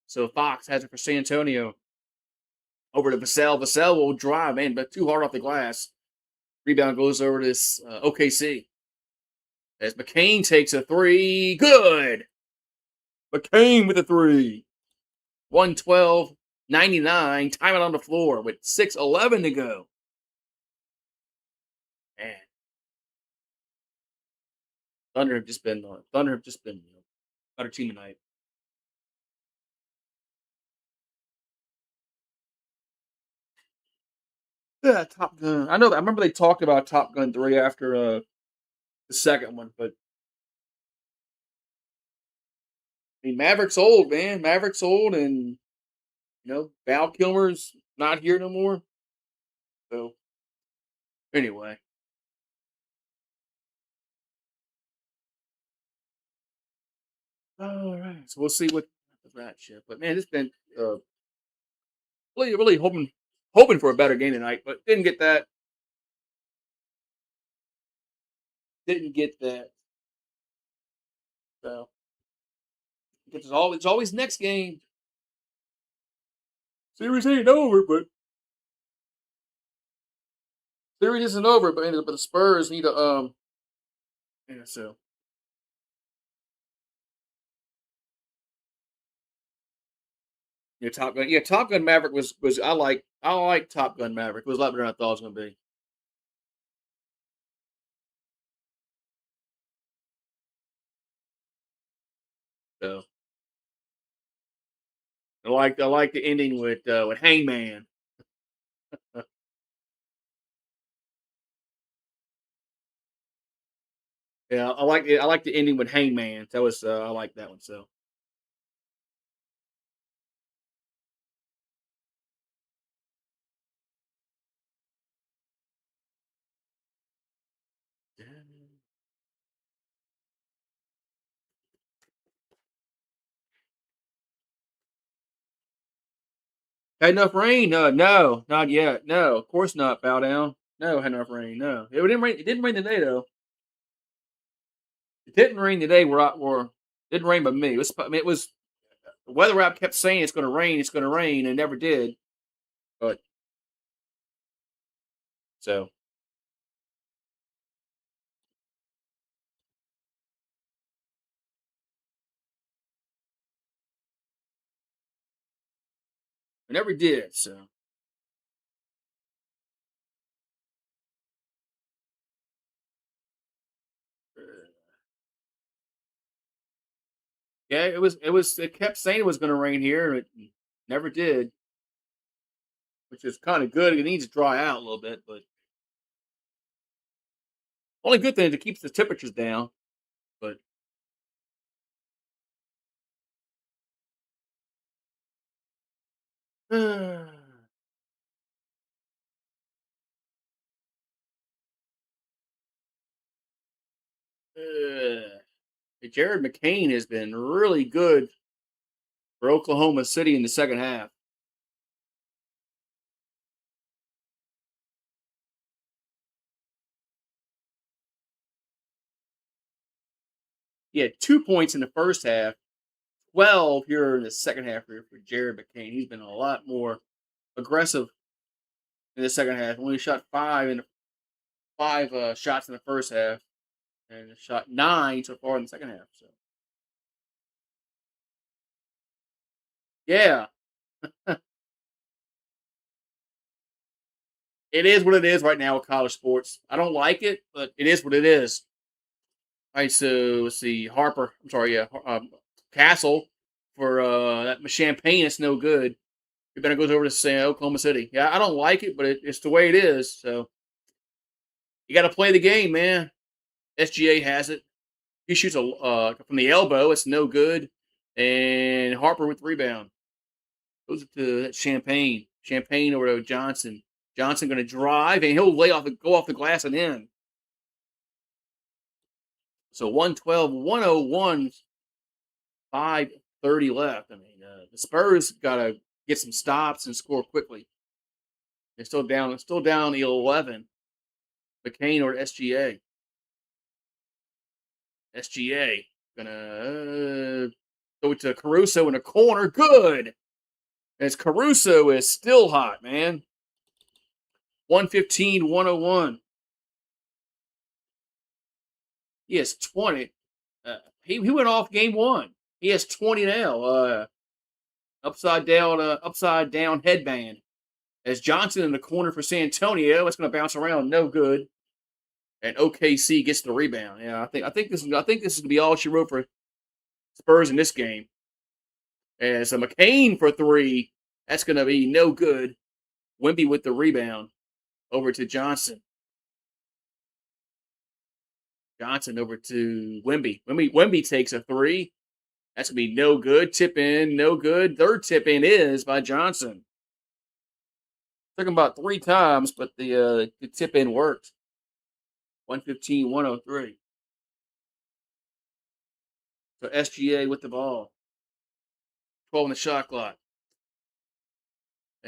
So Fox has it for San Antonio. Over to Vassell. Vassell will drive, man, but too hard off the glass. Rebound goes over to OKC. As McCain takes a three. Good. McCain with a three. 112-99. Time it on the floor with 6:11 to go. Man, Thunder have just been better team tonight. Yeah, Top Gun. I know. I remember they talked about Top Gun 3 after the second one, but I mean, Maverick's old, man. Maverick's old, and Val Kilmer's not here no more. So anyway, all right. So we'll see what that shit. But man, it's been really hoping for a better game tonight, but didn't get that. Didn't get that. So it's always next game. Series ain't over, but series isn't over. But the Spurs need to yeah. So yeah, Top Gun. Yeah, Top Gun Maverick was I like Top Gun Maverick. It was a lot better than I thought it was gonna be. So I like the ending with Hangman. Yeah, I like the ending with Hangman. That was I like that one. So had enough rain? No, not yet. No, of course not. Bow down. No, had enough rain. No, it didn't rain. It didn't rain today though. It didn't rain today. Where didn't rain by me. I mean, it was the weather app kept saying it's going to rain. It's going to rain, and it never did. But so it never did. So yeah, it was. It was. It kept saying it was going to rain here, and it never did, which is kind of good. It needs to dry out a little bit, but only good thing is it keeps the temperatures down. But Jared McCain has been really good for Oklahoma City in the second half. He had 2 points in the first half, 12 here in the second half here for Jared McCain. He's been a lot more aggressive in the second half. Only shot five shots in the first half, and shot 9 so far in the second half. So yeah, it is what it is right now with college sports. I don't like it, but it is what it is. All right, so let's see. Harper, I'm sorry, yeah, Castle for that Champagne. It's no good. It better goes over to say Oklahoma City. Yeah, I don't like it, but it's the way it is. So you got to play the game, man. SGA has it. He shoots a from the elbow. It's no good. And Harper with the rebound. Goes to that Champagne. Champagne over to Johnson. Johnson going to drive, and he'll go off the glass and in. So 112, 101, 5:30 left. I mean, the Spurs got to get some stops and score quickly. They're still down 11. McCain or SGA. SGA gonna go to Caruso in the corner. Good. As Caruso is still hot, man. 115, 101. He has 20. He went off game one. He has 20 now. Upside down headband. As Johnson in the corner for San Antonio, it's going to bounce around, no good. And OKC gets the rebound. Yeah, I think this is going to be all she wrote for Spurs in this game. As a McCain for three, that's going to be no good. Wemby with the rebound over to Johnson. Johnson over to Wemby. Wemby takes a three. That's going to be no good. Tip in, no good. Third tip in is by Johnson. Took him about 3 times, but the tip in worked. 115, 103. So SGA with the ball. 12 in the shot clock.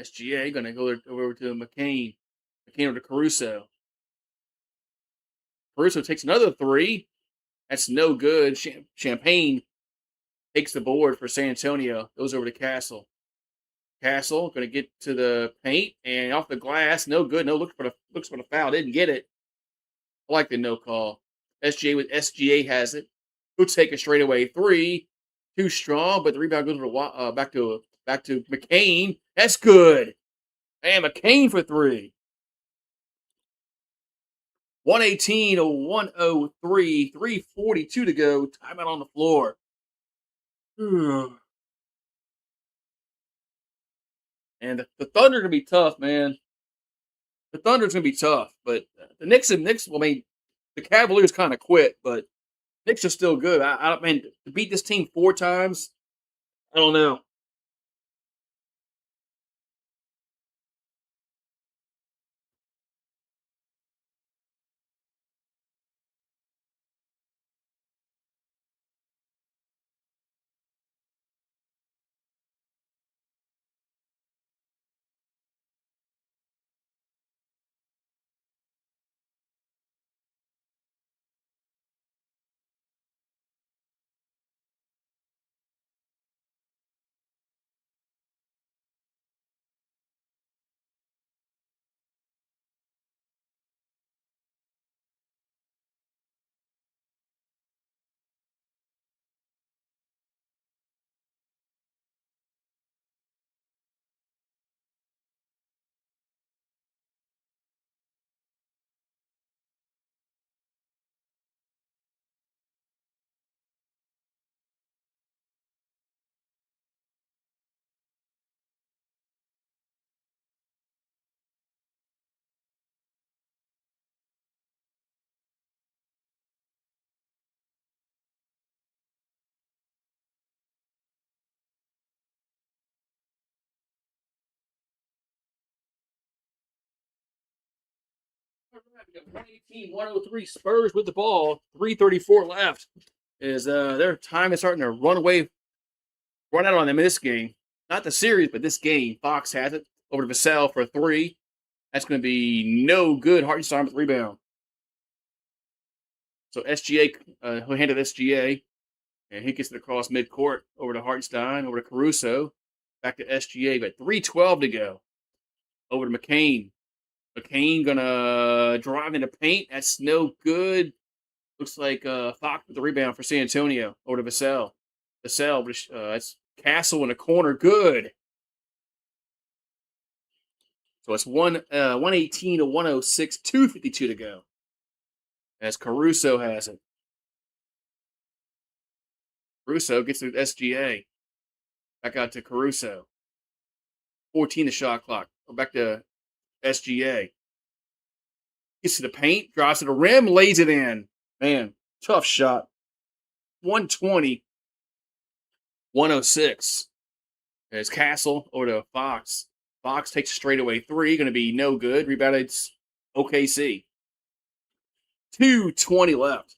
SGA going to go over to McCain. McCain over to Caruso. Caruso takes another three. That's no good. Champagne takes the board for San Antonio. Goes over to Castle. Castle going to get to the paint and off the glass. No good. No looks for the foul. Didn't get it. I like the no call. SGA has it. He'll take a straightaway three. Too strong, but the rebound goes back to McCain. That's good. And McCain for three. 118 to 103. 3:42 to go. Timeout on the floor. And the Thunder are gonna be tough, man. The Thunder's gonna be tough, but the Knicks. Well, I mean, the Cavaliers kind of quit, but Knicks are still good. I mean, to beat this team 4 times, I don't know. All right, 118, 103 Spurs with the ball. 3:34 left. Is their time is starting to run out on them in this game. Not the series, but this game. Fox has it over to Vassell for a three. That's going to be no good. Hartenstein with the rebound. So SGA, he'll handle SGA, and he gets it across midcourt over to Hartenstein, over to Caruso, back to SGA. But 3:12 to go. Over to McCain. McCain gonna drive into paint. That's no good. Looks like Fox with the rebound for San Antonio over to Vassell. Vassell, that's Castle in the corner. Good. So it's 118 to 106, 2:52 to go. As Caruso has it. Caruso gets to SGA. Back out to Caruso. 14 the shot clock. Go back to SGA. Gets to the paint, drives to the rim, lays it in. Man, tough shot. 120, 106. There's Castle over to Fox. Fox takes a straightaway three, going to be no good. Rebounded OKC. 2:20 left.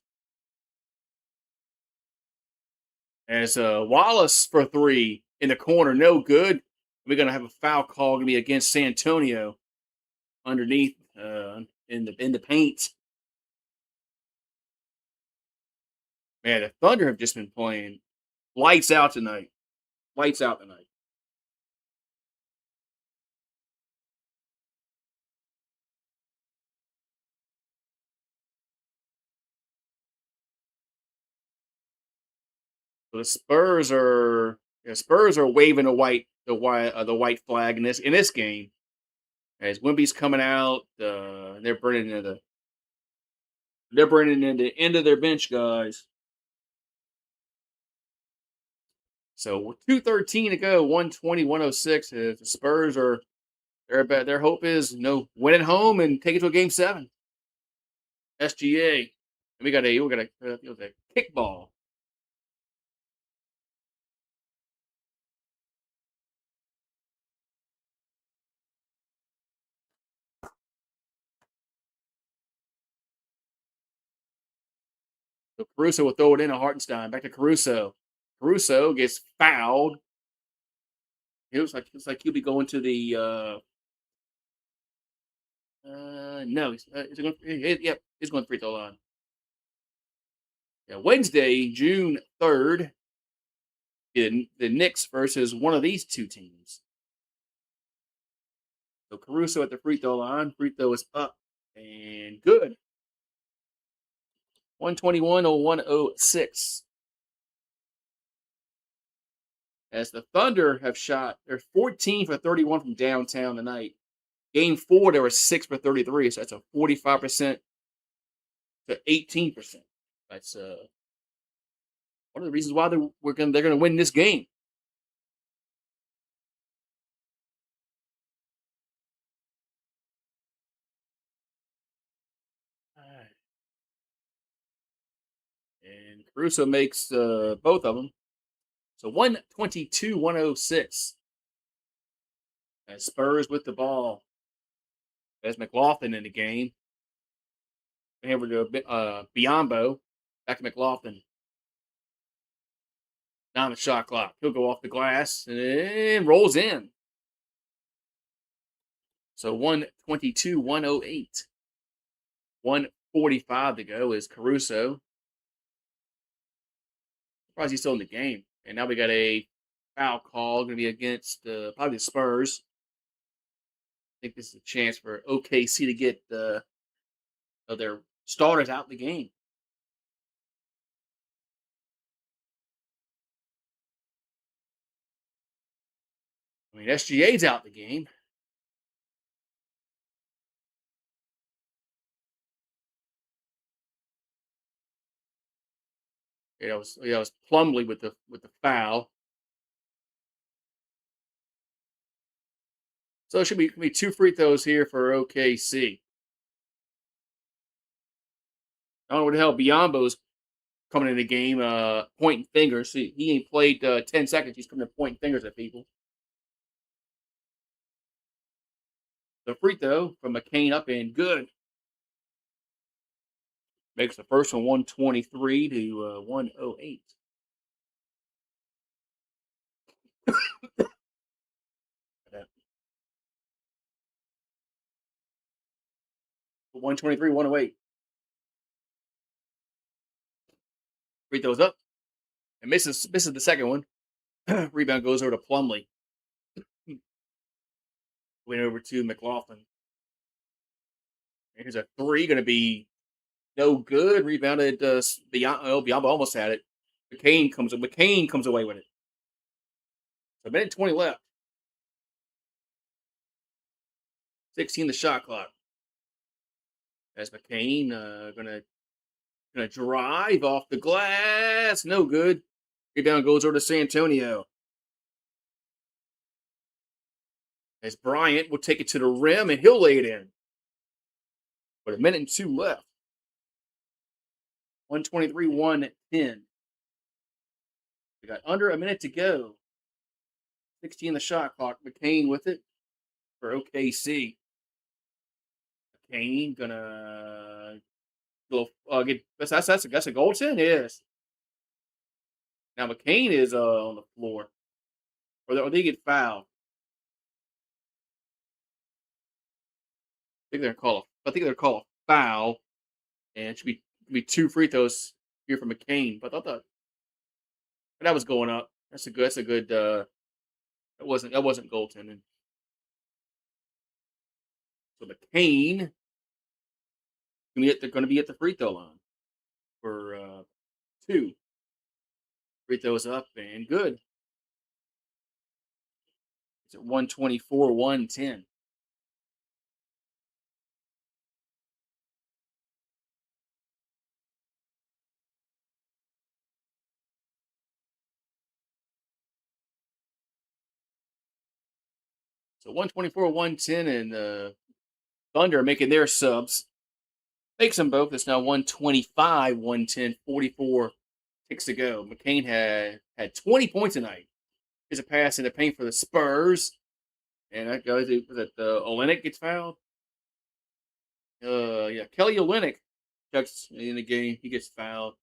As Wallace for three in the corner, no good. We're going to have a foul call going to be against San Antonio underneath in the paint. Man, the Thunder have just been playing lights out tonight. Lights out tonight. So the Spurs are waving the white flag in this game. As Wimby's coming out, they're bringing in the end of their bench guys. So 2:13 to go, 120, 106. The Spurs are their hope is win at home and take it to a game 7. SGA. And we got a kickball. So Caruso will throw it in to Hartenstein. Back to Caruso. Caruso gets fouled. It looks like he'll be going to the no, he's going yep, he's going to free throw line. Yeah, Wednesday, June 3rd, the Knicks versus one of these two teams. So Caruso at the free throw line. Free throw is up and good. 121-106. As the Thunder have shot, they're 14 for 31 from downtown tonight. Game 4, they were 6 for 33, so that's a 45% to 18%. That's one of the reasons why they're gonna win this game. Alright. And Caruso makes both of them. So 122-106. As Spurs with the ball. As McLaughlin in the game. Over to Biombo. Back to McLaughlin. Down the shot clock. He'll go off the glass and rolls in. So 122-108. 145 to go is Caruso. Surprised he's still in the game. And now we got a foul call going to be against probably the Spurs. I think this is a chance for OKC to get their starters out the game. I mean, SGA's out the game. It was Plumlee with the foul. So it should be 2 free throws here for OKC. I don't know what the hell Biombo's coming in the game, pointing fingers. He ain't played 10 seconds. He's coming to pointing fingers at people. The free throw from McCain up and good. Makes the first one 123 to 108. 123, 108. Free throws up and misses the second one. Rebound goes over to Plumlee. Went over to McLaughlin. And here's a three, going to be no good. Rebounded. Biombo almost had it. McCain comes away with it. So a minute 20 left. 16 the shot clock. As McCain gonna drive off the glass. No good. Rebound goes over to Santonio. As Bryant will take it to the rim and he'll lay it in. But a minute and 2 left. 123, 110. We got under a minute to go. 16 the shot clock. McCain with it for OKC. McCain gonna go get that's a goaltend, yes. Now McCain is on the floor. Or they get fouled. I think they're call a foul. And it should be 2 free throws here for McCain. But I thought that was going up. That's a good that wasn't goaltending. So McCain going to be at the free throw line for 2. Free throws up and good. It's at 124, 110. So 124, 110, and Thunder making their subs. Makes them both. It's now 125, 110, 44 ticks to go. McCain had 20 points tonight. Here's a pass in the paint for the Spurs. And that goes that Olynyk gets fouled. Yeah, Kelly Olynyk checks in the game. He gets fouled.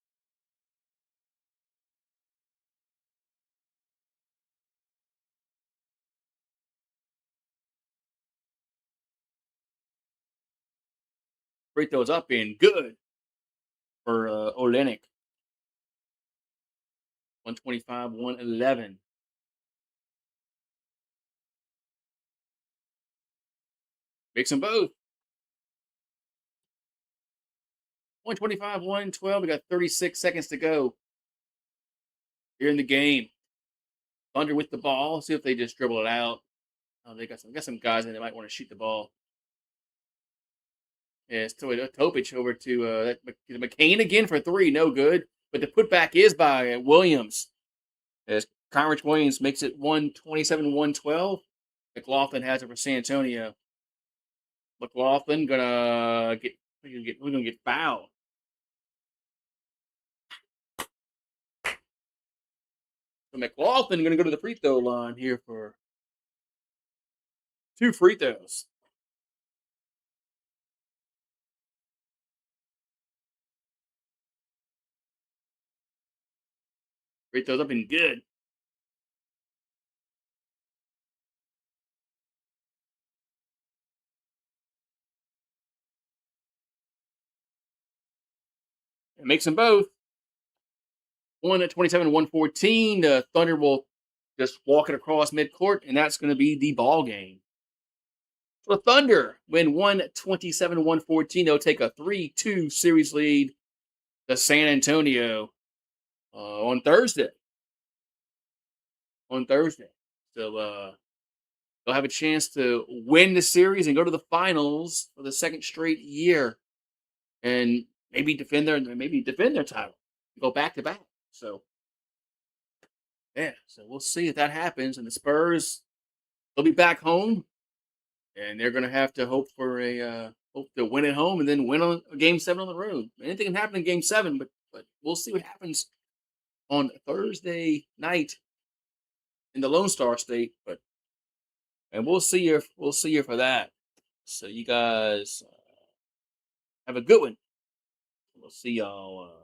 Free throws up and good for Olenek. 125, 111. Makes them both. 125, 112. We got 36 seconds to go here in the game. Thunder with the ball. See if they just dribble it out. Oh, they got some guys in that might want to shoot the ball. Yeah, it's Topic over to McCain again for three. No good. But the putback is by Williams. As Conrich Williams makes it 127, 112. McLaughlin has it for San Antonio. McLaughlin we're gonna get fouled. So McLaughlin gonna go to the free throw line here for 2 free throws. Free throws up and good. It makes them both. 127, 114. The Thunder will just walk it across midcourt, and that's going to be the ball game. So the Thunder win 127, 114. They'll take a 3-2 series lead to San Antonio on Thursday. So they'll have a chance to win the series and go to the finals for the second straight year, and maybe defend their title, go back to back. So yeah, so we'll see if that happens. And the Spurs, they'll be back home, and they're going to have to hope to win at home and then win on Game 7 on the road. Anything can happen in Game 7, but we'll see what happens on Thursday night in the Lone Star State. And we'll see you for that. So you guys have a good one. We'll see y'all